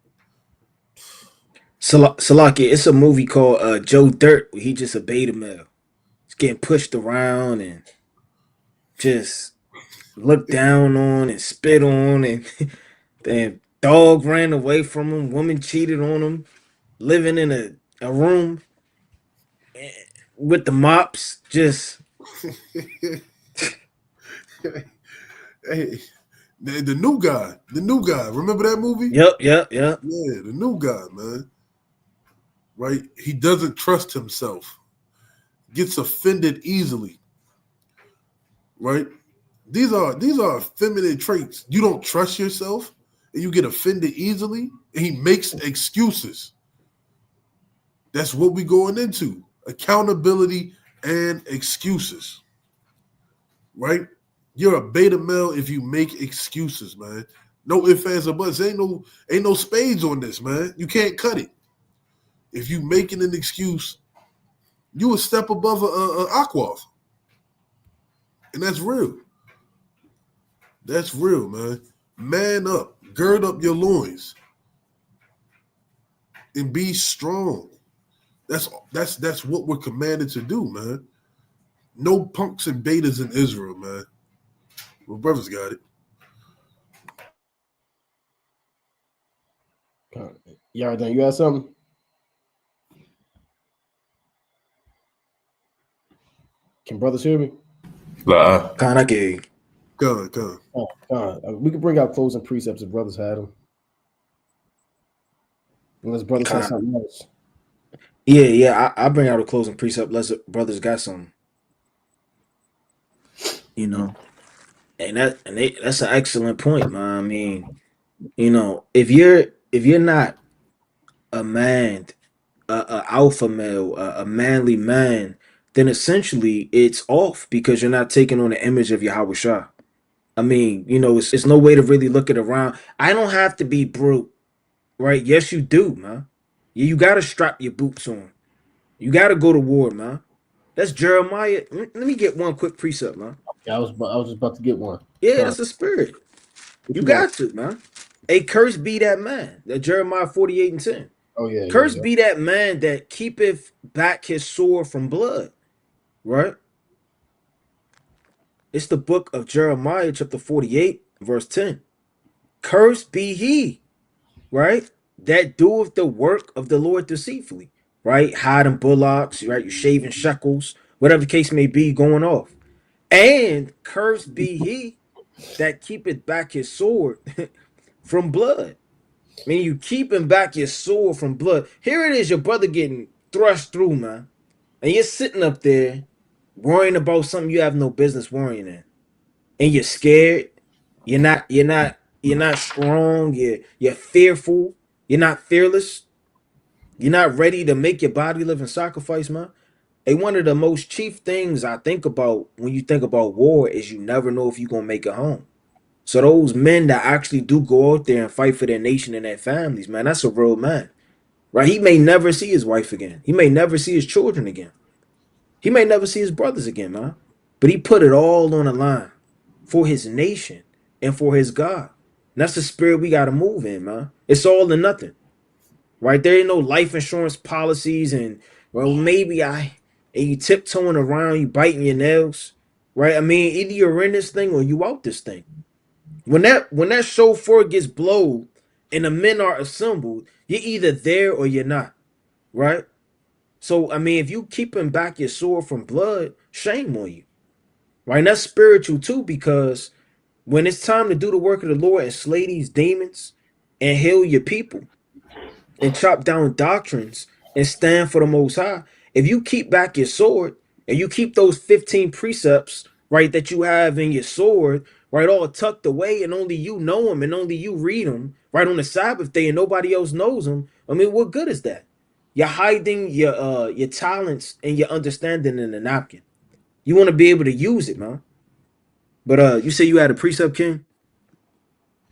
Speaker 3: Salaki, it's a movie called Joe Dirt where he just a beta male. He's getting pushed around and just looked down on and spit on, and then dog ran away from him, woman cheated on him, living in a room with the mops, just
Speaker 2: Hey, the new guy, Remember that movie?
Speaker 3: yep.
Speaker 2: Yeah, the new guy, man. Right? He doesn't trust himself. Gets offended easily. Right? These are feminine traits. You don't trust yourself and you get offended easily, and he makes excuses. That's what we going into. Accountability and excuses. Right? You're a beta male if you make excuses, man. No ifs, ands, or buts. Ain't no spades on this, man. You can't cut it. If you making an excuse, you a step above a aqua. And that's real. That's real, man. Man up. Gird up your loins. And be strong. That's what we're commanded to do, man. No punks and betas in Israel, man. My brothers got it.
Speaker 1: Yardan, you got something? Can brothers hear me?
Speaker 3: kind of gay.
Speaker 2: Come on.
Speaker 1: Oh, we could bring out closing precepts if brothers had them. Unless brothers had something else.
Speaker 3: Yeah. I bring out a closing precept. Let's brothers got some, you know, and that's an excellent point, man. I mean, if you're not a man, a alpha male, a manly man, then essentially it's off because you're not taking on the image of Yahweh Shah. I mean, it's no way to really look it around. I don't have to be brute, right? Yes, you do, man. You got to strap your boots on. You got to go to war, man. That's Jeremiah. Let me get one quick precept, man.
Speaker 1: Yeah, I was just about to get one.
Speaker 3: Yeah, that's the spirit. You got to, man. A curse be that man. That Jeremiah 48:10.
Speaker 1: Oh yeah.
Speaker 3: Curse be that man that keepeth back his sword from blood. Right? It's the book of Jeremiah, chapter 48, verse 10. Cursed be he, right? That doeth the work of the Lord deceitfully, right? Hiding bullocks, right? You're shaving shekels, whatever the case may be going off. And cursed be he that keepeth back his sword from blood. I mean, you keeping back your sword from blood. Here it is, your brother getting thrust through, man. And you're sitting up there worrying about something you have no business worrying in. And you're scared. You're not strong. You're fearful. You're not fearless. You're not ready to make your body live in sacrifice, man. And one of the most chief things I think about when you think about war is you never know if you're gonna make it home. So those men that actually do go out there and fight for their nation and their families, man, that's a real man. Right? He may never see his wife again. He may never see his children again. He may never see his brothers again, man. But he put it all on the line for his nation and for his God. And that's the spirit we got to move in, man. It's all or nothing, right? There ain't no life insurance policies and, well, and you tiptoeing around, you biting your nails, right? I mean, either you're in this thing or you out this thing. When that shofar gets blown and the men are assembled, you're either there or you're not, right? So, I mean, if you keeping back your sword from blood, shame on you. Right? And that's spiritual too, because when it's time to do the work of the Lord and slay these demons and heal your people and chop down doctrines and stand for the Most High, if you keep back your sword and you keep those 15 precepts, right, that you have in your sword, right, all tucked away and only you know them and only you read them, right, on the Sabbath day and nobody else knows them, I mean, what good is that? You're hiding your talents and your understanding in the napkin. You want to be able to use it, man. But you say you had a precept, King?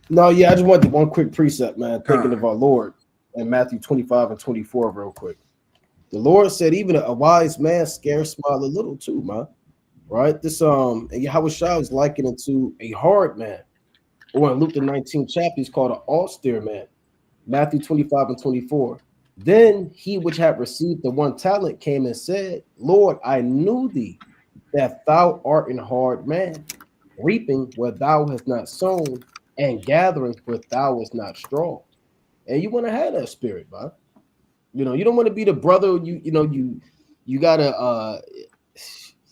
Speaker 1: No, yeah, I just wanted one quick precept, man. Thinking
Speaker 3: Con.
Speaker 1: of our Lord in Matthew 25 and 24, real quick. The Lord said, even a wise man scarce smile a little too, man. Right? This and Yahweh Shah is likened it to a hard man. Or in Luke the 19th chapter, he's called an austere man. Matthew 25 and 24. Then he which had received the 1 talent came and said, Lord, I knew thee that thou art an hard man, reaping where thou hast not sown, and gathering where thou hast not strong. And you want to have that spirit, man. You know, you don't want to be the brother. You gotta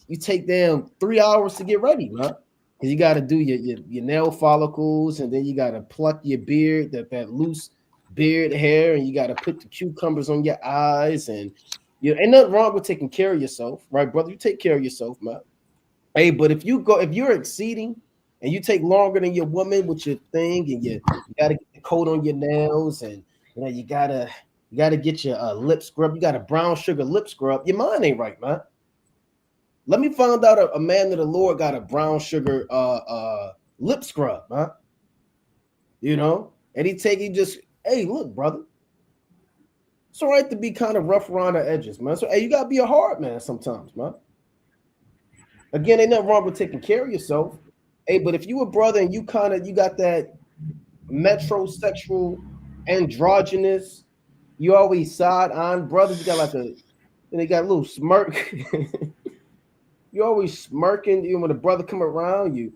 Speaker 1: you take them 3 hours to get ready, man. Because you got to do your nail follicles, and then you got to pluck your beard, that loose beard hair, and you got to put the cucumbers on your eyes. And ain't nothing wrong with taking care of yourself, right, brother? You take care of yourself, man. Hey, but if you're exceeding and you take longer than your woman with your thing, and you got to get the coat on your nails, and you gotta get your lip scrub. You got a brown sugar lip scrub. Your mind ain't right, man. Let me find out a man of the Lord got a brown sugar lip scrub, huh? And he just, hey, look, brother. It's all right to be kind of rough around the edges, man. So, hey, you gotta be a hard man sometimes, man. Again, ain't nothing wrong with taking care of yourself. Hey, but if you a brother and you got that metrosexual, androgynous, you always side on brothers, you got they got a little smirk. You always smirking. When the brother come around, you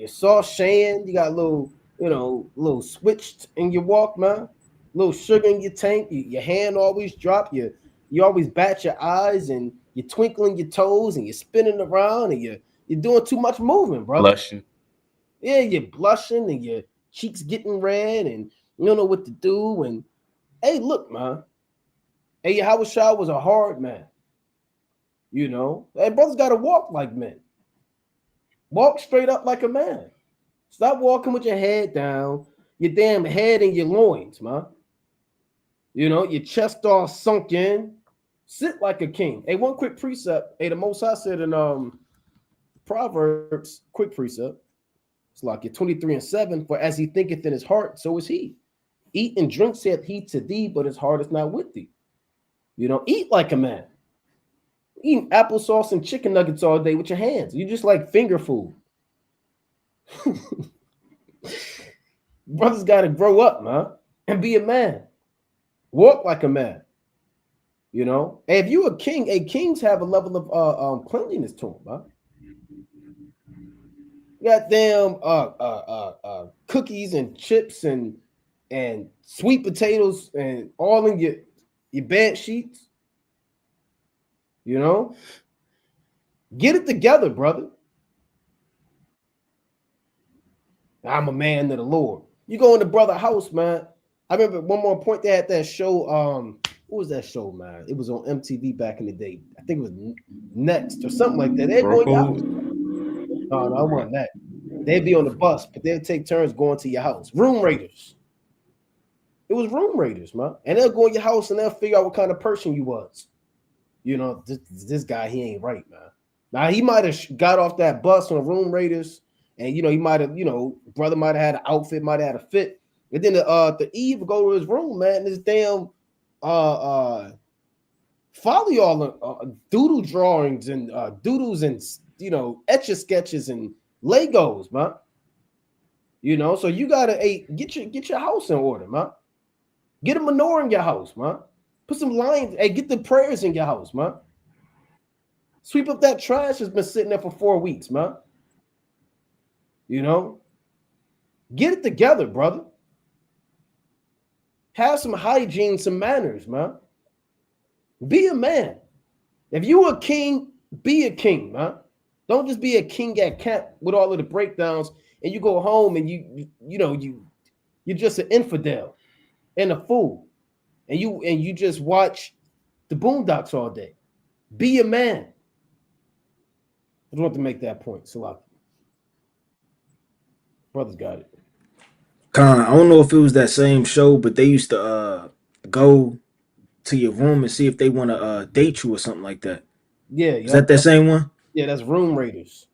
Speaker 1: saw Shan. You got a little switched in your walk, man. Little sugar in your tank. Your hand always drop. You always bat your eyes, and you're twinkling your toes, and you're spinning around, and you're doing too much moving, brother.
Speaker 4: Blushing.
Speaker 1: Yeah, you're blushing, and your cheeks getting red, and you don't know what to do. And hey, look, man. Hey, Yahweh Shah was a hard man. Hey, brothers got to walk like men. Walk straight up like a man. Stop walking with your head down, your damn head in your loins, man. Your chest all sunk in. Sit like a king. Hey, one quick precept. Hey, the Most High said in Proverbs, quick precept. It's like 23 and 7. For as he thinketh in his heart, so is he. Eat and drink saith he to thee, but his heart is not with thee. Eat like a man. Eating applesauce and chicken nuggets all day with your hands. You just like finger food. Brothers got to grow up, man, and be a man. Walk like a man. And if you a king, kings have a level of cleanliness to them, man. Goddamn cookies and chips and sweet potatoes and all in your bed sheets. Get it together, brother. I'm a man of the Lord. You go in the brother house, man. I remember one more point, they had that show. What was that show, man? It was on MTV back in the day. I think it was Next or something like that. They'd go in your house. No, I wasn't that. They'd be on the bus, but they'd take turns going to your house. Room raiders. It was room raiders, man. And they'll go in your house and they'll figure out what kind of person you was. This guy, he ain't right, man. Now, he might have got off that bus on Room Raiders, and, he might have, brother might have had an outfit, might have had a fit. And then the Eve go to his room, man, this damn follow y'all doodle drawings and doodles and, etch-a-sketches and Legos, man. So you got to get your house in order, man. Get a menorah in your house, man. Put some lines. Hey, get the prayers in your house, man. Sweep up that trash that's been sitting there for 4 weeks, man. Get it together, brother. Have some hygiene, some manners, man. Be a man. If you a king, be a king, man. Don't just be a king at camp with all of the breakdowns and you go home and you're just an infidel and a fool. And you just watch the Boondocks all day. Be a man. I just want to make that point. So, brothers got it.
Speaker 3: Con, I don't know if it was that same show, but they used to go to your room and see if they want to date you or something like that.
Speaker 1: Yeah,
Speaker 3: Is that
Speaker 1: yep,
Speaker 3: that same one?
Speaker 1: yeah, that's Room Raiders.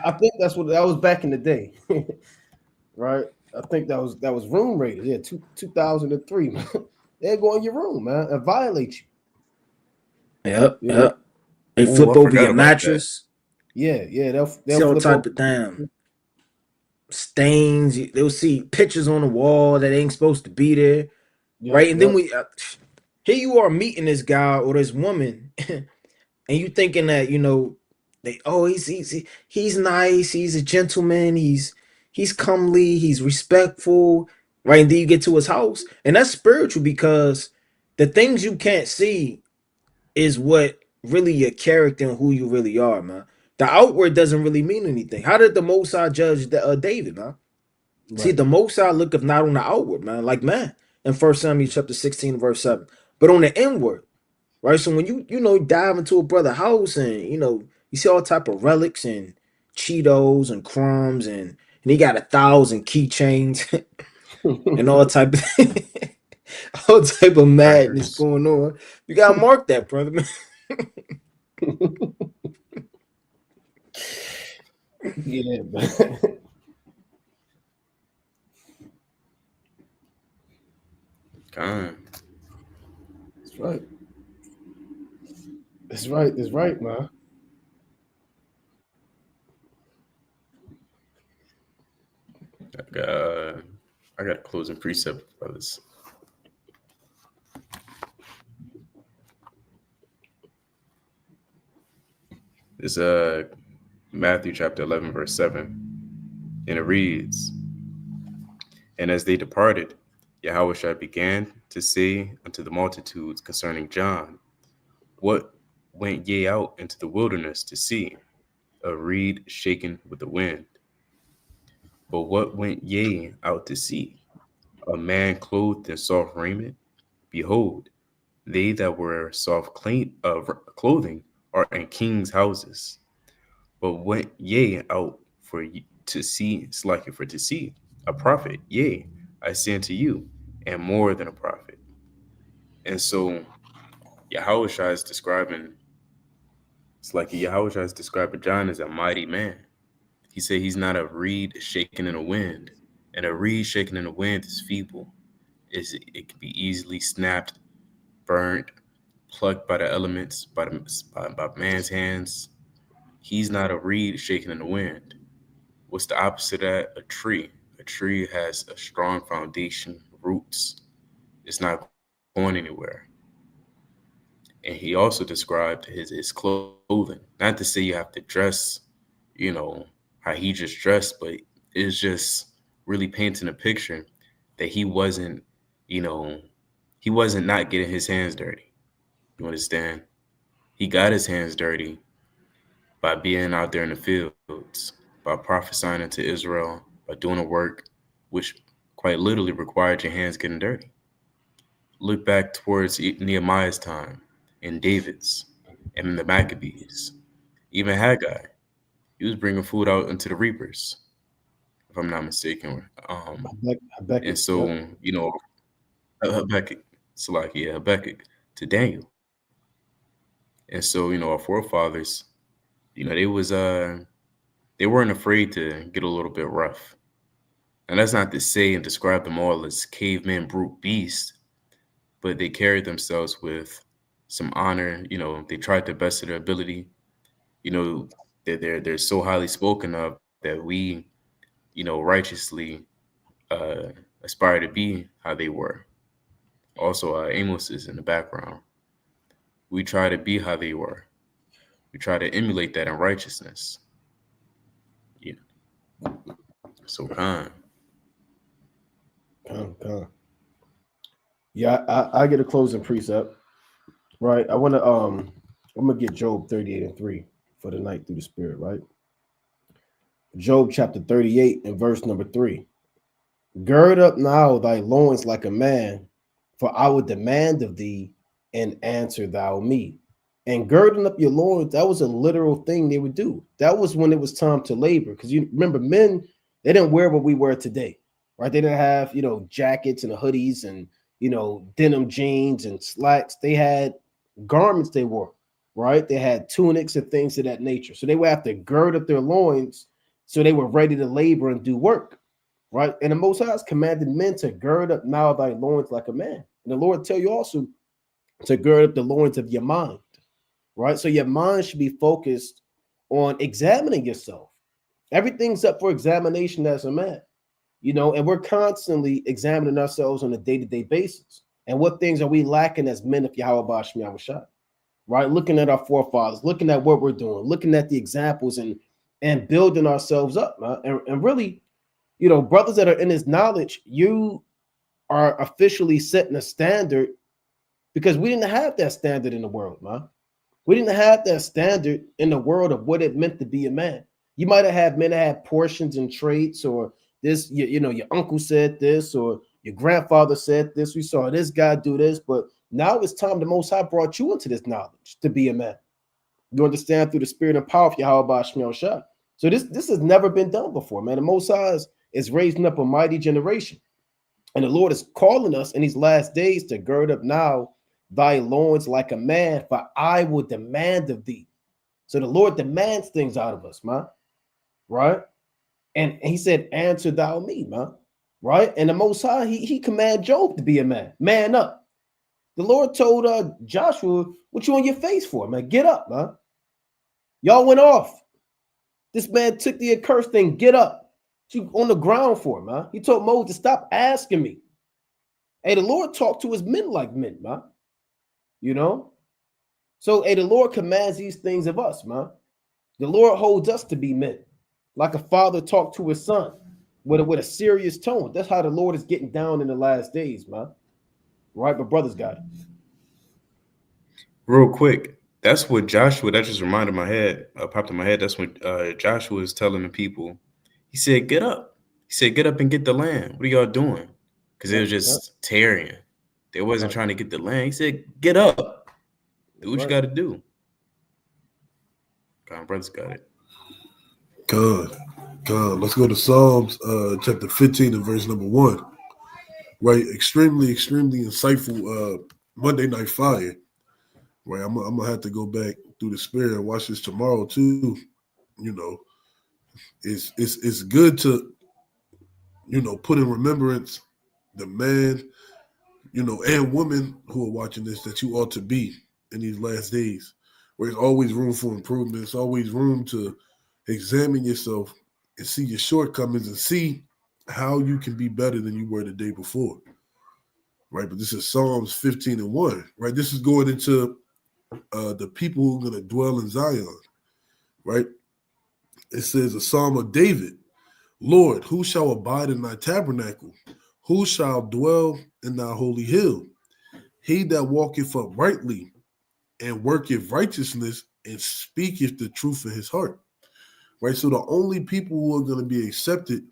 Speaker 1: I think that's what that was back in the day, right? I think that was Room Raiders. Yeah, 2003. Man. They go in your room, man, and violate
Speaker 3: Yep,
Speaker 1: you. You know,
Speaker 3: yep. They
Speaker 4: Oh,
Speaker 3: flip
Speaker 4: I
Speaker 3: over
Speaker 4: forgot
Speaker 3: your
Speaker 4: about that.
Speaker 3: mattress.
Speaker 1: yeah, they'll
Speaker 3: See all
Speaker 1: flip over.
Speaker 3: type of damn stains. They'll see pictures on the wall that ain't supposed to be there,
Speaker 1: Yep,
Speaker 3: right? And then
Speaker 1: yep.
Speaker 3: we here you are meeting this guy or this woman, and you thinking that they he's nice, he's a gentleman, he's comely, he's respectful, right? And then you get to his house, and that's spiritual because the things you can't see is what really your character and who you really are, man. The outward doesn't really mean anything. How did the Most High judge David, man? See,
Speaker 1: Right.
Speaker 3: the Most High looketh not on the outward, man, like man, in 1 Samuel chapter 16, verse 7, but on the inward, right? So when you dive into a brother house and you see all type of relics and Cheetos and crumbs and he got 1,000 keychains and all type of all type of madness
Speaker 4: Crackers.
Speaker 3: going on, you gotta mark that, brother, man.
Speaker 1: Yeah, man.
Speaker 4: God.
Speaker 1: That's right. That's right. That's right, man.
Speaker 4: Uh, I got a closing precept, brothers. It's Matthew chapter 11, verse 7. And it reads, And as they departed, Yahushua began to say unto the multitudes concerning John, What went ye out into the wilderness to see? A reed shaken with the wind. But what went ye out to see? A man clothed in soft raiment? Behold, they that wear soft clothing are in kings' houses. But went ye out to see, slacking for to see a prophet? Yea, I say unto you, and more than a prophet. And so Yahushua is describing, it's like Yahushua is describing John as a mighty man. He said he's not a reed shaken in a wind, and a reed shaken in the wind is feeble. It can be easily snapped, burnt, plucked by the elements, by man's hands. He's not a reed shaken in the wind. What's the opposite of that? A tree. A tree has a strong foundation, roots. It's not going anywhere. And he also described his clothing. Not to say you have to dress, you know, how he just dressed, but it's just really painting a picture that you know, he wasn't not getting his hands dirty. You understand? He got his hands dirty by being out there in the fields, by prophesying into Israel, by doing a work which quite literally required your hands getting dirty. Look back towards Nehemiah's time, and David's, and the Maccabees, even Haggai. He was bringing food out into the reapers, if I'm not mistaken. And
Speaker 1: Habakkuk. Yep.
Speaker 4: so, Habakkuk, Habakkuk to Daniel. And so, our forefathers, they was they weren't afraid to get a little bit rough. And that's not to say and describe them all as cavemen, brute beasts, but they carried themselves with some honor. They tried the best of their ability. They're so highly spoken of that we, righteously aspire to be how they were. Also, Amos is in the background. We try to be how they were. We try to emulate that in righteousness. Yeah. So kind.
Speaker 1: Come. Yeah, I get a closing precept. Right. I'm gonna get Job 38 and 3 for the night through the spirit, right? Job chapter 38 and verse number 3. Gird up now thy loins like a man, for I will demand of thee, and answer thou me. And girding up your loins, that was a literal thing they would do. That was when it was time to labor. Because you remember, men, they didn't wear what we wear today, right? They didn't have, jackets and hoodies and, denim jeans and slacks. They had garments they wore, right? They had tunics and things of that nature. So they would have to gird up their loins so they were ready to labor and do work, right? And the Most High has commanded men to gird up now thy loins like a man. And the Lord tell you also to gird up the loins of your mind, right? So your mind should be focused on examining yourself. Everything's up for examination as a man, and we're constantly examining ourselves on a day-to-day basis. And what things are we lacking as men of Yahweh Bashmi Yahushua, right? Looking at our forefathers, looking at what we're doing, looking at the examples and building ourselves up, man. And really, brothers that are in this knowledge, you are officially setting a standard because we didn't have that standard in the world, man. We didn't have that standard in the world of what it meant to be a man. You might have had men that had portions and traits, or this, your uncle said this, or your grandfather said this. We saw this guy do this, but now it's time the Most High brought you into this knowledge to be a man. You understand through the spirit and power of Yahweh Bashmi Shah. So this has never been done before, man. The Most High is raising up a mighty generation, and the Lord is calling us in these last days to gird up now thy loins like a man, for I will demand of thee. So the Lord demands things out of us, man. Right? And he said, answer thou me, man. Right? And the Most High, he commanded Job to be a man. Man up. The Lord told Joshua, what you on your face for, man? Get up, man. Y'all went off. This man took the accursed thing. Get up. What you on the ground for, man? He told Moses, stop asking me. Hey, the Lord talked to his men like men, man. So the Lord commands these things of us, man. The Lord holds us to be men, like a father talked to his son with a serious tone. That's how the Lord is getting down in the last days, man. Right? But brothers got it.
Speaker 4: Real quick, that's what Joshua, that just reminded my head, popped in my head. That's what Joshua is telling the people. He said, get up. He said, get up and get the land. What are y'all doing? Because they were just tearing. They wasn't trying to get the land. He said, get up. Do what you got to do. God, brothers got it.
Speaker 2: God. Let's go to Psalms chapter 15 and verse number 1. Right, extremely insightful Monday Night Fire. Right, I'm gonna have to go back through the spirit and watch this tomorrow too. It's good to put in remembrance the man, and women who are watching this that you ought to be in these last days. Where there's always room for improvement. There's always room to examine yourself and see your shortcomings and see how you can be better than you were the day before. Right, but this is Psalms 15 and 1. Right, this is going into the people who are going to dwell in Zion. Right, it says a Psalm of David. Lord, who shall abide in thy tabernacle? Who shall dwell in thy holy hill? He that walketh uprightly and worketh righteousness and speaketh the truth in his heart. Right, so the only people who are going to be accepted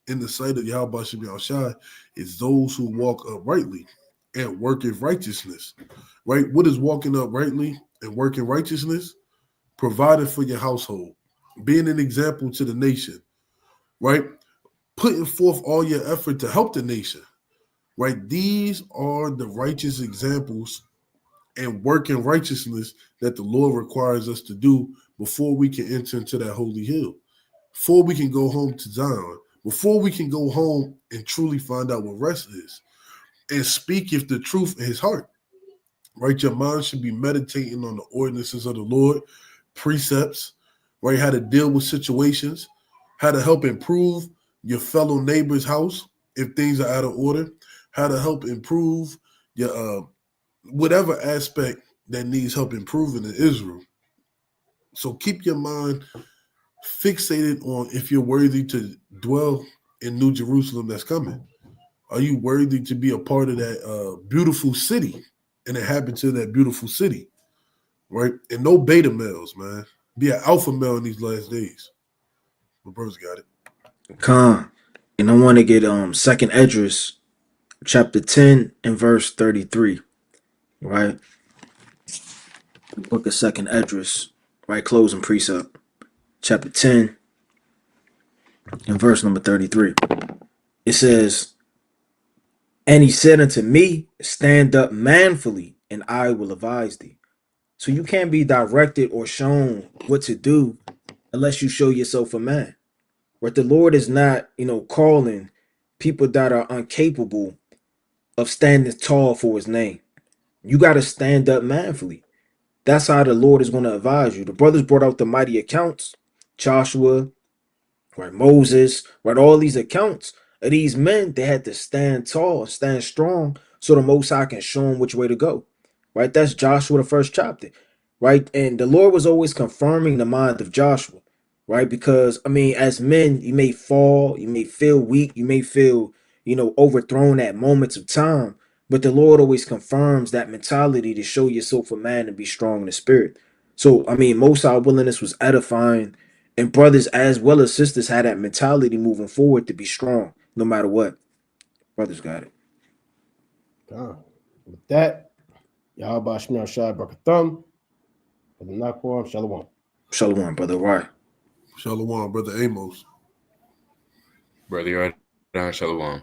Speaker 2: in the sight of Yahweh Bashim Yahushua is those who walk uprightly and worketh righteousness. Right, what is walking uprightly and working righteousness? Providing for your household, being an example to the nation. Right, putting forth all your effort to help the nation. Right, these are the righteous examples and working righteousness that the Lord requires us to do before we can enter into that holy hill, before we can go home to Zion, before we can go home and truly find out what rest is and speaketh the truth in his heart. Right, your mind should be meditating on the ordinances of the Lord, precepts, right, how to deal with situations, how to help improve your fellow neighbor's house if things are out of order, how to help improve your whatever aspect that needs help improving in Israel. So keep your mind fixated on if you're worthy to dwell in New Jerusalem that's coming. Are you worthy to be a part of that beautiful city and inhabit to that beautiful city? Right? And no beta males, man. Be an alpha male in these last days. My brothers got it.
Speaker 3: Khan. And I want to get Second Esdras chapter 10 and verse 33. Right? The book of Second Esdras, right? Closing precept. Chapter 10 and verse number 33. It says, and he said unto me, stand up manfully, and I will advise thee. So you can't be directed or shown what to do unless you show yourself a man. Right? The Lord is not, calling people that are incapable of standing tall for his name. You got to stand up manfully. That's how the Lord is going to advise you. The brothers brought out the mighty accounts, Joshua, right, Moses, right, all these accounts of these men. They had to stand tall, stand strong, so the Most High can show them which way to go. Right, that's Joshua, the first chapter. Right, and the Lord was always confirming the mind of Joshua. Right, because I mean, as men, you may fall, you may feel weak, you may feel, overthrown at moments of time. But the Lord always confirms that mentality to show yourself a man and be strong in the spirit. So I mean, Most High willingness was edifying, and brothers as well as sisters had that mentality moving forward to be strong no matter what. Brothers got it.
Speaker 1: With that, Yahweh Shemir Shai Barakathum, for the Nakwam, Shalom.
Speaker 3: Shalom, brother. Right.
Speaker 2: Shalom, brother Amos.
Speaker 4: Brother Yardan, Shalom.